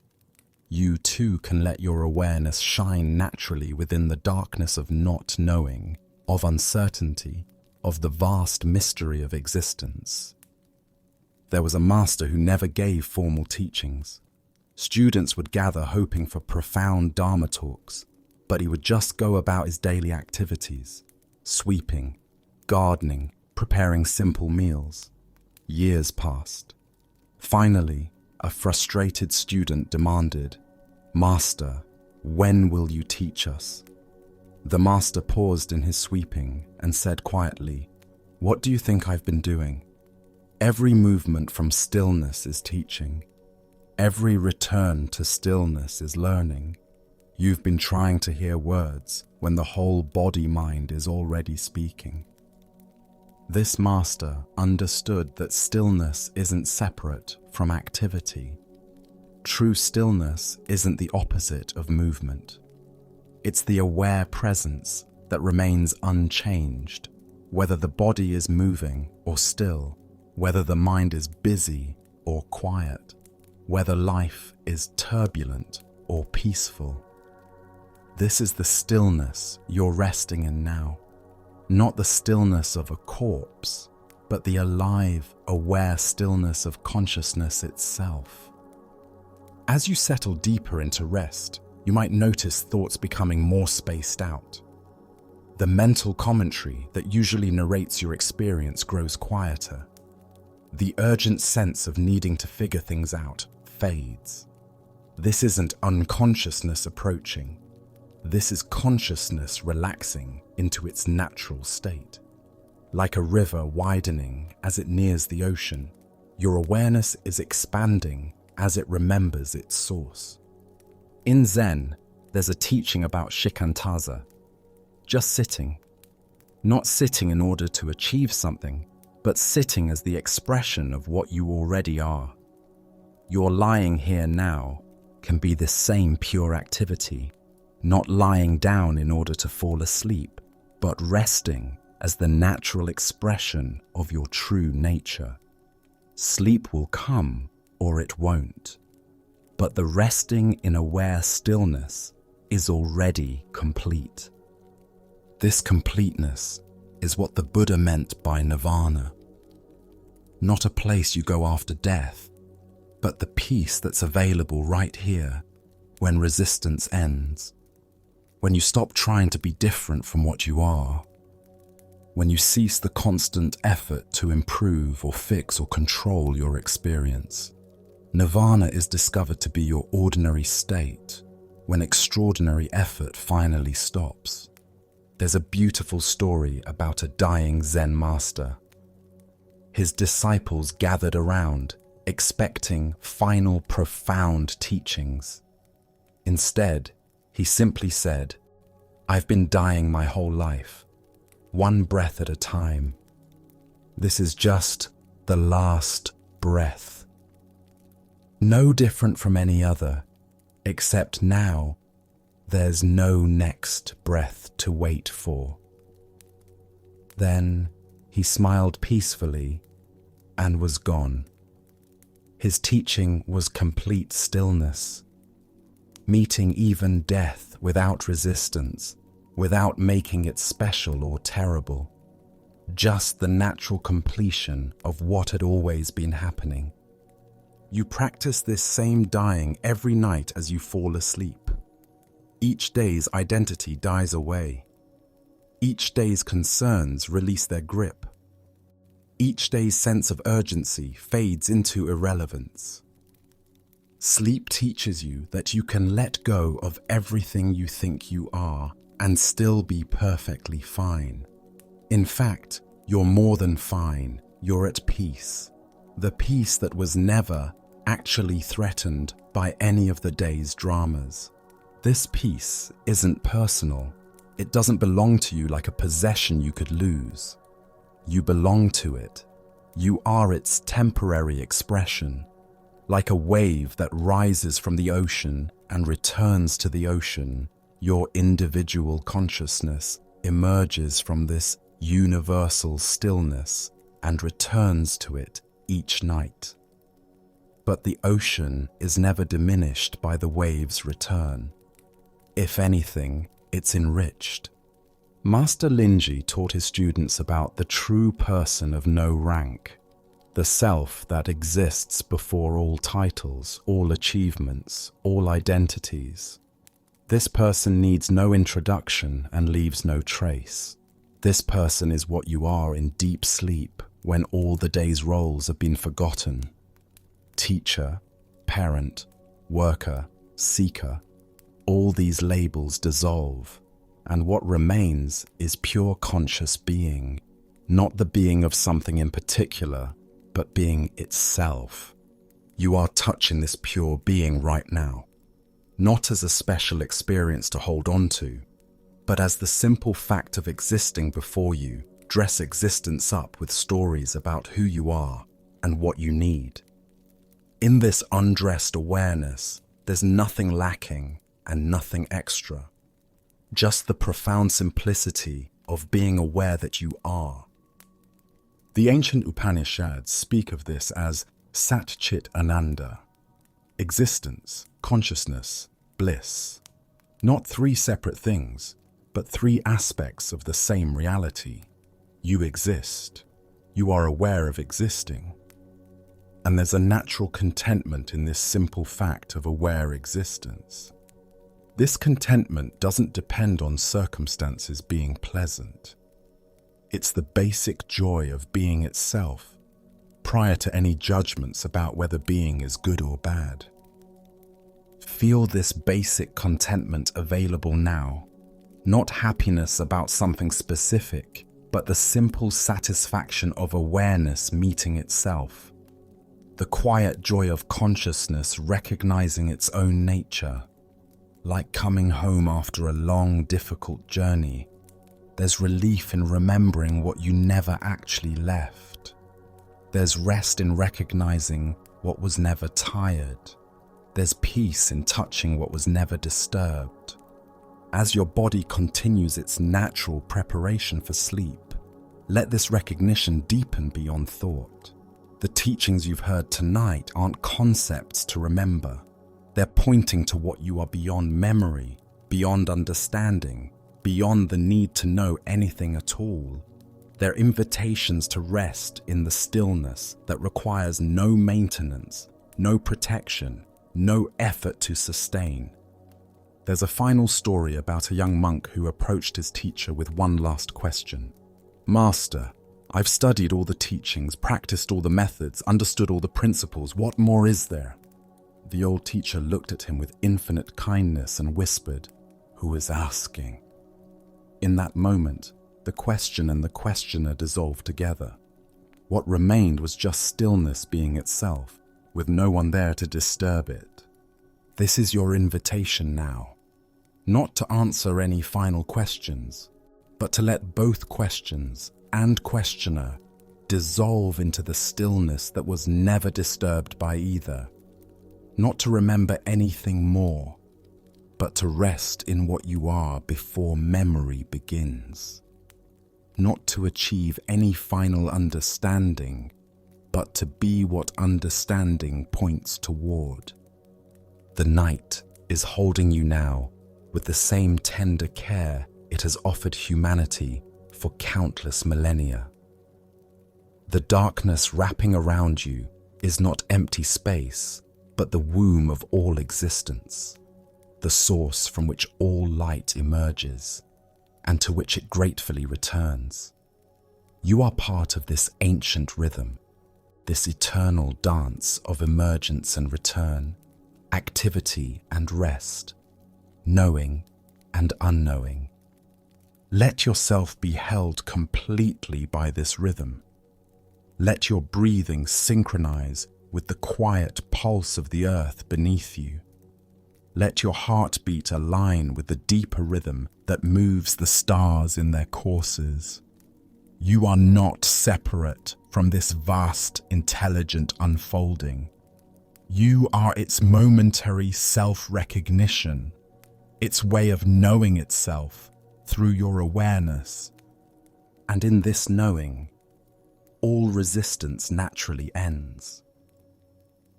You too can let your awareness shine naturally within the darkness of not knowing, of uncertainty, of the vast mystery of existence. There was a master who never gave formal teachings. Students would gather hoping for profound Dharma talks, but he would just go about his daily activities, sweeping, gardening, preparing simple meals. Years passed. Finally, a frustrated student demanded, "Master, when will you teach us?" The master paused in his sweeping and said quietly, "What do you think I've been doing? Every movement from stillness is teaching. Every return to stillness is learning. You've been trying to hear words when the whole body-mind is already speaking." This master understood that stillness isn't separate from activity. True stillness isn't the opposite of movement. It's the aware presence that remains unchanged, whether the body is moving or still, whether the mind is busy or quiet, whether life is turbulent or peaceful. This is the stillness you're resting in now. Not the stillness of a corpse, but the alive, aware stillness of consciousness itself. As you settle deeper into rest, you might notice thoughts becoming more spaced out. The mental commentary that usually narrates your experience grows quieter. The urgent sense of needing to figure things out fades. This isn't unconsciousness approaching. This is consciousness relaxing into its natural state. Like a river widening as it nears the ocean, your awareness is expanding as it remembers its source. In Zen, there's a teaching about shikantaza, just sitting. Not sitting in order to achieve something, but sitting as the expression of what you already are. Your lying here now can be the same pure activity, not lying down in order to fall asleep, but resting as the natural expression of your true nature. Sleep will come or it won't, but the resting in aware stillness is already complete. This completeness is what the Buddha meant by nirvana. Not a place you go after death, but the peace that's available right here when resistance ends. When you stop trying to be different from what you are. When you cease the constant effort to improve or fix or control your experience. Nirvana is discovered to be your ordinary state when extraordinary effort finally stops. There's a beautiful story about a dying Zen master. His disciples gathered around, expecting final profound teachings. Instead, he simply said, "I've been dying my whole life, one breath at a time. This is just the last breath. No different from any other, except now there's no next breath to wait for." Then he smiled peacefully and was gone. His teaching was complete stillness, meeting even death without resistance, without making it special or terrible, just the natural completion of what had always been happening. You practice this same dying every night as you fall asleep. Each day's identity dies away. Each day's concerns release their grip. Each day's sense of urgency fades into irrelevance. Sleep teaches you that you can let go of everything you think you are and still be perfectly fine. In fact, you're more than fine. You're at peace. The peace that was never actually threatened by any of the day's dramas. This peace isn't personal. It doesn't belong to you like a possession you could lose. You belong to it. You are its temporary expression. Like a wave that rises from the ocean and returns to the ocean, your individual consciousness emerges from this universal stillness and returns to it each night. But the ocean is never diminished by the wave's return. If anything, it's enriched. Master Linji taught his students about the true person of no rank, the self that exists before all titles, all achievements, all identities. This person needs no introduction and leaves no trace. This person is what you are in deep sleep when all the day's roles have been forgotten. Teacher, parent, worker, seeker, all these labels dissolve, and what remains is pure conscious being, not the being of something in particular, but being itself. You are touching this pure being right now, not as a special experience to hold on to, but as the simple fact of existing before you. Dress existence up with stories about who you are and what you need. In this undressed awareness, there's nothing lacking and nothing extra. Just the profound simplicity of being aware that you are. The ancient Upanishads speak of this as Sat Chit Ananda, existence, consciousness, bliss. Not three separate things, but three aspects of the same reality. You exist. You are aware of existing. And there's a natural contentment in this simple fact of aware existence. This contentment doesn't depend on circumstances being pleasant. It's the basic joy of being itself, prior to any judgments about whether being is good or bad. Feel this basic contentment available now, not happiness about something specific, but the simple satisfaction of awareness meeting itself. The quiet joy of consciousness recognizing its own nature. Like coming home after a long, difficult journey, there's relief in remembering what you never actually left. There's rest in recognizing what was never tired. There's peace in touching what was never disturbed. As your body continues its natural preparation for sleep, let this recognition deepen beyond thought. The teachings you've heard tonight aren't concepts to remember. They're pointing to what you are beyond memory, beyond understanding, beyond the need to know anything at all. They're invitations to rest in the stillness that requires no maintenance, no protection, no effort to sustain. There's a final story about a young monk who approached his teacher with one last question. "Master, I've studied all the teachings, practiced all the methods, understood all the principles. What more is there?" The old teacher looked at him with infinite kindness and whispered, "Who is asking?" In that moment, the question and the questioner dissolved together. What remained was just stillness being itself, with no one there to disturb it. This is your invitation now, not to answer any final questions, but to let both questions and questioner dissolve into the stillness that was never disturbed by either. Not to remember anything more, but to rest in what you are before memory begins. Not to achieve any final understanding, but to be what understanding points toward. The night is holding you now with the same tender care it has offered humanity for countless millennia. The darkness wrapping around you is not empty space, but the womb of all existence, the source from which all light emerges, and to which it gratefully returns. You are part of this ancient rhythm, this eternal dance of emergence and return, activity and rest, knowing and unknowing. Let yourself be held completely by this rhythm. Let your breathing synchronize with the quiet pulse of the earth beneath you. Let your heartbeat align with the deeper rhythm that moves the stars in their courses. You are not separate from this vast, intelligent unfolding. You are its momentary self-recognition, its way of knowing itself through your awareness. And in this knowing, all resistance naturally ends.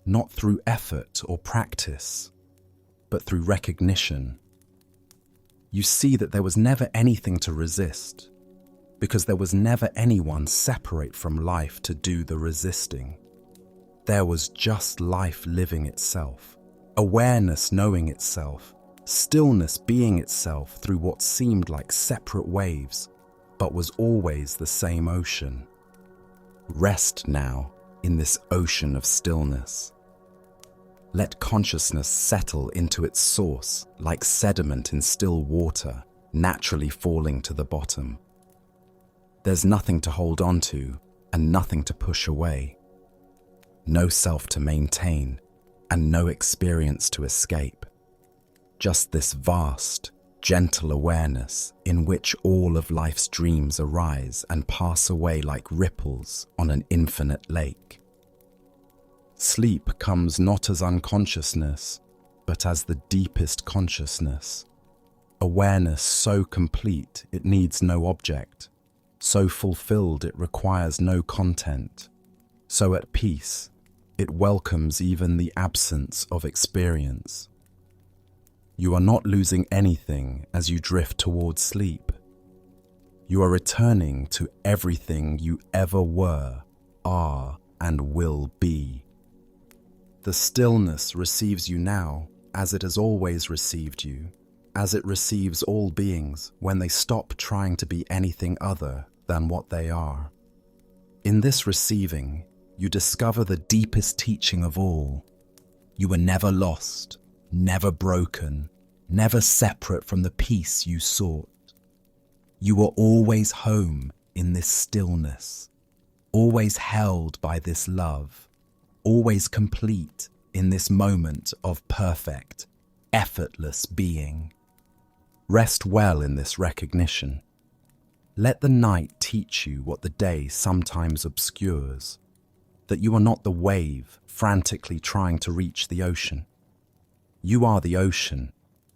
Not through effort or practice, but through recognition. You see that there was never anything to resist, because there was never anyone separate from life to do the resisting. There was just life living itself, awareness knowing itself, stillness being itself through what seemed like separate waves, but was always the same ocean. Rest now in this ocean of stillness. Let consciousness settle into its source like sediment in still water, naturally falling to the bottom. There's nothing to hold on to and nothing to push away. No self to maintain and no experience to escape. Just this vast, gentle awareness in which all of life's dreams arise and pass away like ripples on an infinite lake. Sleep comes not as unconsciousness, but as the deepest consciousness. Awareness so complete it needs no object, so fulfilled it requires no content, so at peace it welcomes even the absence of experience. You are not losing anything as you drift towards sleep. You are returning to everything you ever were, are, and will be. The stillness receives you now as it has always received you, as it receives all beings when they stop trying to be anything other than what they are. In this receiving, you discover the deepest teaching of all. You were never lost, never broken, never separate from the peace you sought. You were always home in this stillness, always held by this love, always complete in this moment of perfect, effortless being. Rest well in this recognition. Let the night teach you what the day sometimes obscures, that you are not the wave frantically trying to reach the ocean. You are the ocean,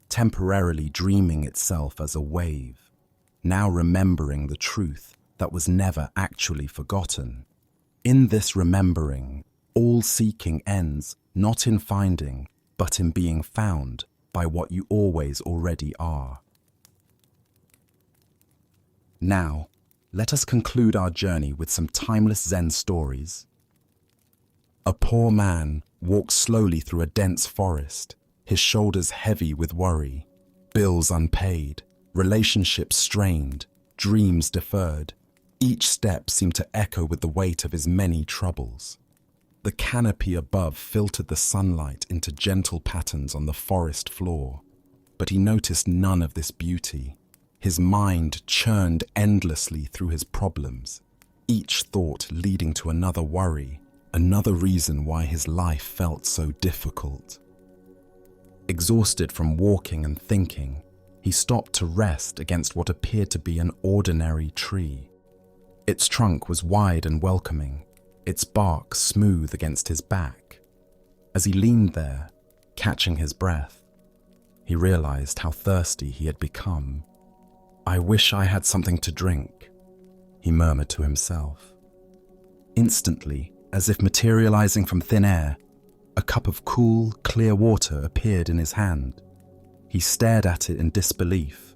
temporarily dreaming itself as a wave, now remembering the truth that was never actually forgotten. In this remembering, all seeking ends not in finding, but in being found by what you always already are. Now, let us conclude our journey with some timeless Zen stories. A poor man walks slowly through a dense forest, his shoulders heavy with worry, bills unpaid, relationships strained, dreams deferred. Each step seemed to echo with the weight of his many troubles. The canopy above filtered the sunlight into gentle patterns on the forest floor, but he noticed none of this beauty. His mind churned endlessly through his problems, each thought leading to another worry, another reason why his life felt so difficult. Exhausted from walking and thinking, he stopped to rest against what appeared to be an ordinary tree. Its trunk was wide and welcoming, its bark smooth against his back. As he leaned there, catching his breath, he realized how thirsty he had become. "I wish I had something to drink," he murmured to himself. Instantly, as if materializing from thin air, a cup of cool, clear water appeared in his hand. He stared at it in disbelief,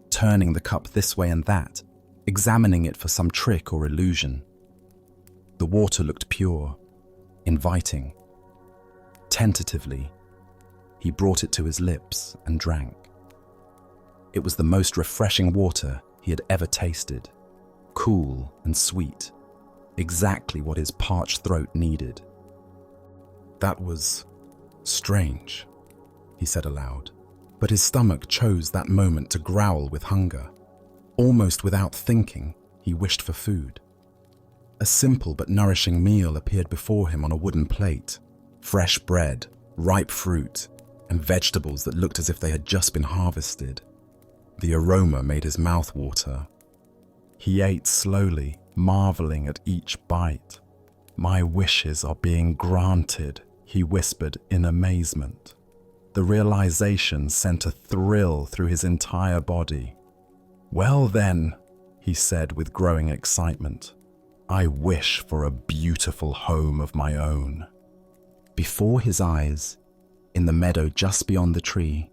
turning the cup this way and that, examining it for some trick or illusion. The water looked pure, inviting. Tentatively, he brought it to his lips and drank. It was the most refreshing water he had ever tasted, cool and sweet, exactly what his parched throat needed. "That was strange," he said aloud, but his stomach chose that moment to growl with hunger. Almost without thinking, he wished for food. A simple but nourishing meal appeared before him on a wooden plate. Fresh bread, ripe fruit, and vegetables that looked as if they had just been harvested. The aroma made his mouth water. He ate slowly, marveling at each bite. "My wishes are being granted," he whispered in amazement. The realization sent a thrill through his entire body. "Well then," he said with growing excitement, "I wish for a beautiful home of my own." Before his eyes, in the meadow just beyond the tree,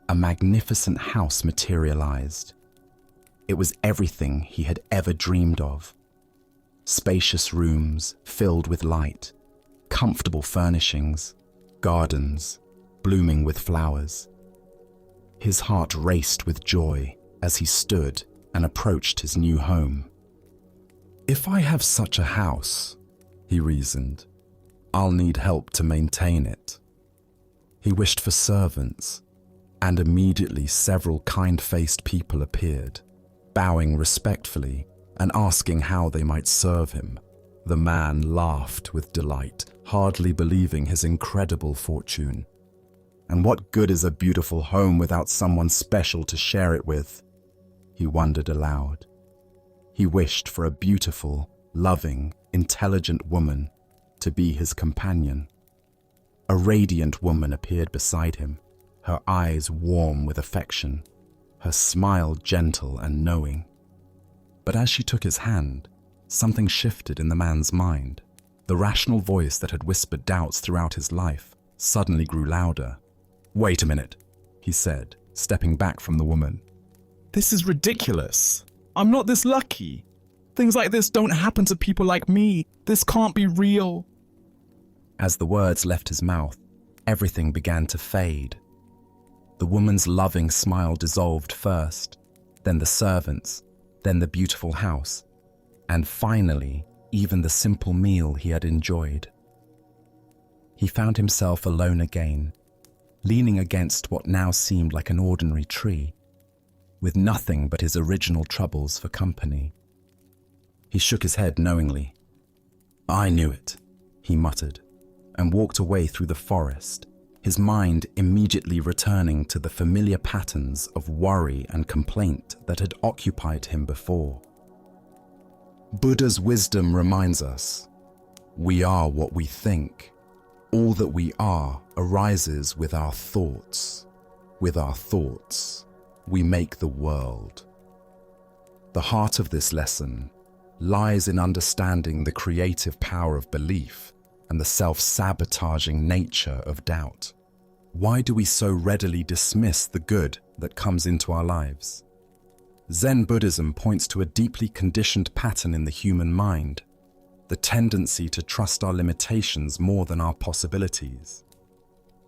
a magnificent house materialized. It was everything he had ever dreamed of. Spacious rooms filled with light, comfortable furnishings, gardens blooming with flowers. His heart raced with joy as he stood and approached his new home. "If I have such a house," he reasoned, "I'll need help to maintain it." He wished for servants, and immediately several kind-faced people appeared, bowing respectfully and asking how they might serve him. The man laughed with delight, hardly believing his incredible fortune. And what good is a beautiful home without someone special to share it with? He wondered aloud. He wished for a beautiful, loving, intelligent woman to be his companion. A radiant woman appeared beside him, her eyes warm with affection, her smile gentle and knowing. But as she took his hand, something shifted in the man's mind. The rational voice that had whispered doubts throughout his life suddenly grew louder. "Wait a minute," he said, stepping back from the woman. This is ridiculous. I'm not this lucky. Things like this don't happen to people like me. This can't be real. As the words left his mouth, everything began to fade. The woman's loving smile dissolved first, then the servants, then the beautiful house, and finally, even the simple meal he had enjoyed. He found himself alone again, leaning against what now seemed like an ordinary tree, with nothing but his original troubles for company. He shook his head knowingly. "I knew it," he muttered, and walked away through the forest, his mind immediately returning to the familiar patterns of worry and complaint that had occupied him before. Buddha's wisdom reminds us, we are what we think. All that we are arises with our thoughts. With our thoughts, we make the world. The heart of this lesson lies in understanding the creative power of belief and the self-sabotaging nature of doubt. Why do we so readily dismiss the good that comes into our lives? Zen Buddhism points to a deeply conditioned pattern in the human mind, the tendency to trust our limitations more than our possibilities.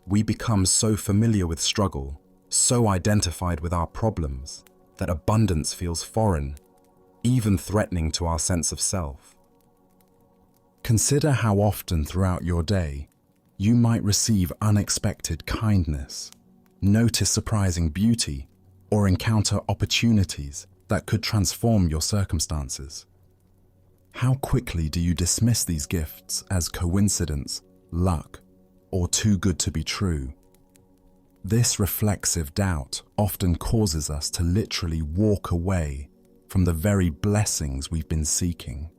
We become so familiar with struggle, so identified with our problems, that abundance feels foreign, even threatening to our sense of self. Consider how often throughout your day you might receive unexpected kindness, notice surprising beauty, or encounter opportunities that could transform your circumstances. How quickly do you dismiss these gifts as coincidence, luck, or too good to be true? This reflexive doubt often causes us to literally walk away from the very blessings we've been seeking.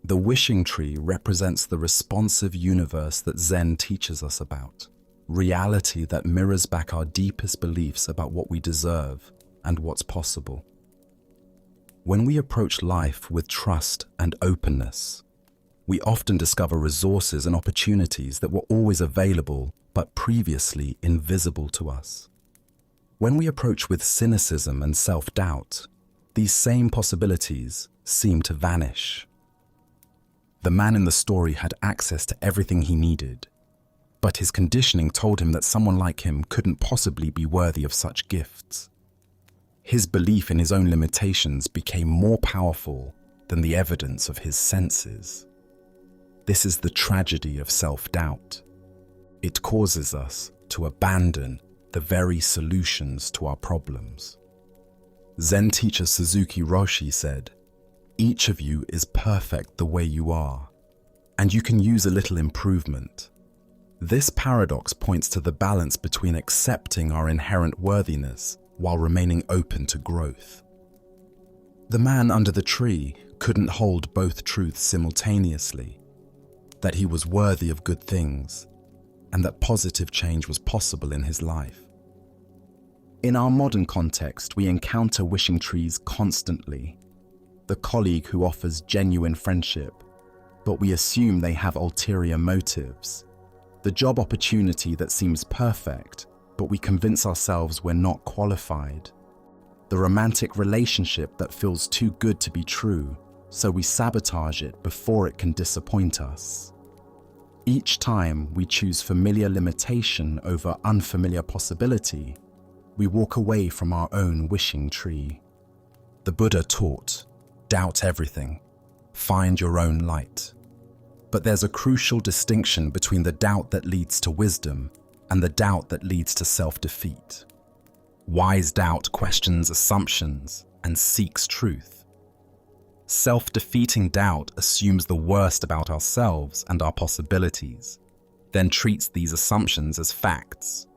The wishing tree represents the responsive universe that Zen teaches us about, reality that mirrors back our deepest beliefs about what we deserve and what's possible. When we approach life with trust and openness, we often discover resources and opportunities that were always available but previously invisible to us. When we approach with cynicism and self-doubt, these same possibilities seem to vanish. The man in the story had access to everything he needed, but his conditioning told him that someone like him couldn't possibly be worthy of such gifts. His belief in his own limitations became more powerful than the evidence of his senses. This is the tragedy of self-doubt. It causes us to abandon the very solutions to our problems. Zen teacher Suzuki Roshi said, "Each of you is perfect the way you are, and you can use a little improvement." This paradox points to the balance between accepting our inherent worthiness while remaining open to growth. The man under the tree couldn't hold both truths simultaneously, that he was worthy of good things and that positive change was possible in his life. In our modern context, we encounter wishing trees constantly. The colleague who offers genuine friendship, but we assume they have ulterior motives. The job opportunity that seems perfect, but we convince ourselves we're not qualified. The romantic relationship that feels too good to be true, so we sabotage it before it can disappoint us. Each time we choose familiar limitation over unfamiliar possibility, we walk away from our own wishing tree. The Buddha taught, doubt everything, find your own light. But there's a crucial distinction between the doubt that leads to wisdom and the doubt that leads to self-defeat. Wise doubt questions assumptions and seeks truth. Self-defeating doubt assumes the worst about ourselves and our possibilities, then treats these assumptions as facts.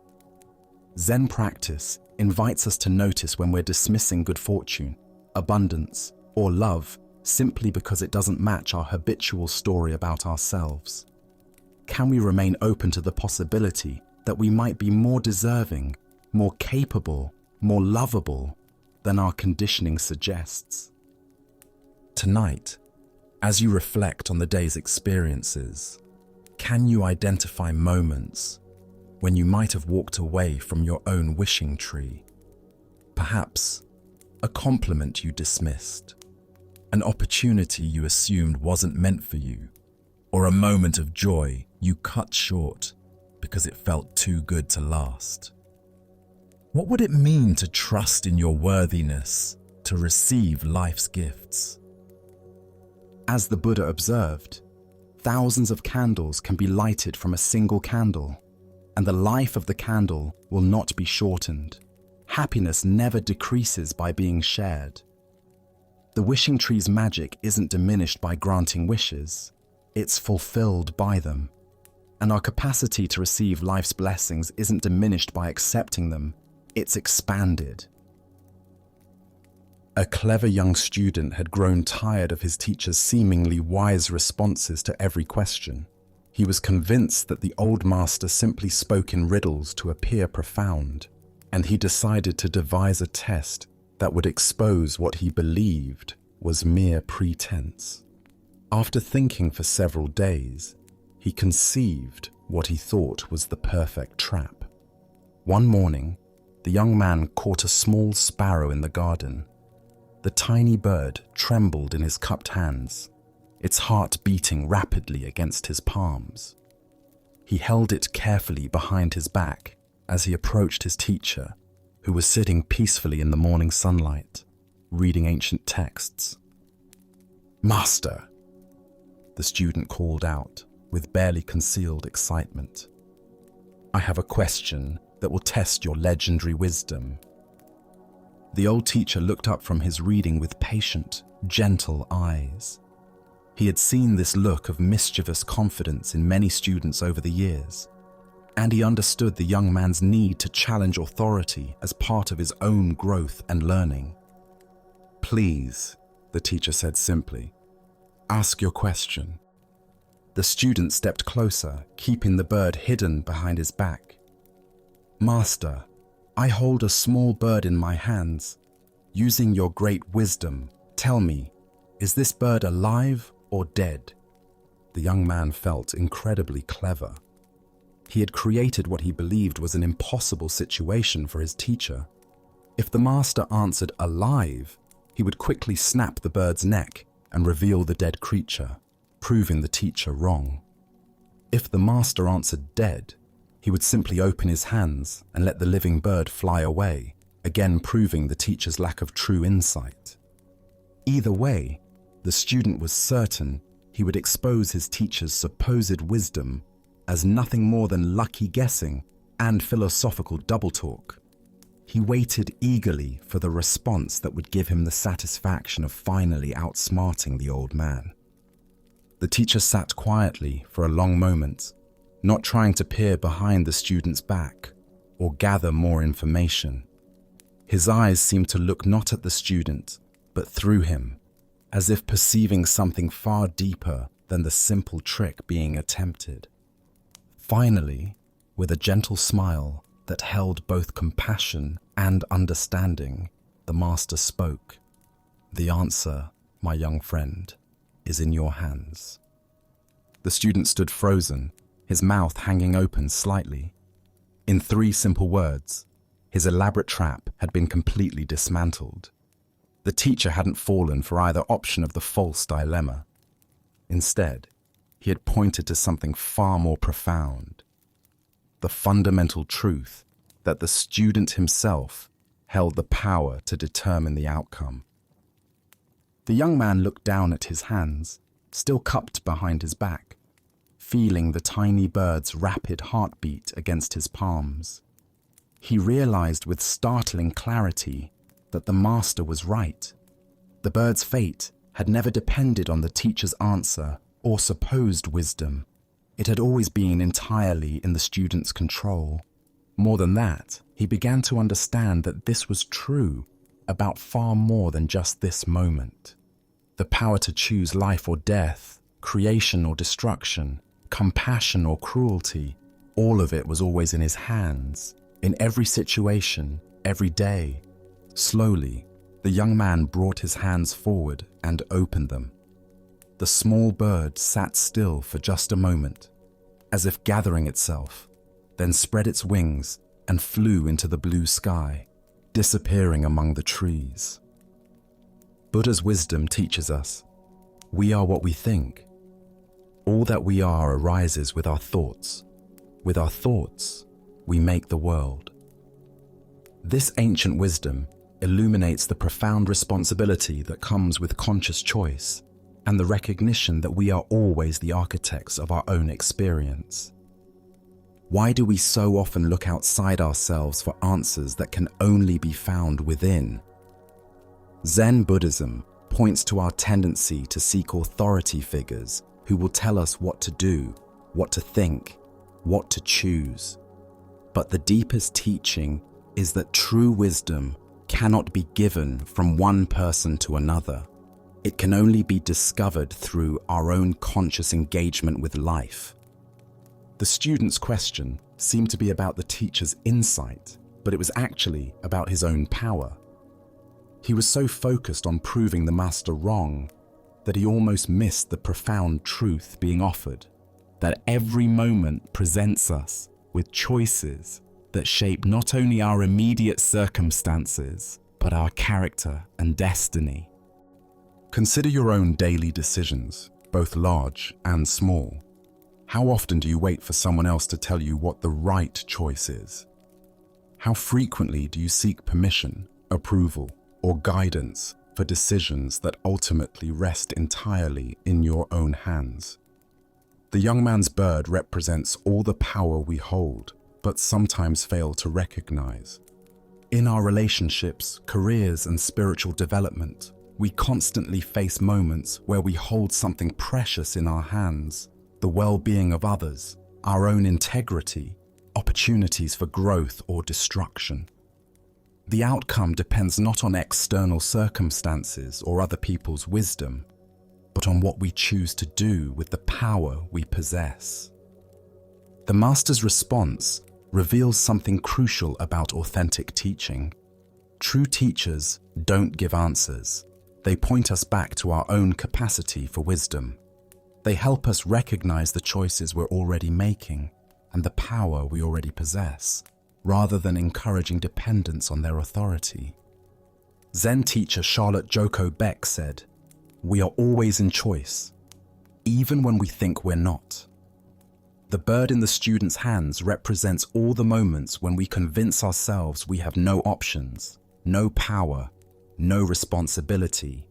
Zen practice invites us to notice when we're dismissing good fortune, abundance, or love simply because it doesn't match our habitual story about ourselves. Can we remain open to the possibility that we might be more deserving, more capable, more lovable than our conditioning suggests? Tonight, as you reflect on the day's experiences, can you identify moments when you might have walked away from your own wishing tree? Perhaps a compliment you dismissed, an opportunity you assumed wasn't meant for you, or a moment of joy you cut short because it felt too good to last? What would it mean to trust in your worthiness to receive life's gifts? As the Buddha observed, thousands of candles can be lighted from a single candle, and the life of the candle will not be shortened. Happiness never decreases by being shared. The wishing tree's magic isn't diminished by granting wishes, it's fulfilled by them. And our capacity to receive life's blessings isn't diminished by accepting them, it's expanded. A clever young student had grown tired of his teacher's seemingly wise responses to every question. He was convinced that the old master simply spoke in riddles to appear profound, and he decided to devise a test that would expose what he believed was mere pretense. After thinking for several days, he conceived what he thought was the perfect trap. One morning, the young man caught a small sparrow in the garden. The tiny bird trembled in his cupped hands, its heart beating rapidly against his palms. He held it carefully behind his back as he approached his teacher, who was sitting peacefully in the morning sunlight, reading ancient texts. "Master," the student called out with barely concealed excitement, "I have a question that will test your legendary wisdom." The old teacher looked up from his reading with patient, gentle eyes. He had seen this look of mischievous confidence in many students over the years, and he understood the young man's need to challenge authority as part of his own growth and learning. "Please," the teacher said simply, "ask your question." The student stepped closer, keeping the bird hidden behind his back. "Master, I hold a small bird in my hands. Using your great wisdom, tell me, is this bird alive or dead?" The young man felt incredibly clever. He had created what he believed was an impossible situation for his teacher. If the master answered alive, he would quickly snap the bird's neck and reveal the dead creature, proving the teacher wrong. If the master answered dead, he would simply open his hands and let the living bird fly away, again proving the teacher's lack of true insight. Either way, the student was certain he would expose his teacher's supposed wisdom as nothing more than lucky guessing and philosophical double talk. He waited eagerly for the response that would give him the satisfaction of finally outsmarting the old man. The teacher sat quietly for a long moment, not trying to peer behind the student's back or gather more information. His eyes seemed to look not at the student, but through him, as if perceiving something far deeper than the simple trick being attempted. Finally, with a gentle smile that held both compassion and understanding, the master spoke. "The answer, my young friend, is in your hands." The student stood frozen, his mouth hanging open slightly. In 3 simple words, his elaborate trap had been completely dismantled. The teacher hadn't fallen for either option of the false dilemma. Instead, he had pointed to something far more profound: the fundamental truth that the student himself held the power to determine the outcome. The young man looked down at his hands, still cupped behind his back, feeling the tiny bird's rapid heartbeat against his palms. He realized with startling clarity that the master was right. The bird's fate had never depended on the teacher's answer or supposed wisdom. It had always been entirely in the student's control. More than that, he began to understand that this was true about far more than just this moment. The power to choose life or death, creation or destruction, compassion or cruelty, all of it was always in his hands, in every situation, every day. Slowly, the young man brought his hands forward and opened them. The small bird sat still for just a moment, as if gathering itself, then spread its wings and flew into the blue sky, disappearing among the trees. Buddha's wisdom teaches us, we are what we think. All that we are arises with our thoughts. With our thoughts, we make the world. This ancient wisdom illuminates the profound responsibility that comes with conscious choice and the recognition that we are always the architects of our own experience. Why do we so often look outside ourselves for answers that can only be found within? Zen Buddhism points to our tendency to seek authority figures who will tell us what to do, what to think, what to choose. But the deepest teaching is that true wisdom cannot be given from one person to another. It can only be discovered through our own conscious engagement with life. The student's question seemed to be about the teacher's insight, but it was actually about his own power. He was so focused on proving the master wrong that he almost missed the profound truth being offered, that every moment presents us with choices that shape not only our immediate circumstances, but our character and destiny. Consider your own daily decisions, both large and small. How often do you wait for someone else to tell you what the right choice is? How frequently do you seek permission, approval, or guidance for decisions that ultimately rest entirely in your own hands? The young man's bird represents all the power we hold, but sometimes fail to recognize. In our relationships, careers, and spiritual development, we constantly face moments where we hold something precious in our hands: the well-being of others, our own integrity, opportunities for growth or destruction. The outcome depends not on external circumstances or other people's wisdom, but on what we choose to do with the power we possess. The Master's response reveals something crucial about authentic teaching. True teachers don't give answers. They point us back to our own capacity for wisdom. They help us recognize the choices we're already making and the power we already possess, rather than encouraging dependence on their authority. Zen teacher Charlotte Joko Beck said, "We are always in choice, even when we think we're not." The bird in the student's hands represents all the moments when we convince ourselves we have no options, no power, no responsibility.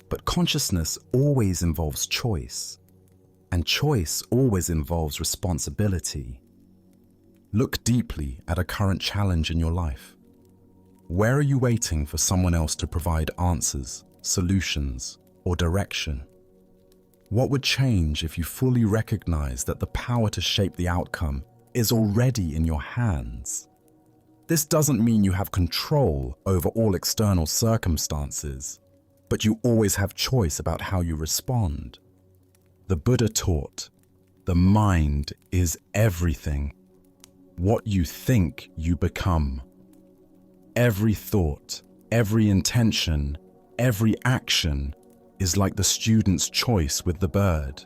But consciousness always involves choice, and choice always involves responsibility. Look deeply at a current challenge in your life. Where are you waiting for someone else to provide answers, solutions, or direction? What would change if you fully recognize that the power to shape the outcome is already in your hands? This doesn't mean you have control over all external circumstances, but you always have choice about how you respond. The Buddha taught, the mind is everything. What you think, you become. Every thought, every intention, every action is like the student's choice with the bird,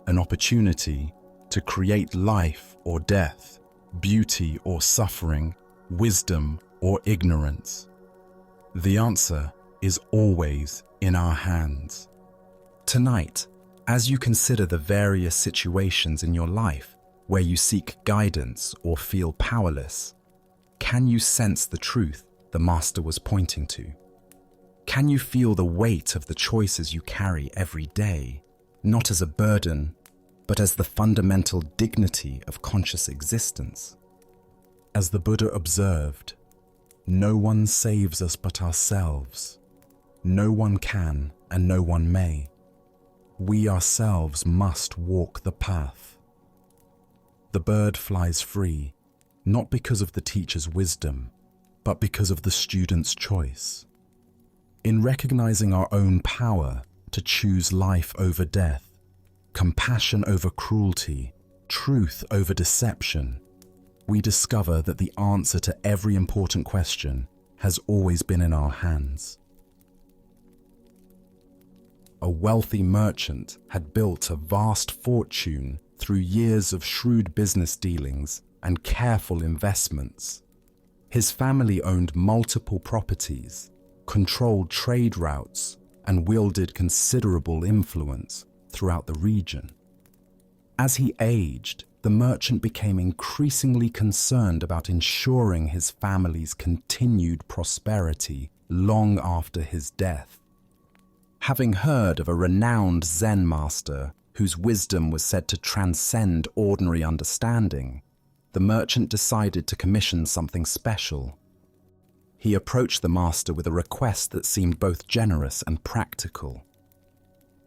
an opportunity to create life or death, beauty or suffering, wisdom or ignorance. The answer is always in our hands. Tonight, as you consider the various situations in your life where you seek guidance or feel powerless, can you sense the truth the Master was pointing to? Can you feel the weight of the choices you carry every day, not as a burden, but as the fundamental dignity of conscious existence? As the Buddha observed, no one saves us but ourselves. No one can and no one may. We ourselves must walk the path. The bird flies free, not because of the teacher's wisdom, but because of the student's choice. In recognizing our own power to choose life over death, compassion over cruelty, truth over deception, we discover that the answer to every important question has always been in our hands. A wealthy merchant had built a vast fortune through years of shrewd business dealings and careful investments. His family owned multiple properties, controlled trade routes, and wielded considerable influence throughout the region. As he aged, the merchant became increasingly concerned about ensuring his family's continued prosperity long after his death. Having heard of a renowned Zen master whose wisdom was said to transcend ordinary understanding, the merchant decided to commission something special. He approached the master with a request that seemed both generous and practical.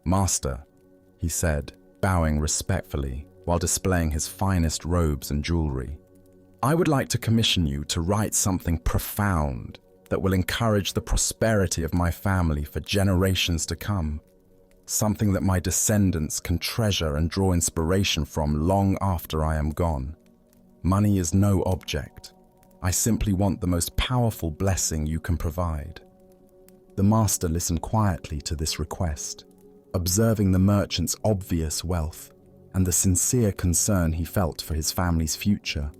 "Master," he said, bowing respectfully while displaying his finest robes and jewelry, "I would like to commission you to write something profound that will encourage the prosperity of my family for generations to come, something that my descendants can treasure and draw inspiration from long after I am gone. Money is no object. I simply want the most powerful blessing you can provide." The master listened quietly to this request, observing the merchant's obvious wealth and the sincere concern he felt for his family's future.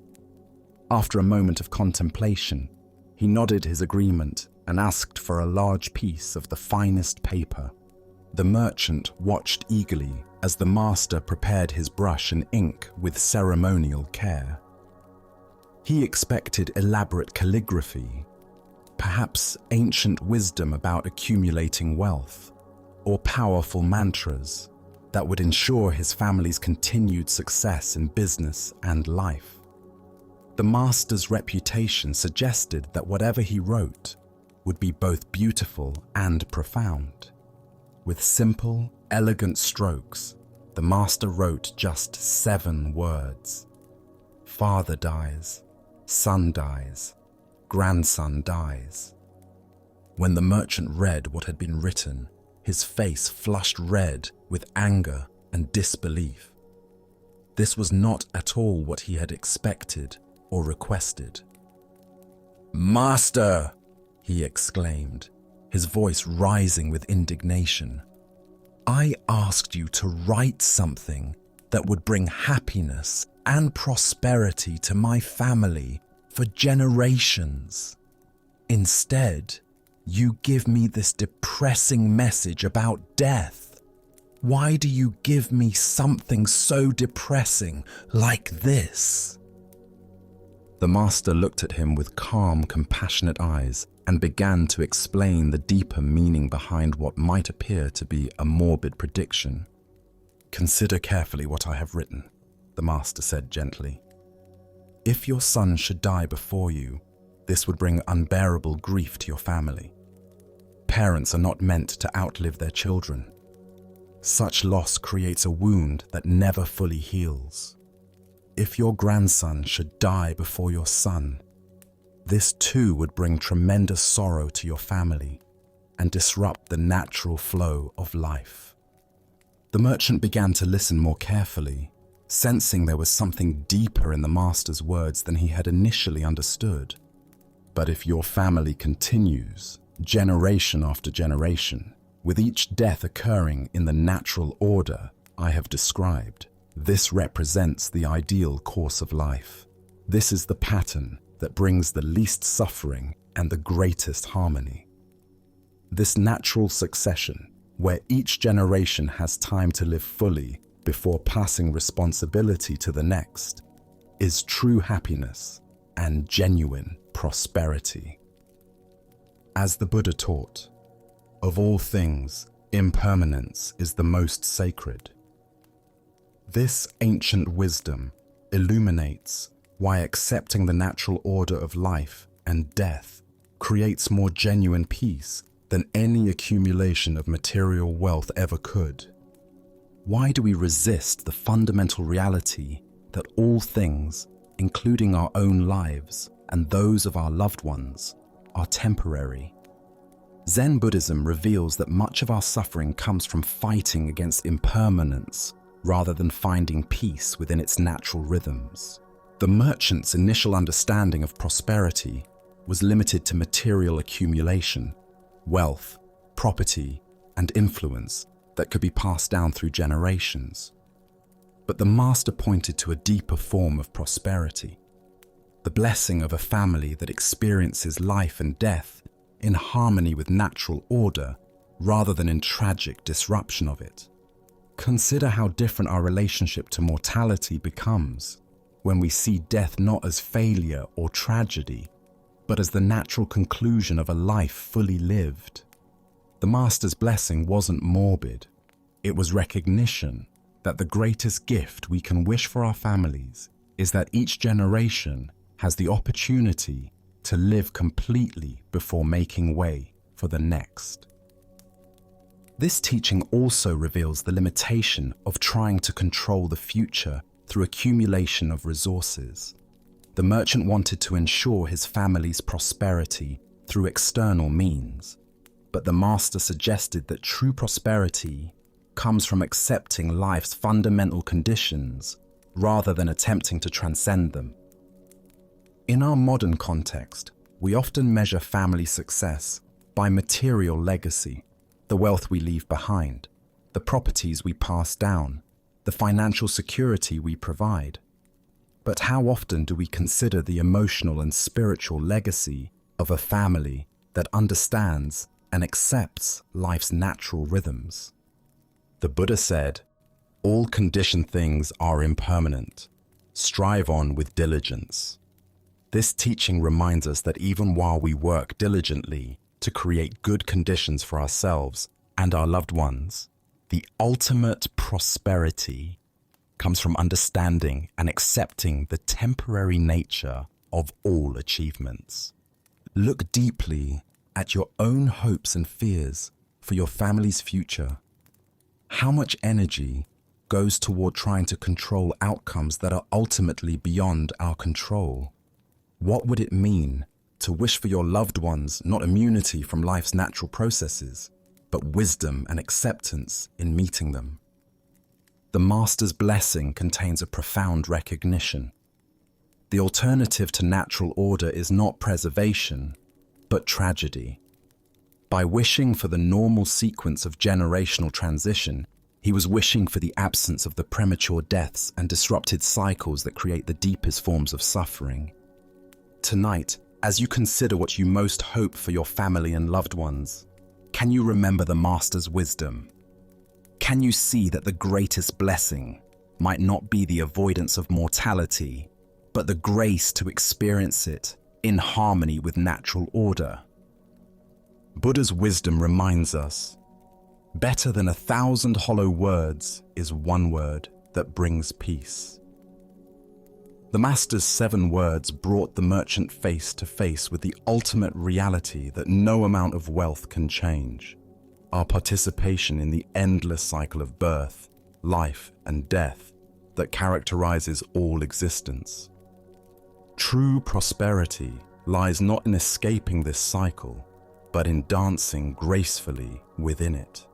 After a moment of contemplation, he nodded his agreement and asked for a large piece of the finest paper. The merchant watched eagerly as the master prepared his brush and ink with ceremonial care. He expected elaborate calligraphy, perhaps ancient wisdom about accumulating wealth, or powerful mantras that would ensure his family's continued success in business and life. The master's reputation suggested that whatever he wrote would be both beautiful and profound. With simple, elegant strokes, the master wrote just 7 words. "Father dies, son dies, grandson dies." When the merchant read what had been written, his face flushed red with anger and disbelief. This was not at all what he had expected or requested. "Master!" he exclaimed, his voice rising with indignation. "I asked you to write something that would bring happiness and prosperity to my family for generations. Instead, you give me this depressing message about death. Why do you give me something so depressing like this?" The master looked at him with calm, compassionate eyes and began to explain the deeper meaning behind what might appear to be a morbid prediction. "Consider carefully what I have written," the master said gently. "If your son should die before you, this would bring unbearable grief to your family. Parents are not meant to outlive their children. Such loss creates a wound that never fully heals. If your grandson should die before your son, this too would bring tremendous sorrow to your family and disrupt the natural flow of life." The merchant began to listen more carefully, sensing there was something deeper in the master's words than he had initially understood. "But if your family continues, generation after generation, with each death occurring in the natural order I have described, this represents the ideal course of life. This is the pattern that brings the least suffering and the greatest harmony. This natural succession, where each generation has time to live fully before passing responsibility to the next, is true happiness and genuine prosperity. As the Buddha taught, of all things, impermanence is the most sacred. This ancient wisdom illuminates why accepting the natural order of life and death creates more genuine peace than any accumulation of material wealth ever could. Why do we resist the fundamental reality that all things, including our own lives and those of our loved ones, are temporary? Zen Buddhism reveals that much of our suffering comes from fighting against impermanence rather than finding peace within its natural rhythms. The merchant's initial understanding of prosperity was limited to material accumulation, wealth, property, and influence that could be passed down through generations. But the master pointed to a deeper form of prosperity, the blessing of a family that experiences life and death in harmony with natural order rather than in tragic disruption of it. Consider how different our relationship to mortality becomes when we see death not as failure or tragedy, but as the natural conclusion of a life fully lived. The Master's blessing wasn't morbid. It was recognition that the greatest gift we can wish for our families is that each generation has the opportunity to live completely before making way for the next. This teaching also reveals the limitation of trying to control the future through accumulation of resources. The merchant wanted to ensure his family's prosperity through external means, but the Master suggested that true prosperity comes from accepting life's fundamental conditions rather than attempting to transcend them. In our modern context, we often measure family success by material legacy, the wealth we leave behind, the properties we pass down, the financial security we provide. But how often do we consider the emotional and spiritual legacy of a family that understands and accepts life's natural rhythms? The Buddha said, "All conditioned things are impermanent. Strive on with diligence." This teaching reminds us that even while we work diligently to create good conditions for ourselves and our loved ones, the ultimate prosperity comes from understanding and accepting the temporary nature of all achievements. Look deeply at your own hopes and fears for your family's future. How much energy goes toward trying to control outcomes that are ultimately beyond our control? What would it mean to wish for your loved ones not immunity from life's natural processes, but wisdom and acceptance in meeting them? The Master's blessing contains a profound recognition. The alternative to natural order is not preservation, but tragedy. By wishing for the normal sequence of generational transition, he was wishing for the absence of the premature deaths and disrupted cycles that create the deepest forms of suffering. Tonight, as you consider what you most hope for your family and loved ones, can you remember the Master's wisdom? Can you see that the greatest blessing might not be the avoidance of mortality, but the grace to experience it in harmony with natural order? Buddha's wisdom reminds us, better than 1,000 hollow words is one word that brings peace. The Master's 7 words brought the merchant face to face with the ultimate reality that no amount of wealth can change: our participation in the endless cycle of birth, life, and death that characterizes all existence. True prosperity lies not in escaping this cycle, but in dancing gracefully within it.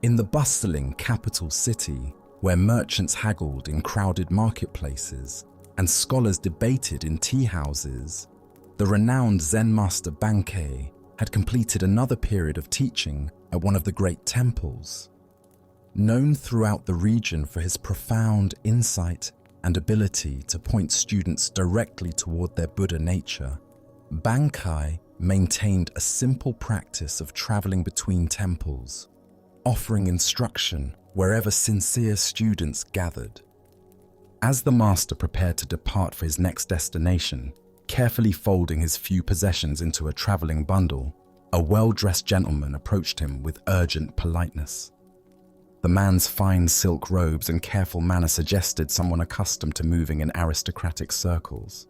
In the bustling capital city, where merchants haggled in crowded marketplaces and scholars debated in tea houses, the renowned Zen master Bankei had completed another period of teaching at one of the great temples. Known throughout the region for his profound insight and ability to point students directly toward their Buddha nature, Bankei maintained a simple practice of traveling between temples, offering instruction wherever sincere students gathered. As the master prepared to depart for his next destination, carefully folding his few possessions into a traveling bundle, a well-dressed gentleman approached him with urgent politeness. The man's fine silk robes and careful manner suggested someone accustomed to moving in aristocratic circles,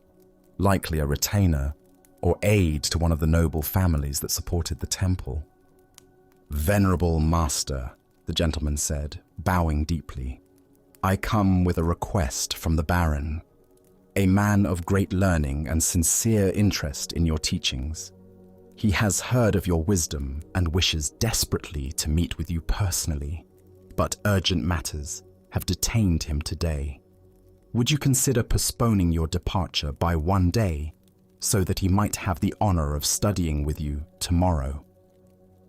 likely a retainer or aide to one of the noble families that supported the temple. "Venerable master," the gentleman said, bowing deeply, "I come with a request from the Baron, a man of great learning and sincere interest in your teachings. He has heard of your wisdom and wishes desperately to meet with you personally, but urgent matters have detained him today. Would you consider postponing your departure by 1 day so that he might have the honor of studying with you tomorrow?"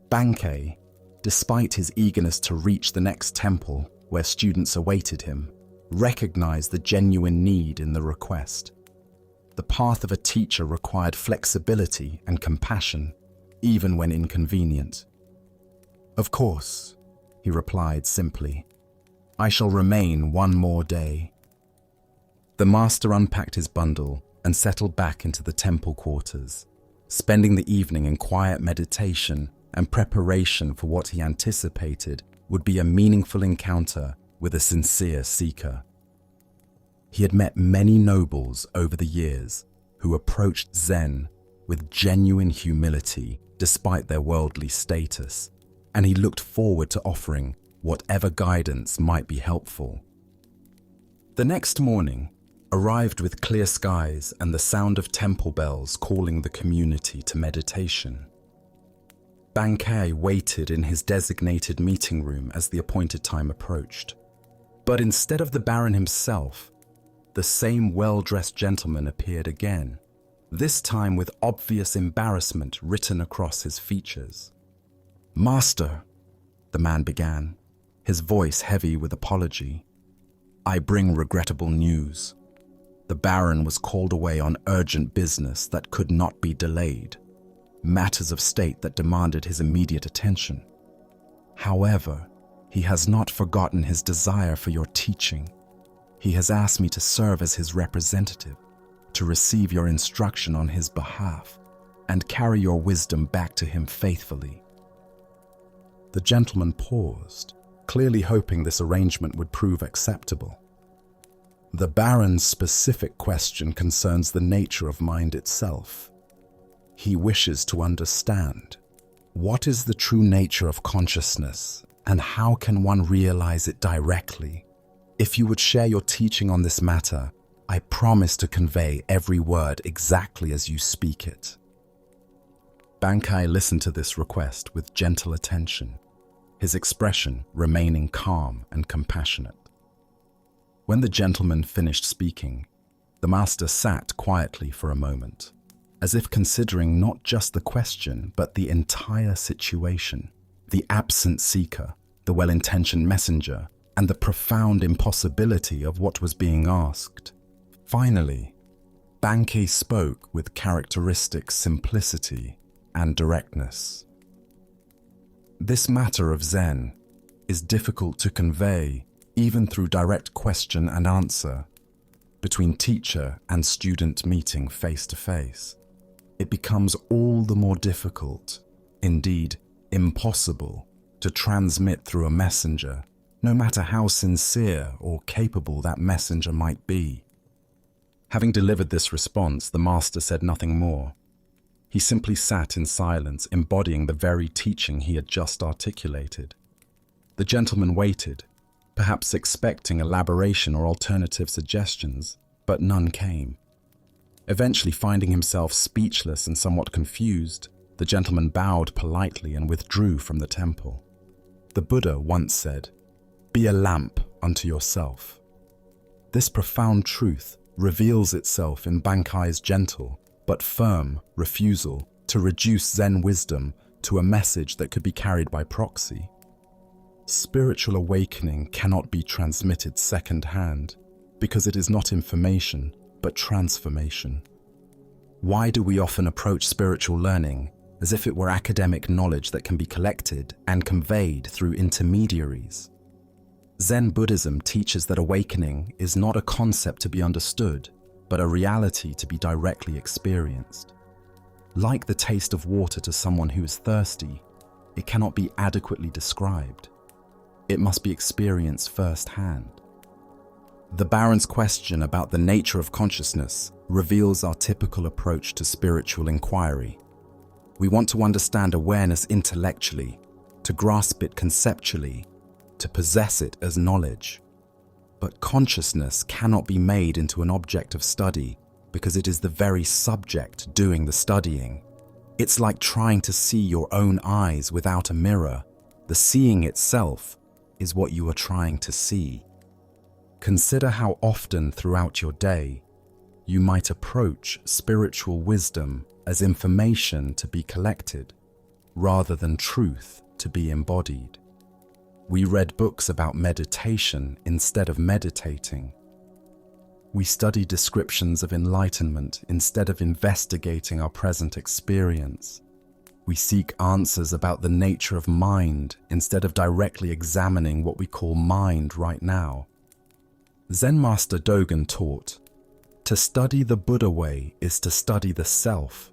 Bankei, despite his eagerness to reach the next temple where students awaited him, recognized the genuine need in the request. The path of a teacher required flexibility and compassion, even when inconvenient. "Of course," he replied simply. "I shall remain one more day." The master unpacked his bundle and settled back into the temple quarters, spending the evening in quiet meditation and preparation for what he anticipated would be a meaningful encounter with a sincere seeker. He had met many nobles over the years who approached Zen with genuine humility despite their worldly status, and he looked forward to offering whatever guidance might be helpful. The next morning arrived with clear skies and the sound of temple bells calling the community to meditation. Bankei waited in his designated meeting room as the appointed time approached. But instead of the Baron himself, the same well-dressed gentleman appeared again, this time with obvious embarrassment written across his features. "Master," the man began, his voice heavy with apology, "I bring regrettable news. The Baron was called away on urgent business that could not be delayed, matters of state that demanded his immediate attention. However, he has not forgotten his desire for your teaching. He has asked me to serve as his representative, to receive your instruction on his behalf, and carry your wisdom back to him faithfully." The gentleman paused, clearly hoping this arrangement would prove acceptable. "The Baron's specific question concerns the nature of mind itself. He wishes to understand, what is the true nature of consciousness, and how can one realize it directly? If you would share your teaching on this matter, I promise to convey every word exactly as you speak it." Bankei listened to this request with gentle attention, his expression remaining calm and compassionate. When the gentleman finished speaking, the master sat quietly for a moment, as if considering not just the question, but the entire situation, the absent seeker, the well-intentioned messenger, and the profound impossibility of what was being asked. Finally, Bankei spoke with characteristic simplicity and directness. "This matter of Zen is difficult to convey even through direct question and answer, between teacher and student meeting face to face. It becomes all the more difficult, indeed impossible, to transmit through a messenger, no matter how sincere or capable that messenger might be." Having delivered this response, the master said nothing more. He simply sat in silence, embodying the very teaching he had just articulated. The gentleman waited, perhaps expecting elaboration or alternative suggestions, but none came. Eventually, finding himself speechless and somewhat confused, the gentleman bowed politely and withdrew from the temple. The Buddha once said, "Be a lamp unto yourself." This profound truth reveals itself in Bankei's gentle but firm refusal to reduce Zen wisdom to a message that could be carried by proxy. Spiritual awakening cannot be transmitted second-hand because it is not information, but transformation. Why do we often approach spiritual learning as if it were academic knowledge that can be collected and conveyed through intermediaries? Zen Buddhism teaches that awakening is not a concept to be understood, but a reality to be directly experienced. Like the taste of water to someone who is thirsty, it cannot be adequately described. It must be experienced firsthand. The Baron's question about the nature of consciousness reveals our typical approach to spiritual inquiry. We want to understand awareness intellectually, to grasp it conceptually, to possess it as knowledge. But consciousness cannot be made into an object of study because it is the very subject doing the studying. It's like trying to see your own eyes without a mirror. The seeing itself is what you are trying to see. Consider how often throughout your day you might approach spiritual wisdom as information to be collected, rather than truth to be embodied. We read books about meditation instead of meditating. We study descriptions of enlightenment instead of investigating our present experience. We seek answers about the nature of mind instead of directly examining what we call mind right now. Zen Master Dogen taught, "To study the Buddha way is to study the self.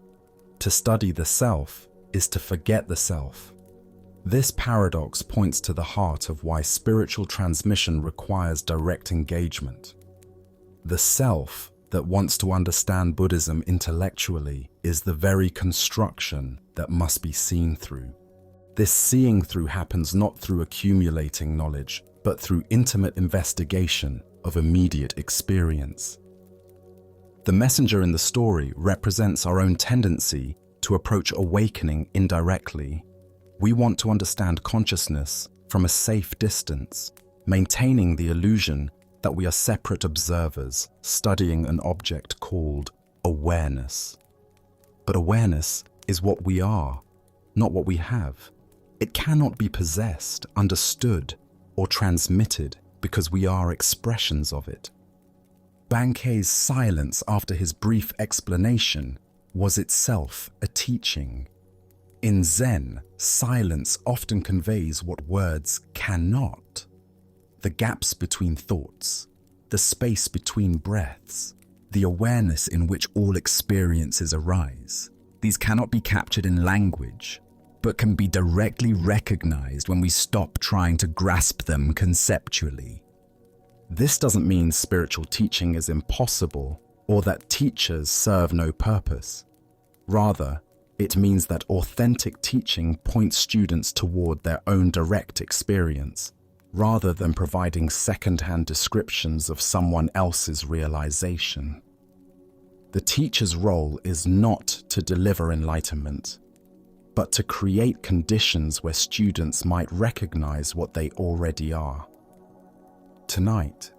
To study the self is to forget the self." This paradox points to the heart of why spiritual transmission requires direct engagement. The self that wants to understand Buddhism intellectually is the very construction that must be seen through. This seeing through happens not through accumulating knowledge, but through intimate investigation of immediate experience. The messenger in the story represents our own tendency to approach awakening indirectly. We want to understand consciousness from a safe distance, maintaining the illusion that we are separate observers studying an object called awareness. But awareness is what we are, not what we have. It cannot be possessed, understood, or transmitted because we are expressions of it. Bankei's silence after his brief explanation was itself a teaching. In Zen, silence often conveys what words cannot. The gaps between thoughts, the space between breaths, the awareness in which all experiences arise. These cannot be captured in language, but can be directly recognized when we stop trying to grasp them conceptually. This doesn't mean spiritual teaching is impossible or that teachers serve no purpose. Rather, it means that authentic teaching points students toward their own direct experience, rather than providing second-hand descriptions of someone else's realization. The teacher's role is not to deliver enlightenment, but to create conditions where students might recognize what they already are. Tonight,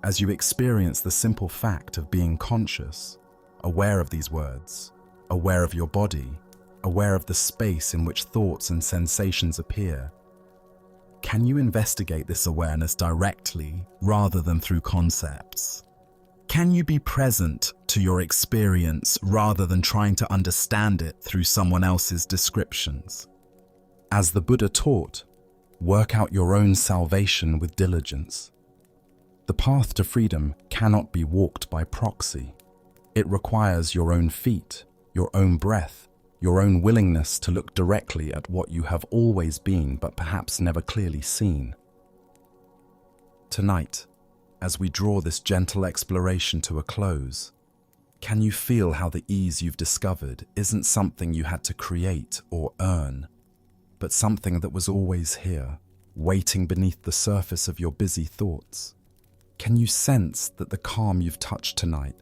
as you experience the simple fact of being conscious, aware of these words, aware of your body, aware of the space in which thoughts and sensations appear, can you investigate this awareness directly rather than through concepts? Can you be present to your experience rather than trying to understand it through someone else's descriptions? As the Buddha taught, work out your own salvation with diligence. The path to freedom cannot be walked by proxy. It requires your own feet, your own breath, your own willingness to look directly at what you have always been but perhaps never clearly seen. Tonight, as we draw this gentle exploration to a close, can you feel how the ease you've discovered isn't something you had to create or earn, but something that was always here, waiting beneath the surface of your busy thoughts? Can you sense that the calm you've touched tonight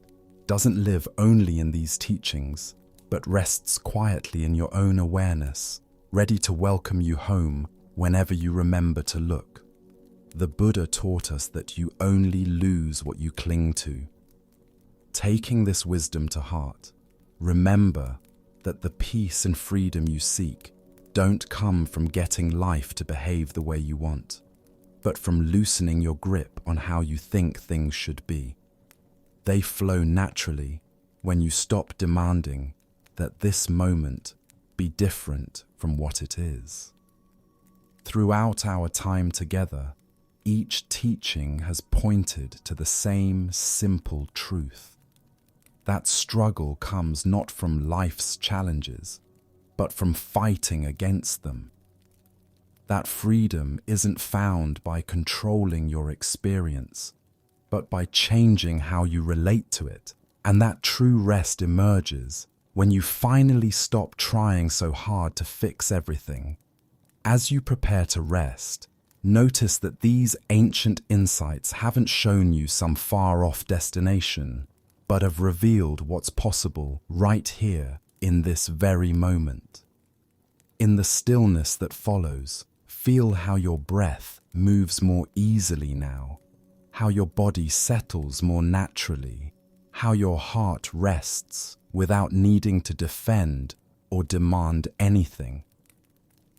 doesn't live only in these teachings, but rests quietly in your own awareness, ready to welcome you home whenever you remember to look? The Buddha taught us that you only lose what you cling to. Taking this wisdom to heart, remember that the peace and freedom you seek don't come from getting life to behave the way you want, but from loosening your grip on how you think things should be. They flow naturally when you stop demanding that this moment be different from what it is. Throughout our time together, each teaching has pointed to the same simple truth. That struggle comes not from life's challenges, but from fighting against them. That freedom isn't found by controlling your experience, but by changing how you relate to it. And that true rest emerges when you finally stop trying so hard to fix everything. As you prepare to rest, notice that these ancient insights haven't shown you some far-off destination, but have revealed what's possible right here in this very moment. In the stillness that follows, feel how your breath moves more easily now, how your body settles more naturally, how your heart rests without needing to defend or demand anything.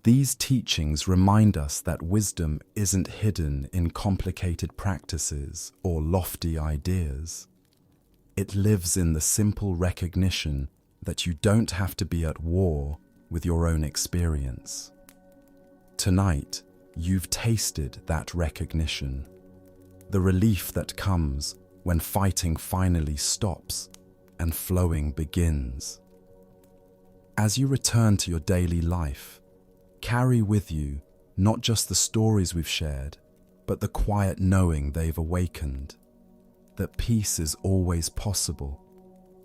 These teachings remind us that wisdom isn't hidden in complicated practices or lofty ideas. It lives in the simple recognition that you don't have to be at war with your own experience. Tonight, you've tasted that recognition, the relief that comes when fighting finally stops and flowing begins. As you return to your daily life, carry with you not just the stories we've shared, but the quiet knowing they've awakened, that peace is always possible,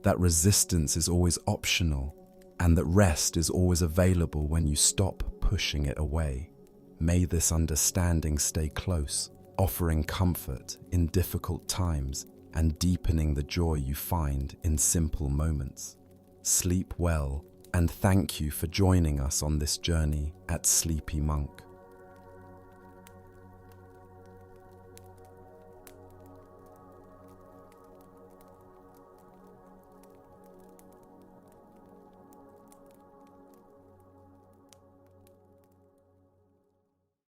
that resistance is always optional, and that rest is always available when you stop pushing it away. May this understanding stay close, offering comfort in difficult times and deepening the joy you find in simple moments. Sleep well, and thank you for joining us on this journey at Sleepy Monk.